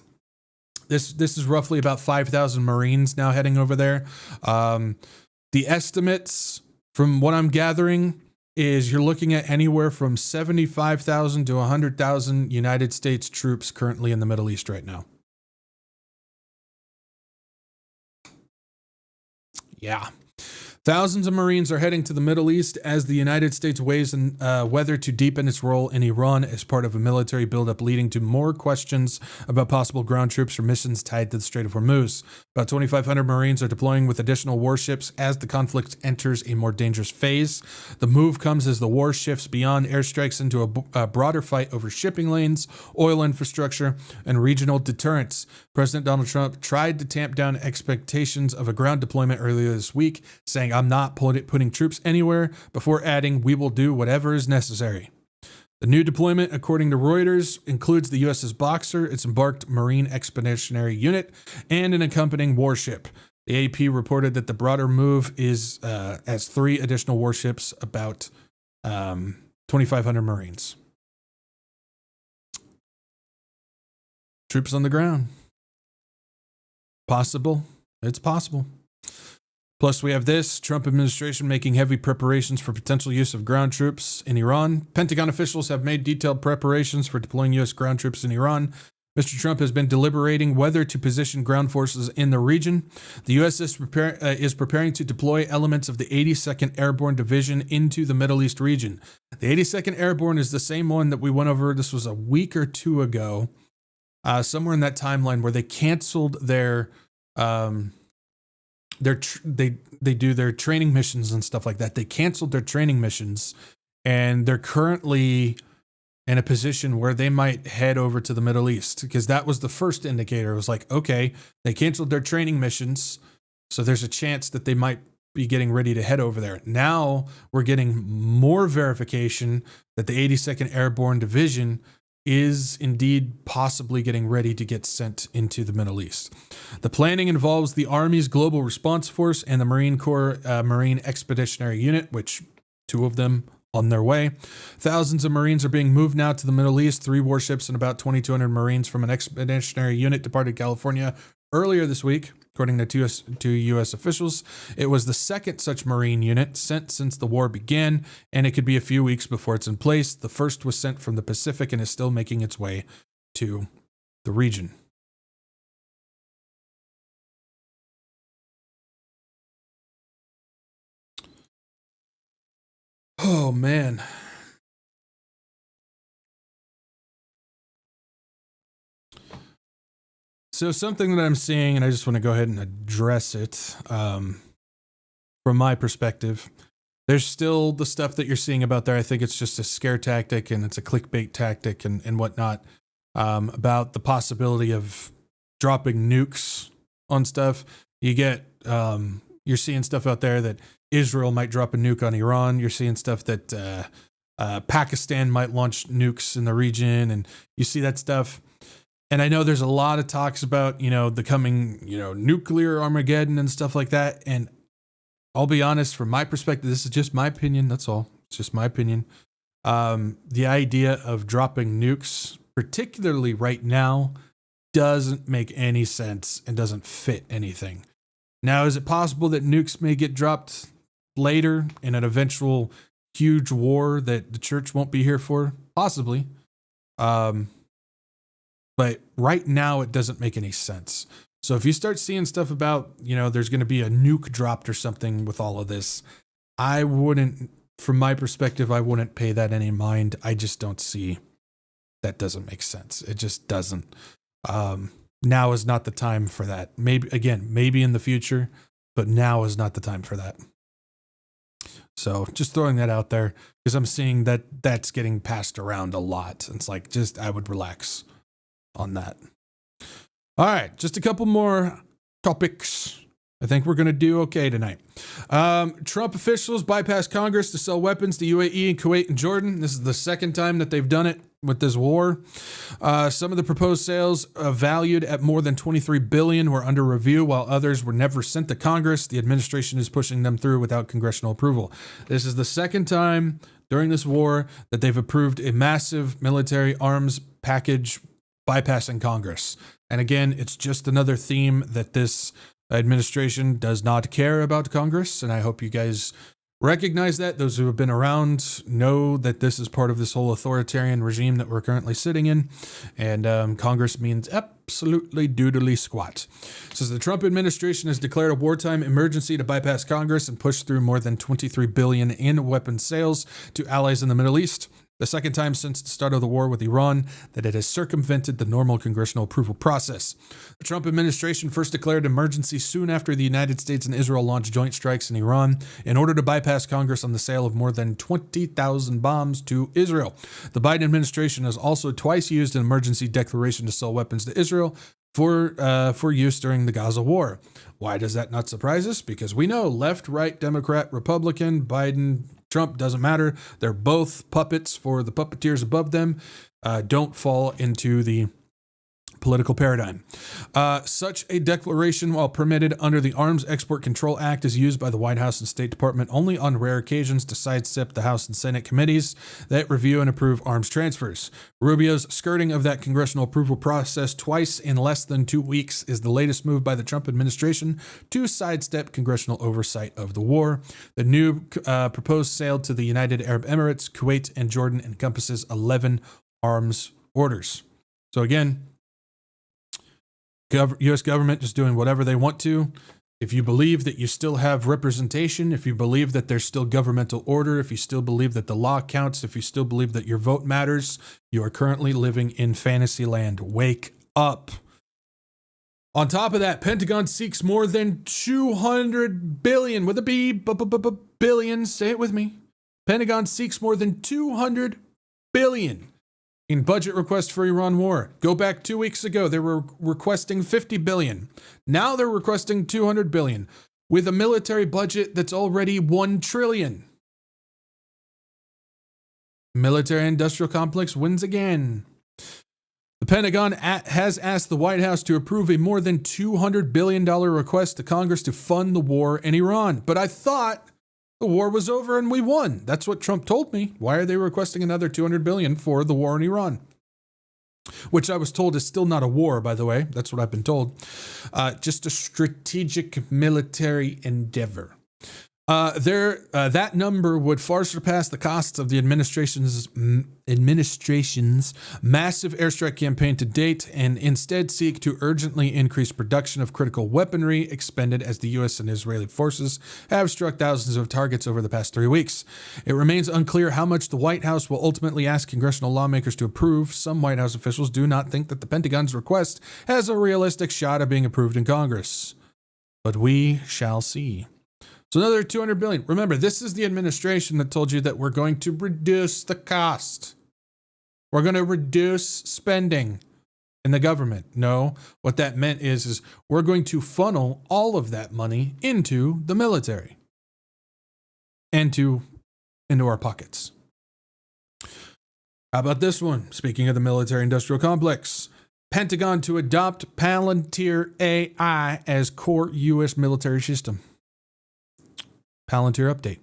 This is roughly about 5,000 Marines now heading over there. The estimates, from what I'm gathering, is you're looking at anywhere from 75,000 to 100,000 United States troops currently in the Middle East right now. Yeah. Thousands of Marines are heading to the Middle East as the United States weighs whether to deepen its role in Iran as part of a military buildup, leading to more questions about possible ground troops or missions tied to the Strait of Hormuz. About 2,500 Marines are deploying with additional warships as the conflict enters a more dangerous phase. The move comes as the war shifts beyond airstrikes into a broader fight over shipping lanes, oil infrastructure, and regional deterrence. President Donald Trump tried to tamp down expectations of a ground deployment earlier this week, saying, "I'm not putting troops anywhere," before adding, "We will do whatever is necessary." The new deployment, according to Reuters, includes the USS Boxer, its embarked Marine Expeditionary Unit, and an accompanying warship. The AP reported that the broader move is as 3 additional warships, about 2,500 Marines. Troops on the ground. Possible. It's possible. Plus, we have this Trump administration making heavy preparations for potential use of ground troops in Iran. Pentagon officials have made detailed preparations for deploying U.S. ground troops in Iran. Mr. Trump has been deliberating whether to position ground forces in the region. The U.S. is preparing to deploy elements of the 82nd Airborne Division into the Middle East region. The 82nd Airborne is the same one that we went over. This was a week or two ago, somewhere in that timeline, where they canceled they do their training missions and stuff like that. They canceled their training missions, and they're currently in a position where they might head over to the Middle East, because that was the first indicator. It was like, okay, they canceled their training missions, so there's a chance that they might be getting ready to head over there. Now we're getting more verification that the 82nd Airborne Division is indeed possibly getting ready to get sent into the Middle East. The planning involves the Army's Global Response Force and the Marine Corps Marine Expeditionary Unit, which 2 of them on their way. Thousands of Marines are being moved now to the Middle East. 3 warships and about 2,200 Marines from an expeditionary unit departed California earlier this week, according to U.S. officials. It was the second such Marine unit sent since the war began, and it could be a few weeks before it's in place. The first was sent from the Pacific and is still making its way to the region. Oh, man. So something that I'm seeing, and I just want to go ahead and address it from my perspective. There's still the stuff that you're seeing about there. I think it's just a scare tactic and it's a clickbait tactic and whatnot, about the possibility of dropping nukes on stuff. You're seeing stuff out there that Israel might drop a nuke on Iran. You're seeing stuff that Pakistan might launch nukes in the region, and you see that stuff. And I know there's a lot of talks about, the coming, nuclear Armageddon and stuff like that. And I'll be honest, from my perspective, this is just my opinion. That's all. It's just my opinion. The idea of dropping nukes, particularly right now, doesn't make any sense and doesn't fit anything. Now, is it possible that nukes may get dropped later in an eventual huge war that the church won't be here for? Possibly. But right now, it doesn't make any sense. So if you start seeing stuff about, there's going to be a nuke dropped or something with all of this, I wouldn't, from my perspective, I wouldn't pay that any mind. I just don't see that doesn't make sense. It just doesn't. Now is not the time for that. Maybe in the future, but now is not the time for that. So just throwing that out there, because I'm seeing that that's getting passed around a lot. It's like, I would relax on that. All right, just a couple more topics. I think we're going to do okay tonight. Trump officials bypass Congress to sell weapons to UAE and Kuwait and Jordan. This is the second time that they've done it with this war. Some of the proposed sales, valued at more than $23 billion, were under review, while others were never sent to Congress. The administration is pushing them through without congressional approval. This is the second time during this war that they've approved a massive military arms package bypassing Congress. And again, it's just another theme that this administration does not care about Congress. And I hope you guys recognize that. Those who have been around know that this is part of this whole authoritarian regime that we're currently sitting in. And Congress means absolutely doodly squat. It says the Trump administration has declared a wartime emergency to bypass Congress and push through more than $23 billion in weapons sales to allies in the Middle East. The second time since the start of the war with Iran that it has circumvented the normal congressional approval process. The Trump administration first declared an emergency soon after the United States and Israel launched joint strikes in Iran in order to bypass Congress on the sale of more than 20,000 bombs to Israel. The Biden administration has also twice used an emergency declaration to sell weapons to Israel for use during the Gaza war. Why does that not surprise us? Because we know left, right, Democrat, Republican, Biden, Trump, doesn't matter. They're both puppets for the puppeteers above them. Don't fall into the political paradigm. Such a declaration, while permitted under the Arms Export Control Act, is used by the White House and State Department only on rare occasions to sidestep the House and Senate committees that review and approve arms transfers. Rubio's skirting of that congressional approval process twice in less than 2 weeks is the latest move by the Trump administration to sidestep congressional oversight of the war. The new proposed sale to the United Arab Emirates, Kuwait, and Jordan encompasses 11 arms orders. So again, U.S. government just doing whatever they want to. If you believe that you still have representation, if you believe that there's still governmental order, if you still believe that the law counts, if you still believe that your vote matters, you are currently living in fantasy land. Wake up. On top of that, Pentagon seeks more than 200 billion with a B, billion. Say it with me. Pentagon seeks more than 200 billion in budget request for Iran war. Go back 2 weeks ago, they were requesting 50 billion. Now they're requesting 200 billion with a military budget that's already 1 trillion. Military industrial complex wins again. The Pentagon has asked the White House to approve a more than $200 billion request to Congress to fund the war in Iran. But I thought the war was over and we won. That's what Trump told me. Why are they requesting another $200 billion for the war in Iran? Which I was told is still not a war, by the way. That's what I've been told. Just a strategic military endeavor. That number would far surpass the costs of the administration's massive airstrike campaign to date, and instead seek to urgently increase production of critical weaponry expended as the U.S. and Israeli forces have struck thousands of targets over the past 3 weeks. It remains unclear how much the White House will ultimately ask congressional lawmakers to approve. Some White House officials do not think that the Pentagon's request has a realistic shot of being approved in Congress. But we shall see. So another 200 billion. Remember, this is the administration that told you that we're going to reduce the cost. We're going to reduce spending in the government. No, what that meant is we're going to funnel all of that money into the military and into our pockets. How about this one? Speaking of the military industrial complex, Pentagon to adopt Palantir AI as core U.S. military system. Palantir update.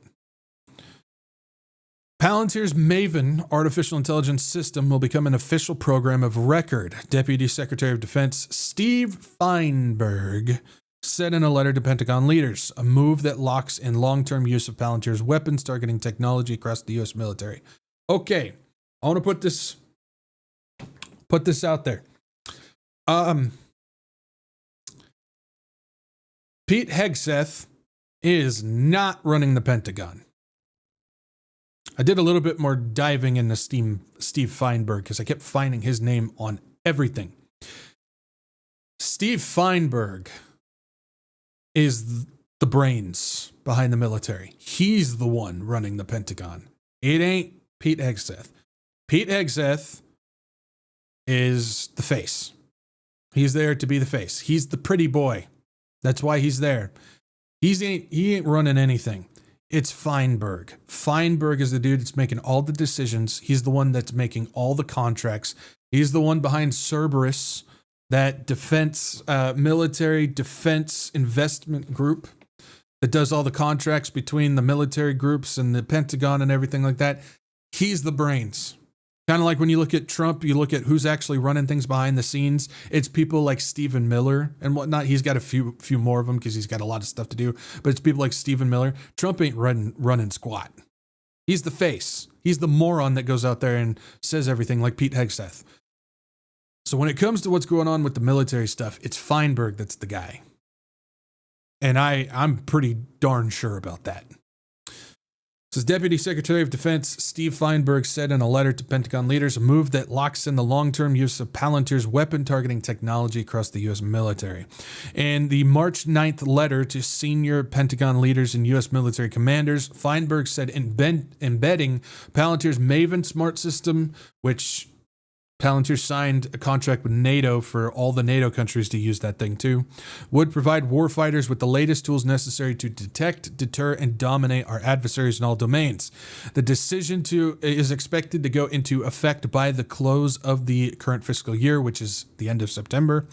Palantir's Maven artificial intelligence system will become an official program of record, Deputy Secretary of Defense Steve Feinberg said in a letter to Pentagon leaders, a move that locks in long-term use of Palantir's weapons targeting technology across the U.S. military. Okay, I want to put this out there. Pete Hegseth is not running the Pentagon. I did a little bit more diving into Steve Feinberg because I kept finding his name on everything. Steve Feinberg is the brains behind the military. He's the one running the Pentagon. It ain't Pete Hegseth. Pete Hegseth is the face. He's there to be the face. He's the pretty boy. That's why he's there. He ain't running anything. It's Feinberg. Feinberg is the dude that's making all the decisions. He's the one that's making all the contracts. He's the one behind Cerberus, that military defense investment group that does all the contracts between the military groups and the Pentagon and everything like that. He's the brains. Kind of like when you look at Trump, you look at who's actually running things behind the scenes. It's people like Stephen Miller and whatnot. He's got a few more of them because he's got a lot of stuff to do. But it's people like Stephen Miller. Trump ain't running squat. He's the face. He's the moron that goes out there and says everything like Pete Hegseth. So when it comes to what's going on with the military stuff, it's Feinberg that's the guy. And I'm pretty darn sure about that. As Deputy Secretary of Defense Steve Feinberg said in a letter to Pentagon leaders, a move that locks in the long-term use of Palantir's weapon targeting technology across the U.S. military. In the March 9th letter to senior Pentagon leaders and U.S. military commanders, Feinberg said embedding Palantir's Maven smart system, which Palantir signed a contract with NATO for all the NATO countries to use that thing too. Would provide warfighters with the latest tools necessary to detect, deter, and dominate our adversaries in all domains. The decision is expected to go into effect by the close of the current fiscal year, which is the end of September.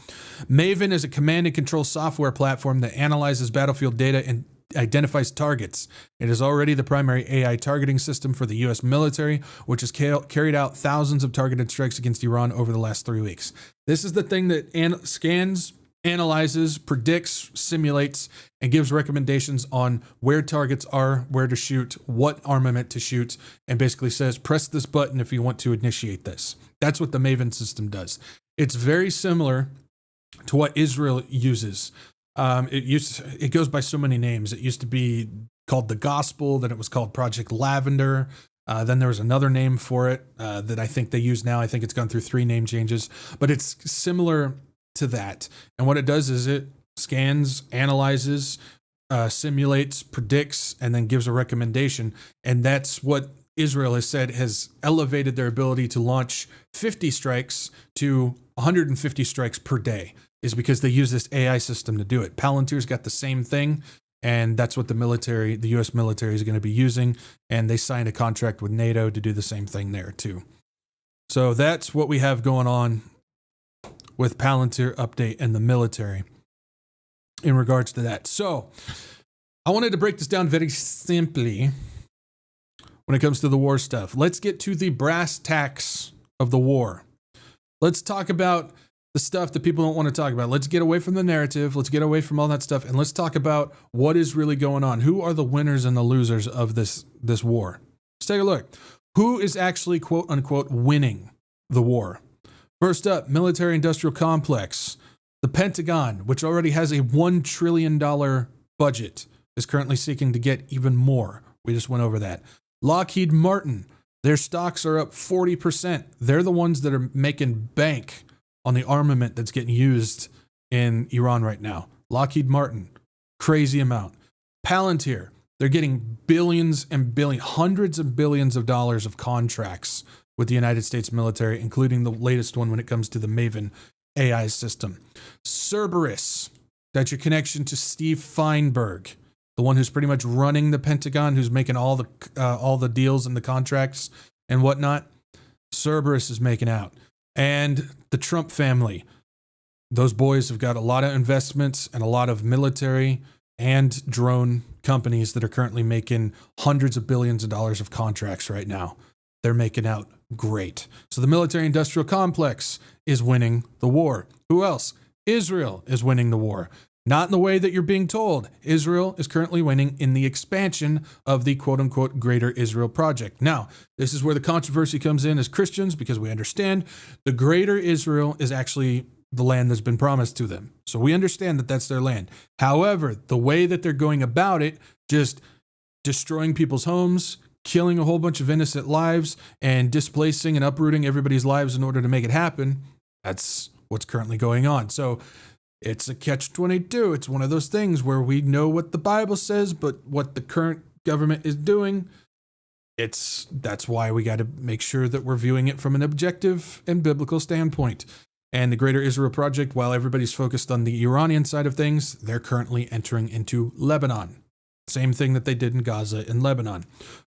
Maven is a command and control software platform that analyzes battlefield data and identifies targets. It is already the primary AI targeting system for the U.S. military, which has carried out thousands of targeted strikes against Iran over the last 3 weeks. This is the thing that scans, analyzes, predicts, simulates, and gives recommendations on where targets are, where to shoot, what armament to shoot, and basically says, press this button if you want to initiate this. That's what the Maven system does. It's very similar to what Israel uses. It goes by so many names. It used to be called the Gospel, then it was called Project Lavender. Then there was another name for it that I think they use now. I think it's gone through 3 name changes, but it's similar to that. And what it does is it scans, analyzes, simulates, predicts, and then gives a recommendation. And that's what Israel has said has elevated their ability to launch 50 strikes to 150 strikes per day, is because they use this AI system to do it. Palantir's got the same thing, and that's what the U.S. military is going to be using, and they signed a contract with NATO to do the same thing there too. So that's what we have going on with Palantir update and the military in regards to that. So I wanted to break this down very simply when it comes to the war stuff. Let's get to the brass tacks of the war. Let's talk about the stuff that people don't want to talk about. Let's get away from the narrative. Let's get away from all that stuff. And let's talk about what is really going on. Who are the winners and the losers of this war? Let's take a look. Who is actually, quote unquote, winning the war? First up, military industrial complex. The Pentagon, which already has a $1 trillion budget, is currently seeking to get even more. We just went over that. Lockheed Martin, their stocks are up 40%. They're the ones that are making bank on the armament that's getting used in Iran right now. Lockheed Martin, crazy amount. Palantir, they're getting billions and billions, hundreds of billions of dollars of contracts with the United States military, including the latest one when it comes to the Maven AI system. Cerberus, that's your connection to Steve Feinberg, the one who's pretty much running the Pentagon, who's making all the deals and the contracts and whatnot. Cerberus is making out. And the Trump family, those boys have got a lot of investments and a lot of military and drone companies that are currently making hundreds of billions of dollars of contracts right now. They're making out great. So the military industrial complex is winning the war. Who else? Israel is winning the war. Not in the way that you're being told. Israel is currently winning in the expansion of the quote-unquote Greater Israel Project. Now, this is where the controversy comes in as Christians, because we understand the Greater Israel is actually the land that's been promised to them. So we understand that that's their land. However, the way that they're going about it, just destroying people's homes, killing a whole bunch of innocent lives, and displacing and uprooting everybody's lives in order to make it happen, that's what's currently going on. So it's a catch-22. It's one of those things where we know what the Bible says, but what the current government is doing, that's why we got to make sure that we're viewing it from an objective and biblical standpoint. And the Greater Israel Project, while everybody's focused on the Iranian side of things, they're currently entering into Lebanon. Same thing that they did in Gaza and Lebanon.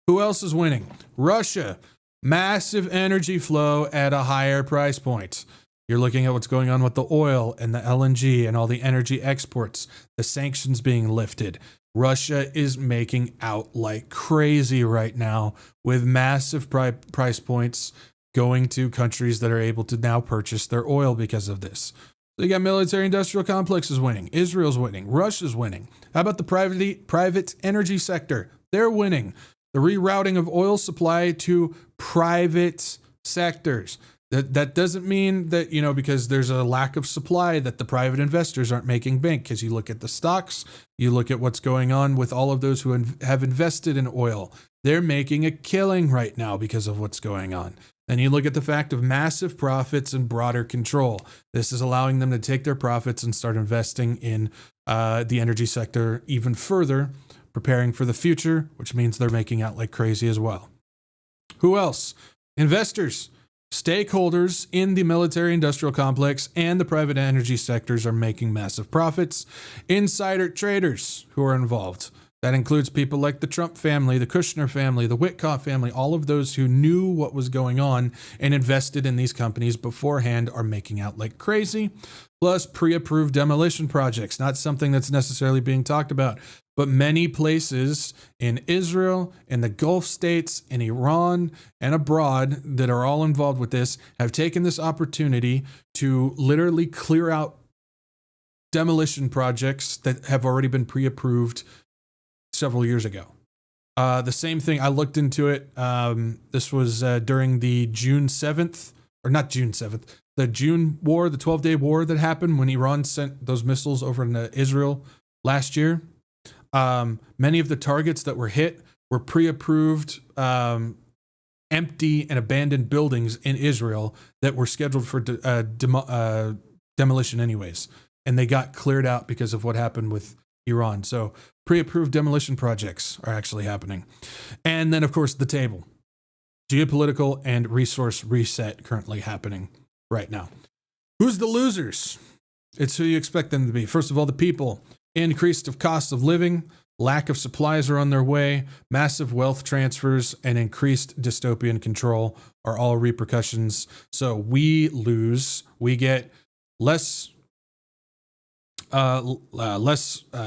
Who else is winning? Russia. Massive energy flow at a higher price point. You're looking at what's going on with the oil and the LNG and all the energy exports, the sanctions being lifted. Russia is making out like crazy right now with massive price points going to countries that are able to now purchase their oil because of this. So you got military industrial complexes winning. Israel's winning. Russia's winning. How about the private energy sector? They're winning. The rerouting of oil supply to private sectors. That doesn't mean that, because there's a lack of supply that the private investors aren't making bank, because you look at the stocks, you look at what's going on with all of those who have invested in oil. They're making a killing right now because of what's going on. Then you look at the fact of massive profits and broader control. This is allowing them to take their profits and start investing in the energy sector even further, preparing for the future, which means they're making out like crazy as well. Who else? Investors. Stakeholders in the military industrial complex and the private energy sectors are making massive profits. Insider traders who are involved. That includes people like the Trump family, the Kushner family, the Witkoff family, all of those who knew what was going on and invested in these companies beforehand are making out like crazy. Plus pre-approved demolition projects, not something that's necessarily being talked about, but many places in Israel, in the Gulf states, in Iran, and abroad that are all involved with this have taken this opportunity to literally clear out demolition projects that have already been pre-approved several years ago. The same thing, I looked into it. This was during the June 7th, or not June 7th, the June war, the 12-day war that happened when Iran sent those missiles over into Israel last year. Many of the targets that were hit were pre-approved empty and abandoned buildings in Israel that were scheduled for demolition anyways. And they got cleared out because of what happened with Iran. So pre-approved demolition projects are actually happening. And then, of course, the table. Geopolitical and resource reset currently happening right now. Who's the losers? It's who you expect them to be. First of all, the people. Increased of cost of living, lack of supplies are on their way, massive wealth transfers, and increased dystopian control are all repercussions. So we lose. We get less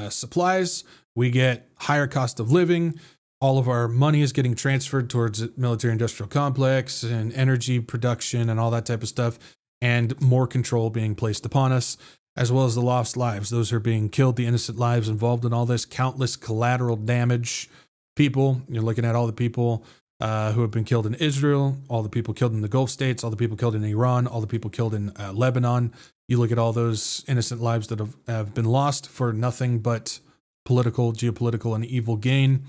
supplies. We get higher cost of living. All of our money is getting transferred towards military industrial complex and energy production and all that type of stuff, and more control being placed upon us, as well as the lost lives. Those are being killed, the innocent lives involved in all this, countless collateral damage. People, you're looking at all the people who have been killed in Israel, all the people killed in the Gulf states, all the people killed in Iran, all the people killed in Lebanon. You look at all those innocent lives that have been lost for nothing but political, geopolitical, and evil gain.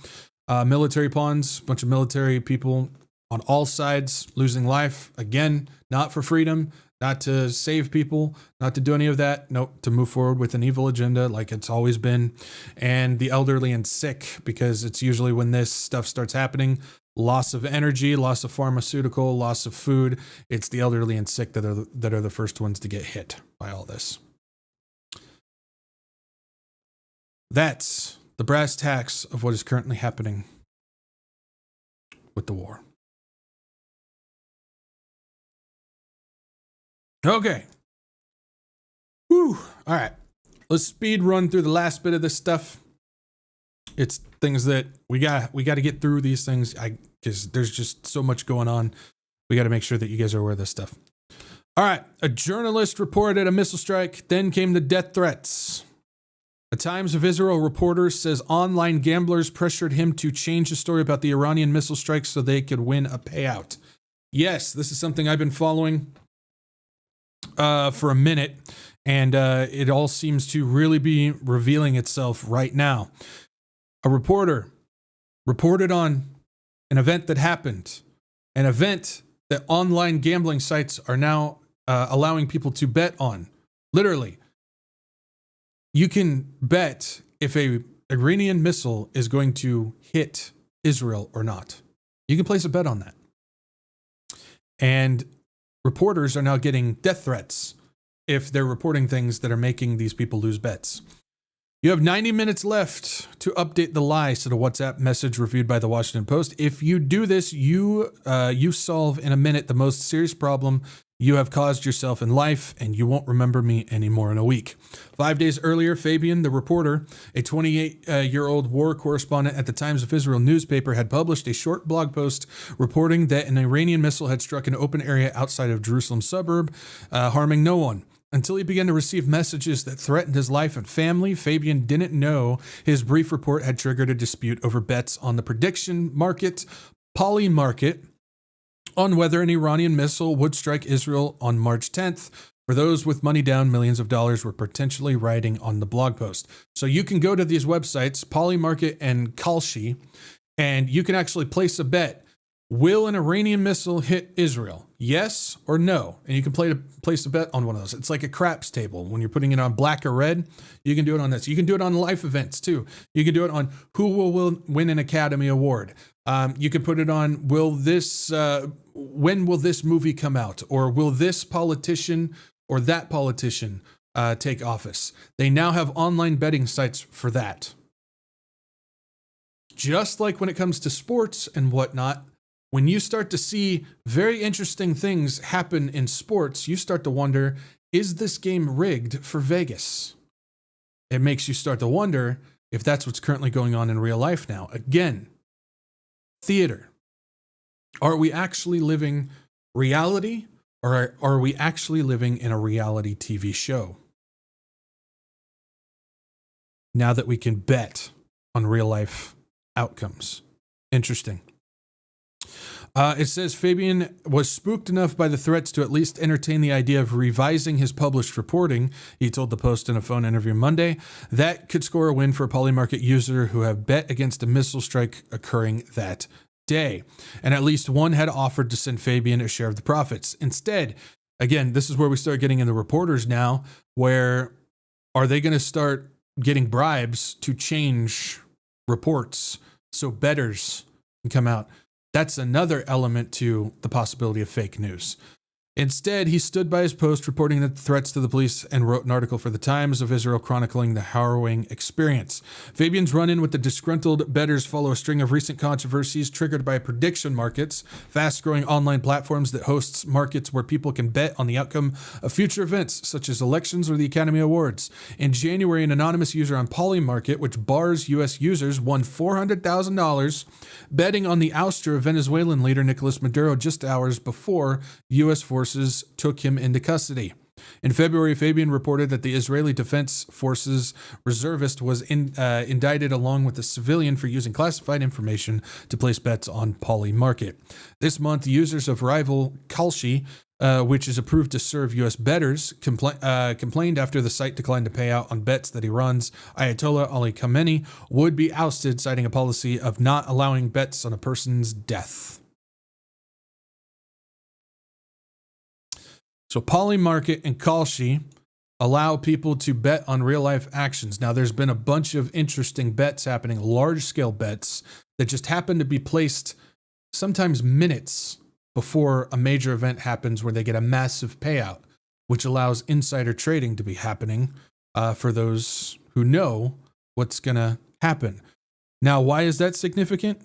Military pawns, bunch of military people on all sides losing life. Again, not for freedom, not to save people, not to do any of that. Nope, to move forward with an evil agenda like it's always been. And the elderly and sick, because it's usually when this stuff starts happening, loss of energy, loss of pharmaceutical, loss of food. It's the elderly and sick that are the first ones to get hit by all this. That's the brass tacks of what is currently happening with the war. Okay. Whew. All right. Let's speed run through the last bit of this stuff. It's things that we got to get through these things because there's just so much going on. We got to make sure that you guys are aware of this stuff. All right. A journalist reported a missile strike. Then came the death threats. A Times of Israel reporter says online gamblers pressured him to change the story about the Iranian missile strikes so they could win a payout. Yes, this is something I've been following for a minute, and it all seems to really be revealing itself right now. A reporter reported on an event that happened, an event that online gambling sites are now allowing people to bet on. Literally. You can bet if a Iranian missile is going to hit Israel or not. You can place a bet on that. And reporters are now getting death threats if they're reporting things that are making these people lose bets. You have 90 minutes left to update the lie, said a WhatsApp message reviewed by the Washington Post. If you do this, you solve in a minute the most serious problem you have caused yourself in life, and you won't remember me anymore in a week. 5 days earlier, Fabian, the reporter, a 28-year-old war correspondent at the Times of Israel newspaper, had published a short blog post reporting that an Iranian missile had struck an open area outside of Jerusalem suburb, harming no one. Until he began to receive messages that threatened his life and family, Fabian didn't know his brief report had triggered a dispute over bets on the prediction market, Poly Market, on whether an Iranian missile would strike Israel on March 10th. For those with money down, millions of dollars were potentially riding on the blog post. So you can go to these websites, Poly Market and Kalshi, and you can actually place a bet. Will an Iranian missile hit Israel? Yes or no? And you can place a bet on one of those. It's like a craps table. When you're putting it on black or red, you can do it on this. You can do it on life events too. You can do it on who will win an Academy Award. You can put it on, will this when will this movie come out? Or will this politician or that politician take office? They now have online betting sites for that. Just like when it comes to sports and whatnot, when you start to see very interesting things happen in sports, you start to wonder, is this game rigged for Vegas? It makes you start to wonder if that's what's currently going on in real life now. Again, theater. Are we actually living reality, or are we actually living in a reality TV show? Now that we can bet on real life outcomes. Interesting. It says Fabian was spooked enough by the threats to at least entertain the idea of revising his published reporting. He told the Post in a phone interview Monday that could score a win for a Polymarket user who have bet against a missile strike occurring that day. And at least one had offered to send Fabian a share of the profits. Instead, again, this is where we start getting into reporters now, where are they going to start getting bribes to change reports so bettors can come out? That's another element to the possibility of fake news. Instead, he stood by his post reporting the threats to the police and wrote an article for the Times of Israel chronicling the harrowing experience. Fabian's run-in with the disgruntled bettors follow a string of recent controversies triggered by prediction markets, fast-growing online platforms that hosts markets where people can bet on the outcome of future events, such as elections or the Academy Awards. In January, an anonymous user on Polymarket, which bars U.S. users, won $400,000 betting on the ouster of Venezuelan leader Nicolas Maduro just hours before U.S. forces took him into custody. In February, Fabian reported that the Israeli Defense Forces reservist was indicted along with a civilian for using classified information to place bets on Polymarket. This month, users of rival Kalshi, which is approved to serve U.S. bettors, complained after the site declined to pay out on bets that he runs. Ayatollah Ali Khamenei would be ousted, citing a policy of not allowing bets on a person's death. So Polymarket and Kalshi allow people to bet on real-life actions. Now, there's been a bunch of interesting bets happening, large-scale bets that just happen to be placed sometimes minutes before a major event happens where they get a massive payout, which allows insider trading to be happening for those who know what's going to happen. Now, why is that significant?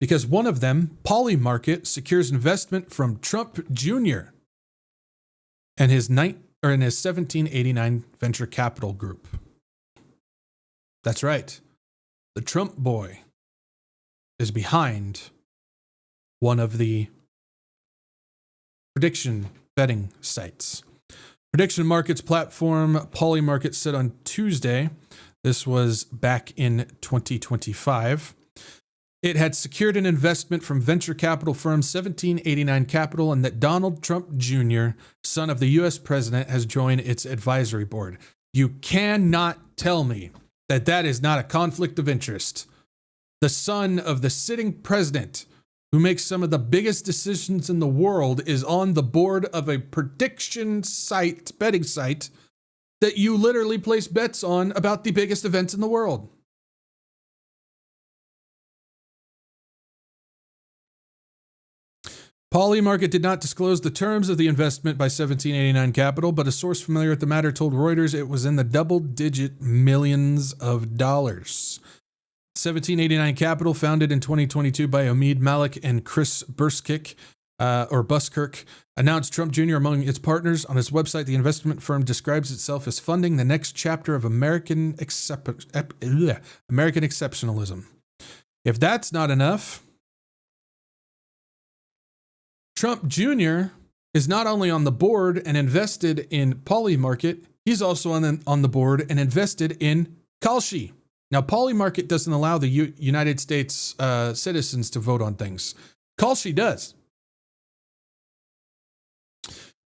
Because one of them, Polymarket, secures investment from Trump Jr. and his 1789 venture capital group. That's right. The Trump boy is behind one of the prediction betting sites. Prediction markets platform Polymarket said on Tuesday, this was back in 2025, it had secured an investment from venture capital firm 1789 Capital and that Donald Trump Jr., son of the U.S. president, has joined its advisory board. You cannot tell me that that is not a conflict of interest. The son of the sitting president, who makes some of the biggest decisions in the world, is on the board of a prediction site, betting site, that you literally place bets on about the biggest events in the world. Polymarket did not disclose the terms of the investment by 1789 Capital, but a source familiar with the matter told Reuters it was in the double-digit millions of dollars. 1789 Capital, founded in 2022 by Omid Malik and Chris Buskirk, announced Trump Jr. among its partners. On its website, the investment firm describes itself as funding the next chapter of American exceptionalism. If that's not enough, Trump Jr. is not only on the board and invested in Polymarket, he's also on the board and invested in Kalshi. Now, Polymarket doesn't allow the United States citizens to vote on things. Kalshi does.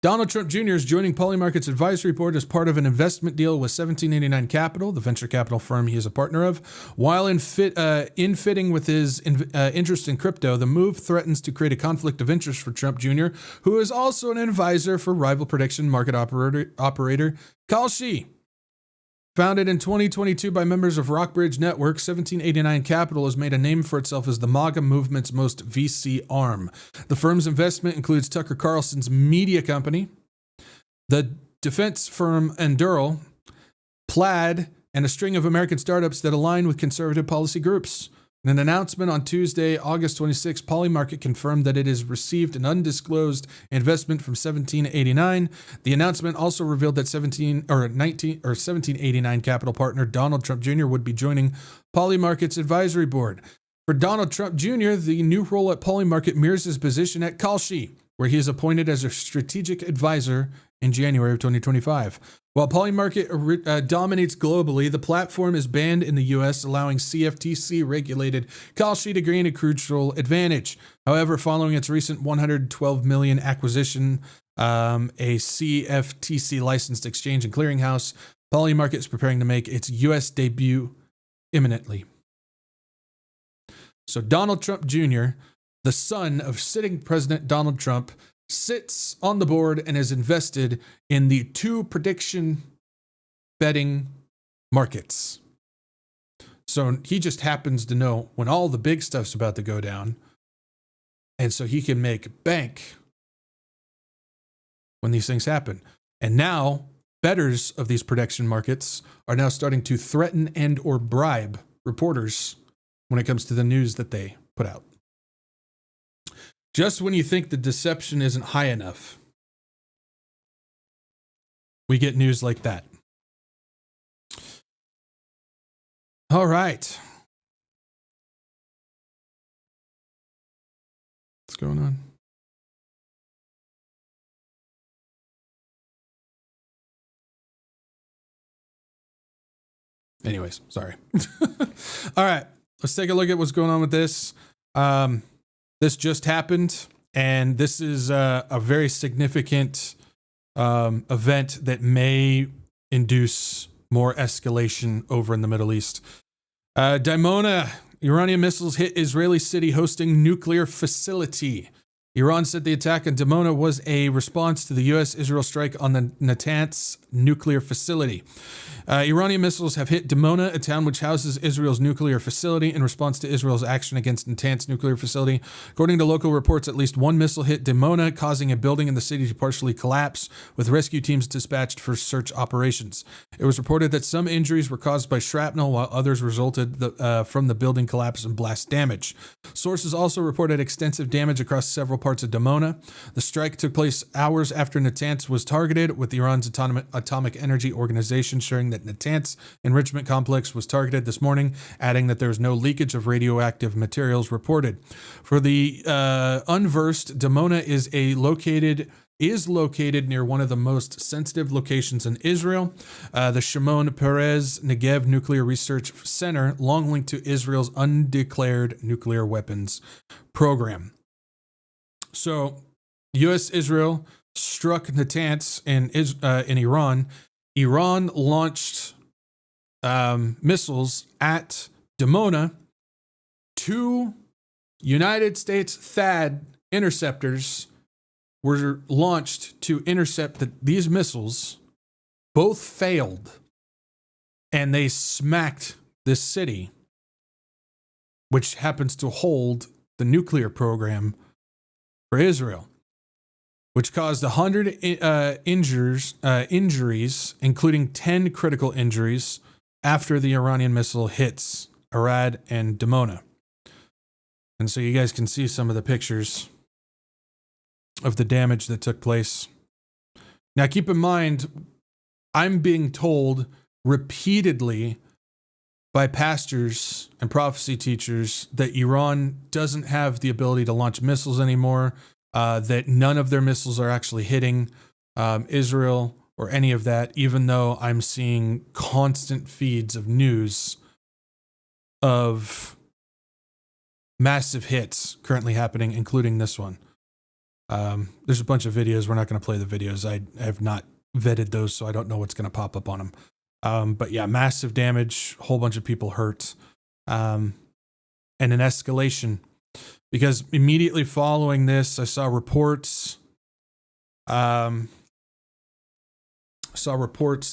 Donald Trump Jr. is joining Polymarket's advisory board as part of an investment deal with 1789 Capital, the venture capital firm he is a partner of. While infitting with his interest in crypto, the move threatens to create a conflict of interest for Trump Jr., who is also an advisor for rival prediction market operator Kalshi. Founded in 2022 by members of Rockbridge Network, 1789 Capital has made a name for itself as the MAGA movement's most VC arm. The firm's investment includes Tucker Carlson's media company, the defense firm Enduril, Plaid, and a string of American startups that align with conservative policy groups. In an announcement on Tuesday, August 26, Polymarket confirmed that it has received an undisclosed investment from 1789. The announcement also revealed that 1789 capital partner Donald Trump Jr. would be joining Polymarket's advisory board. For Donald Trump Jr., the new role at Polymarket mirrors his position at Kalshi, where he is appointed as a strategic advisor in January of 2025. While Polymarket dominates globally, the platform is banned in the U.S., allowing CFTC-regulated Kalshi to gain a crucial advantage. However, following its recent $112 million acquisition, a CFTC-licensed exchange and clearinghouse, Polymarket is preparing to make its U.S. debut imminently. So Donald Trump Jr., the son of sitting President Donald Trump, sits on the board and is invested in the two prediction betting markets. So he just happens to know when all the big stuff's about to go down. And so he can make bank when these things happen. And now bettors of these prediction markets are now starting to threaten and or bribe reporters when it comes to the news that they put out. Just when you think the deception isn't high enough, we get news like that. All right. What's going on? Anyways, sorry. All right. Let's take a look at what's going on with this. This just happened, and this is a very significant event that may induce more escalation over in the Middle East. Dimona, Iranian missiles hit Israeli city hosting nuclear facility. Iran said the attack on Dimona was a response to the U.S.-Israel strike on the Natanz nuclear facility. Iranian missiles have hit Dimona, a town which houses Israel's nuclear facility, in response to Israel's action against Natanz nuclear facility. According to local reports, at least one missile hit Dimona, causing a building in the city to partially collapse, with rescue teams dispatched for search operations. It was reported that some injuries were caused by shrapnel, while others resulted from the building collapse and blast damage. Sources also reported extensive damage across several parts of Dimona. The strike took place hours after Natanz was targeted, with Iran's Atomic Energy Organization sharing that Natanz enrichment complex was targeted this morning, adding that there was no leakage of radioactive materials reported. For the unversed, Dimona is located near one of the most sensitive locations in Israel, the Shimon Peres Negev Nuclear Research Center, long linked to Israel's undeclared nuclear weapons program. So, U.S.-Israel struck Natanz in Iran. Iran launched missiles at Dimona. Two United States THAAD interceptors were launched to intercept these missiles. Both failed, and they smacked this city, which happens to hold the nuclear program for Israel, which caused 100 injuries, including 10 critical injuries, after the Iranian missile hits Arad and Dimona. And so you guys can see some of the pictures of the damage that took place. Now, keep in mind, I'm being told repeatedly by pastors and prophecy teachers that Iran doesn't have the ability to launch missiles anymore, that none of their missiles are actually hitting Israel or any of that, even though I'm seeing constant feeds of news of massive hits currently happening, including this one. There's a bunch of videos. We're not going to play the videos. I have not vetted those, so I don't know what's going to pop up on them. But yeah, massive damage, a whole bunch of people hurt, and an escalation. Because immediately following this, I saw reports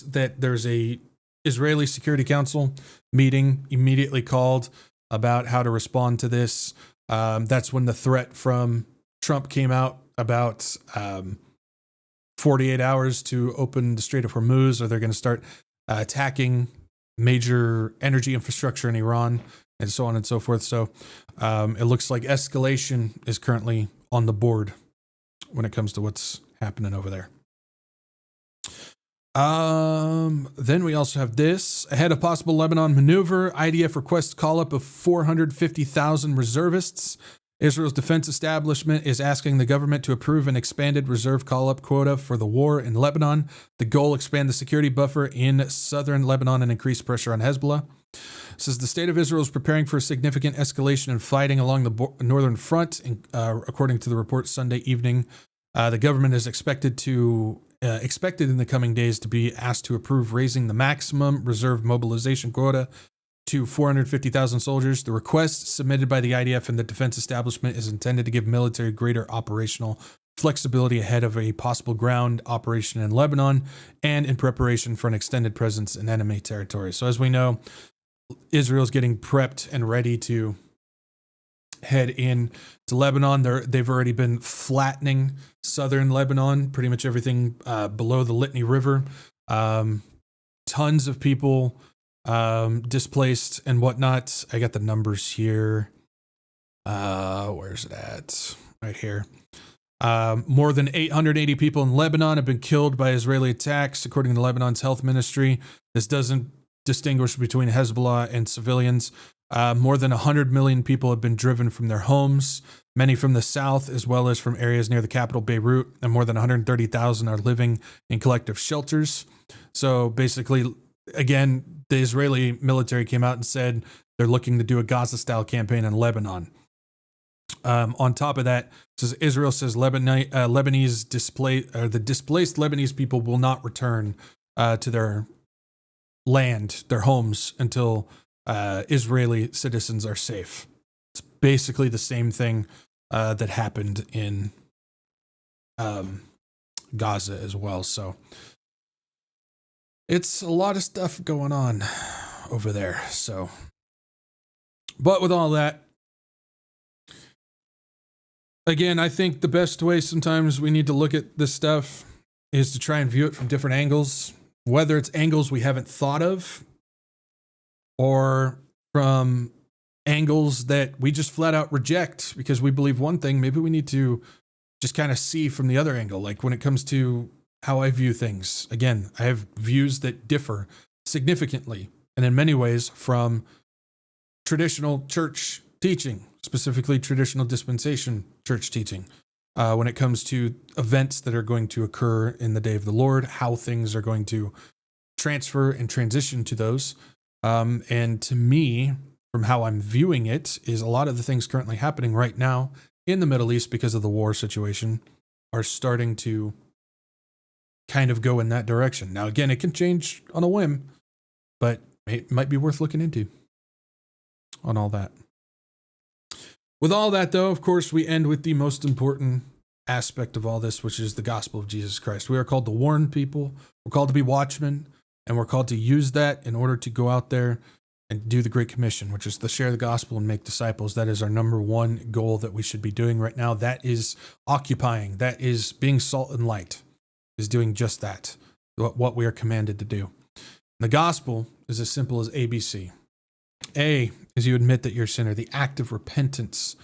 that there's a Israeli Security Council meeting immediately called about how to respond to this. That's when the threat from Trump came out about 48 hours to open the Strait of Hormuz, or they're going to start attacking major energy infrastructure in Iran, and so on and so forth. So it looks like escalation is currently on the board when it comes to what's happening over there. Then we also have this. Ahead of possible Lebanon maneuver, IDF requests call-up of 450,000 reservists. Israel's defense establishment is asking the government to approve an expanded reserve call-up quota for the war in Lebanon. The goal, expand the security buffer in southern Lebanon and increase pressure on Hezbollah. It says the state of Israel is preparing for a significant escalation in fighting along the northern front, according to the report Sunday evening. The government is expected in the coming days to be asked to approve raising the maximum reserve mobilization quota to 450,000 soldiers. The request submitted by the IDF and the defense establishment is intended to give military greater operational flexibility ahead of a possible ground operation in Lebanon and in preparation for an extended presence in enemy territory. So as we know, Israel's getting prepped and ready to head in to Lebanon. They've already been flattening southern Lebanon, pretty much everything below the Litany River. Tons of people displaced and whatnot. I got the numbers here. Where's it at? Right here. More than 880 people in Lebanon have been killed by Israeli attacks, according to Lebanon's health ministry. This doesn't distinguish between Hezbollah and civilians. More than 100 million people have been driven from their homes, many from the south as well as from areas near the capital Beirut, and more than 130,000 are living in collective shelters. So basically, again, the Israeli military came out and said they're looking to do a Gaza-style campaign in Lebanon. On top of that, Israel says the displaced Lebanese people will not return to their land, their homes, until Israeli citizens are safe. It's basically the same thing that happened in Gaza as well. So it's a lot of stuff going on over there. So, but with all that, again, I think the best way sometimes we need to look at this stuff is to try and view it from different angles, whether it's angles we haven't thought of or from angles that we just flat out reject because we believe one thing. Maybe we need to just kind of see from the other angle. Like when it comes to how I view things, again, I have views that differ significantly and in many ways from traditional church teaching, specifically traditional dispensation church teaching, when it comes to events that are going to occur in the day of the Lord, how things are going to transfer and transition to those. And to me, from how I'm viewing it, is a lot of the things currently happening right now in the Middle East because of the war situation are starting to kind of go in that direction. Now, again, it can change on a whim, but it might be worth looking into on all that. With all that, though, of course, we end with the most important aspect of all this, which is the gospel of Jesus Christ. We are called to warn people. We're called to be watchmen, and we're called to use that in order to go out there and do the Great Commission, which is to share the gospel and make disciples. That is our number one goal that we should be doing right now. That is occupying. That is being salt and light, is doing just that, what we are commanded to do. The gospel is as simple as ABC. A is you admit that you're a sinner, the act of repentance.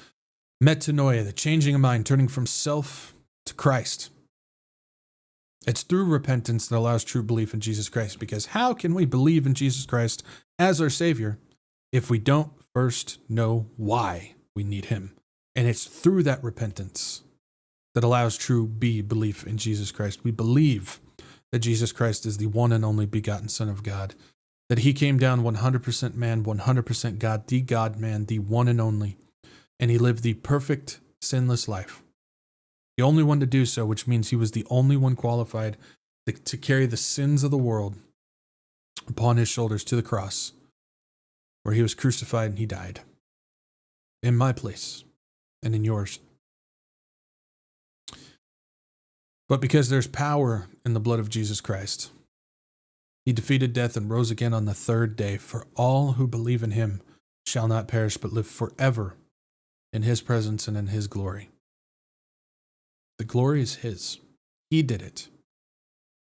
Metanoia, the changing of mind, turning from self to Christ. It's through repentance that allows true belief in Jesus Christ, because how can we believe in Jesus Christ as our Savior if we don't first know why we need Him? And it's through that repentance that allows true belief in Jesus Christ. We believe that Jesus Christ is the one and only begotten Son of God, that He came down 100% man, 100% God, the God-man, the one and only, and He lived the perfect, sinless life. The only one to do so, which means He was the only one qualified to carry the sins of the world upon His shoulders to the cross, where He was crucified and He died in my place and in yours. But because there's power in the blood of Jesus Christ, He defeated death and rose again on the third day. For all who believe in him shall not perish, but live forever in his presence and in his glory. The glory is his. He did it.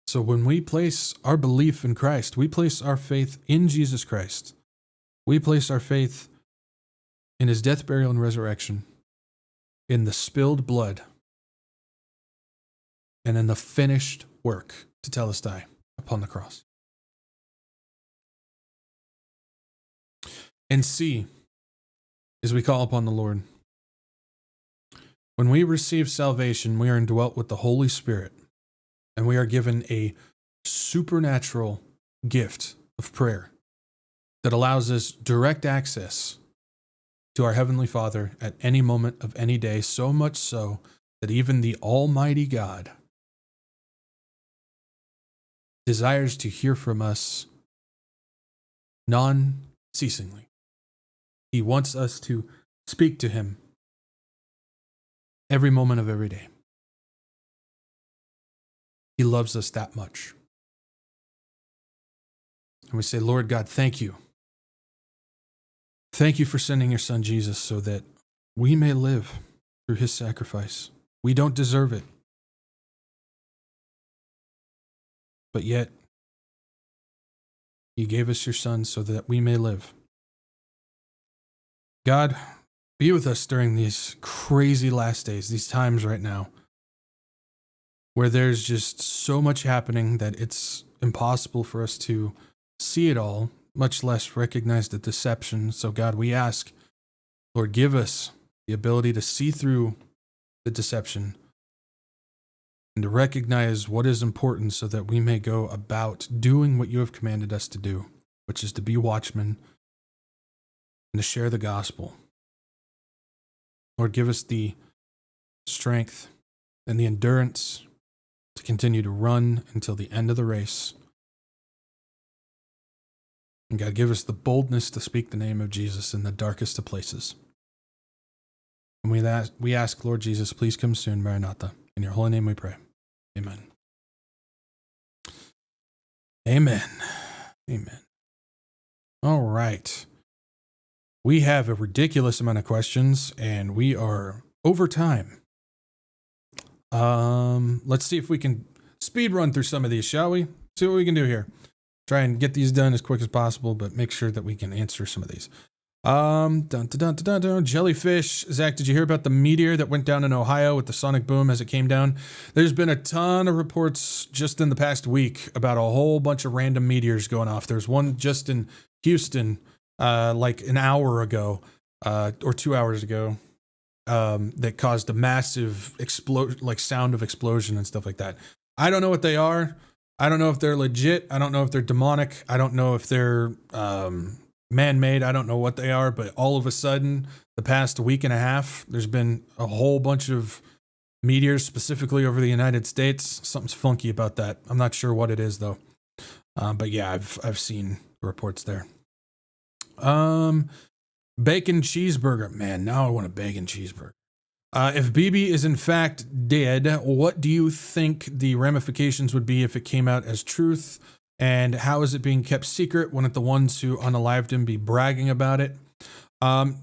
So when we place our belief in Christ, we place our faith in Jesus Christ. We place our faith in his death, burial, and resurrection, in the spilled blood, and in the finished work to telestai upon the cross. And C, as we call upon the Lord. When we receive salvation, we are indwelt with the Holy Spirit, and we are given a supernatural gift of prayer that allows us direct access to our Heavenly Father at any moment of any day, so much so that even the Almighty God desires to hear from us non-ceasingly. He wants us to speak to him every moment of every day. He loves us that much. And we say, Lord God, thank you. Thank you for sending your son Jesus so that we may live through his sacrifice. We don't deserve it. But yet, you gave us your son so that we may live. God, be with us during these crazy last days, these times right now, where there's just so much happening that it's impossible for us to see it all, much less recognize the deception. So God, we ask, Lord, give us the ability to see through the deception and to recognize what is important so that we may go about doing what you have commanded us to do, which is to be watchmen and to share the gospel. Lord, give us the strength and the endurance to continue to run until the end of the race. And God, give us the boldness to speak the name of Jesus in the darkest of places. And we ask, Lord Jesus, please come soon, Maranatha. In your holy name we pray. Amen. Amen. Amen. All right. We have a ridiculous amount of questions, and we are over time. Let's see if we can speed run through some of these, shall we? See what we can do here. Try and get these done as quick as possible, but make sure that we can answer some of these. Jellyfish. Zach, did you hear about the meteor that went down in Ohio with the sonic boom as it came down? There's been a ton of reports just in the past week about a whole bunch of random meteors going off. There's one just in Houston, like an hour ago, or 2 hours ago, that caused a massive explosion, like sound of explosion and stuff like that. I don't know what they are. I don't know if they're legit. I don't know if they're demonic. I don't know if they're man-made. I don't know what they are, but all of a sudden, the past week and a half, there's been a whole bunch of meteors specifically over the United States. Something's funky about that. I'm not sure what it is though. But yeah, I've seen reports there. Bacon cheeseburger. Man, now I want a bacon cheeseburger. If BB is in fact dead, what do you think the ramifications would be if it came out as truth? And how is it being kept secret? Wouldn't the ones who unalived him be bragging about it? Man,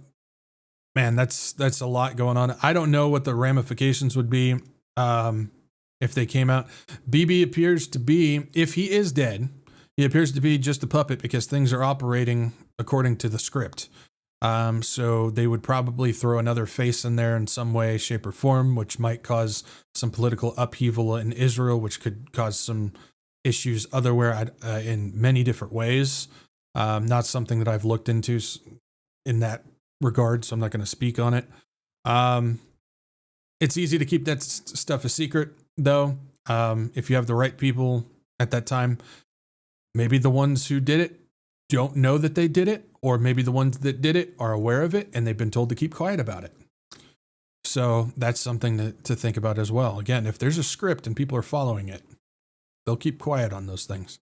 that's a lot going on. I don't know what the ramifications would be if they came out. BB appears to be, if he is dead, he appears to be just a puppet because things are operating according to the script. So they would probably throw another face in there in some way, shape, or form, which might cause some political upheaval in Israel, which could cause some issues otherwhere in many different ways. Not something that I've looked into in that regard, so I'm not going to speak on it. It's easy to keep that stuff a secret, though. If you have the right people at that time, maybe the ones who did it don't know that they did it, or maybe the ones that did it are aware of it and they've been told to keep quiet about it. So that's something to think about as well. Again, if there's a script and people are following it, they'll keep quiet on those things.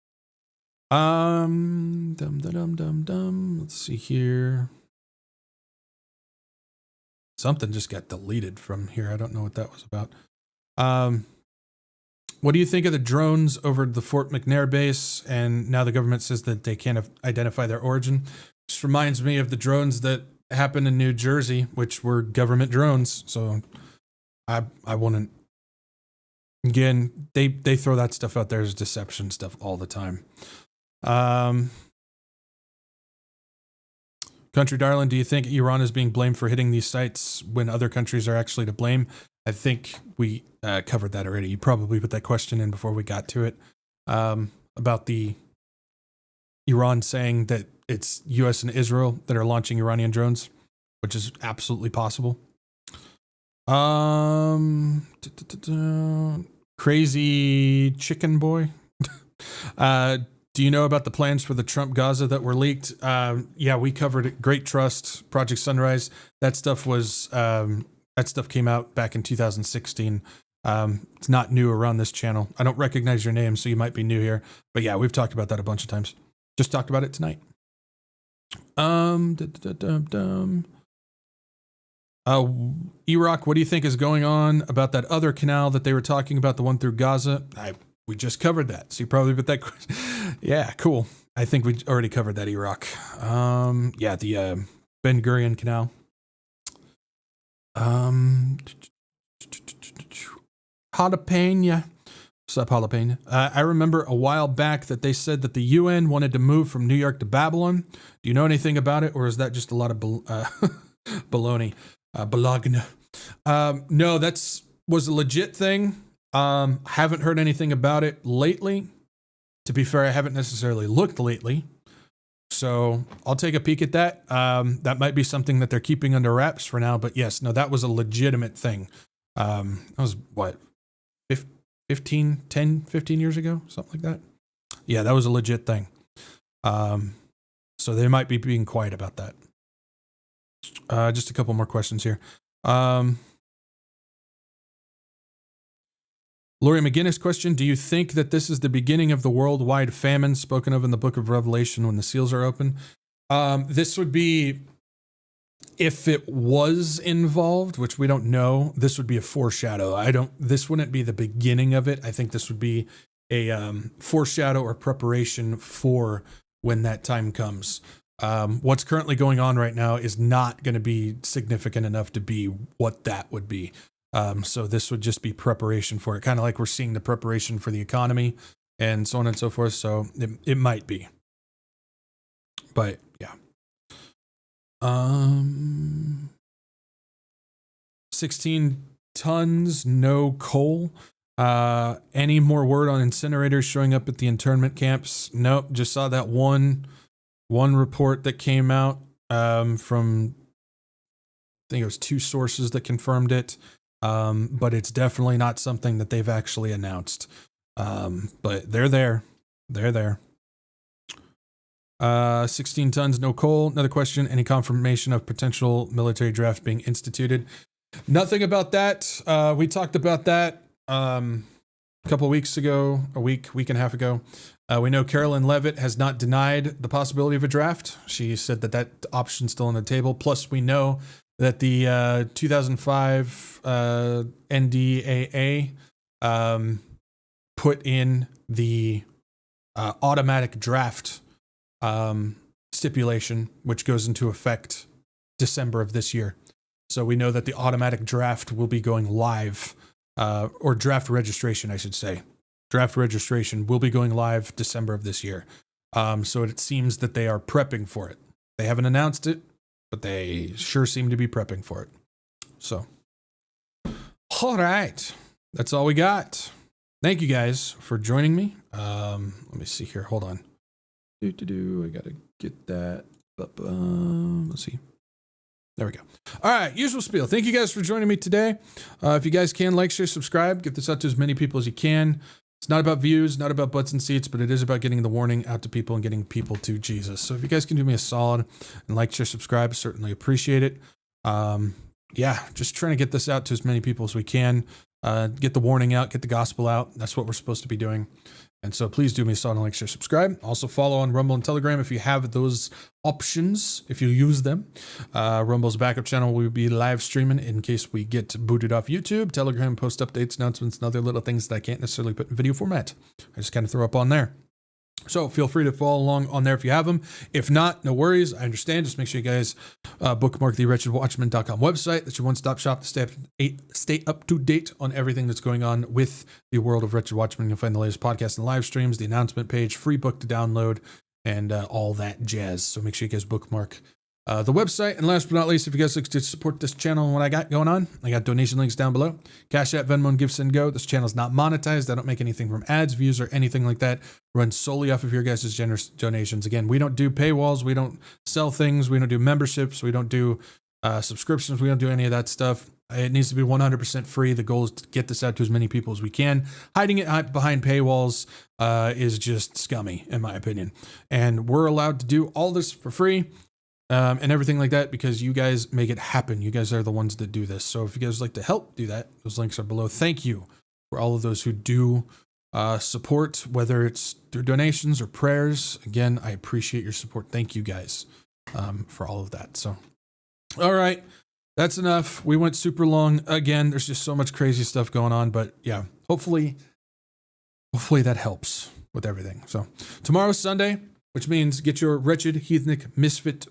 Let's see here. Something just got deleted from here. I don't know what that was about. What do you think of the drones over the Fort McNair base? And now the government says that they can't identify their origin. Just reminds me of the drones that happened in New Jersey, which were government drones. So I wouldn't. Again, they throw that stuff out there as deception stuff all the time. Country Darling, do you think Iran is being blamed for hitting these sites when other countries are actually to blame? I think we covered that already. You probably put that question in before we got to it, about the Iran saying that it's U.S. and Israel that are launching Iranian drones, which is absolutely possible. Crazy Chicken Boy. Do you know about the plans for the Trump Gaza that were leaked? Yeah, we covered it. Great Trust, Project Sunrise. That stuff was that stuff came out back in 2016. It's not new around this channel. I don't recognize your name, so you might be new here. But yeah, we've talked about that a bunch of times. Just talked about it tonight. Iraq, what do you think is going on about that other canal that they were talking about, the one through Gaza? We just covered that, so you probably put that question. Yeah, cool. I think we already covered that, Iraq. Yeah, the Ben Gurion Canal. Jalapeno. What's up, Jalapeno? I remember a while back that they said that the UN wanted to move from New York to Babylon. Do you know anything about it, or is that just a lot of baloney? Bologna. No, was a legit thing. Haven't heard anything about it lately. To be fair, I haven't necessarily looked lately. So I'll take a peek at that. That might be something that they're keeping under wraps for now. But yes, no, that was a legitimate thing. That was what, 15 years ago? Something like that. Yeah, that was a legit thing. So they might be being quiet about that. Just a couple more questions here. Lori McGinnis question, do you think that this is the beginning of the worldwide famine spoken of in the book of Revelation when the seals are open? This would be, if it was involved, which we don't know, this would be a foreshadow. This wouldn't be the beginning of it. I think this would be a foreshadow or preparation for when that time comes. What's currently going on right now is not going to be significant enough to be what that would be. So this would just be preparation for it, kind of like we're seeing the preparation for the economy and so on and so forth. So it might be, but yeah. 16 tons, no coal. Any more word on incinerators showing up at the internment camps? Nope. Just saw that one report that came out, from, I think it was 2 sources that confirmed it. But it's definitely not something that they've actually announced. But they're there. 16 tons, no coal. Another question. Any confirmation of potential military draft being instituted? Nothing about that. We talked about that, a couple weeks ago, a week and a half ago. We know Carolyn Leavitt has not denied the possibility of a draft. She said that option's still on the table. Plus, we know that the 2005 NDAA put in the automatic draft stipulation, which goes into effect December of this year. So we know that the automatic draft will be going live, or draft registration, I should say. Draft registration will be going live December of this year. So it seems that they are prepping for it. They haven't announced it, but they sure seem to be prepping for it. So, all right. That's all we got. Thank you guys for joining me. Let me see here. Hold on. I got to get that. Let's see. There we go. All right. Usual spiel. Thank you guys for joining me today. If you guys can, like, share, subscribe. Get this out to as many people as you can. It's not about views, not about butts and seats, but it is about getting the warning out to people and getting people to Jesus. So if you guys can do me a solid and like, share, subscribe, certainly appreciate it. Yeah, just trying to get this out to as many people as we can. get the warning out, get the gospel out. That's what we're supposed to be doing. And so please do me a solid like, share, subscribe. Also follow on Rumble and Telegram if you have those options, if you use them. Rumble's backup channel will be live streaming in case we get booted off YouTube. Telegram post updates, announcements, and other little things that I can't necessarily put in video format. I just kind of throw up on there. So feel free to follow along on there if you have them. If not, no worries. I understand. Just make sure you guys bookmark the WretchedWatchmen.com website. That's your one-stop shop to stay up to date on everything that's going on with the world of Wretched Watchmen. You'll find the latest podcasts and live streams, the announcement page, free book to download, and all that jazz. So make sure you guys bookmark the website. And last but not least, if you guys like to support this channel and what I got going on, I got donation links down below. CashApp, Venmo, and GiveSendGo. This channel is not monetized. I don't make anything from ads, views, or anything like that. Runs solely off of your guys' generous donations. Again, we don't do paywalls. We don't sell things. We don't do memberships. We don't do subscriptions. We don't do any of that stuff. It needs to be 100% free. The goal is to get this out to as many people as we can. Hiding it behind paywalls is just scummy, in my opinion. And we're allowed to do all this for free. And everything like that, because you guys make it happen. You guys are the ones that do this. So if you guys would like to help do that, those links are below. Thank you for all of those who do support, whether it's through donations or prayers. Again, I appreciate your support. Thank you guys for all of that. So, all right, that's enough. We went super long again. There's just so much crazy stuff going on, but yeah, hopefully that helps with everything. So tomorrow's Sunday, which means get your wretched, heathenic, misfit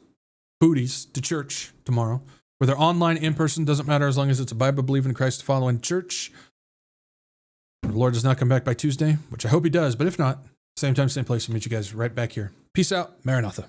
booties to church tomorrow, whether online, in person, doesn't matter as long as it's a Bible believing Christ following church. The Lord does not come back by Tuesday, which I hope he does, but if not, same time, same place. I'll meet you guys right back here. Peace out. Maranatha.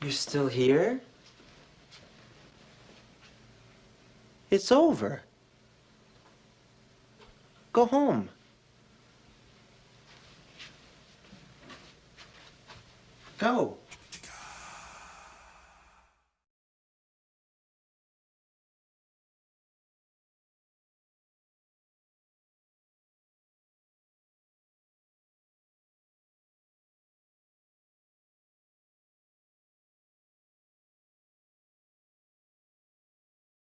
You're still here? It's over. Go home. Go.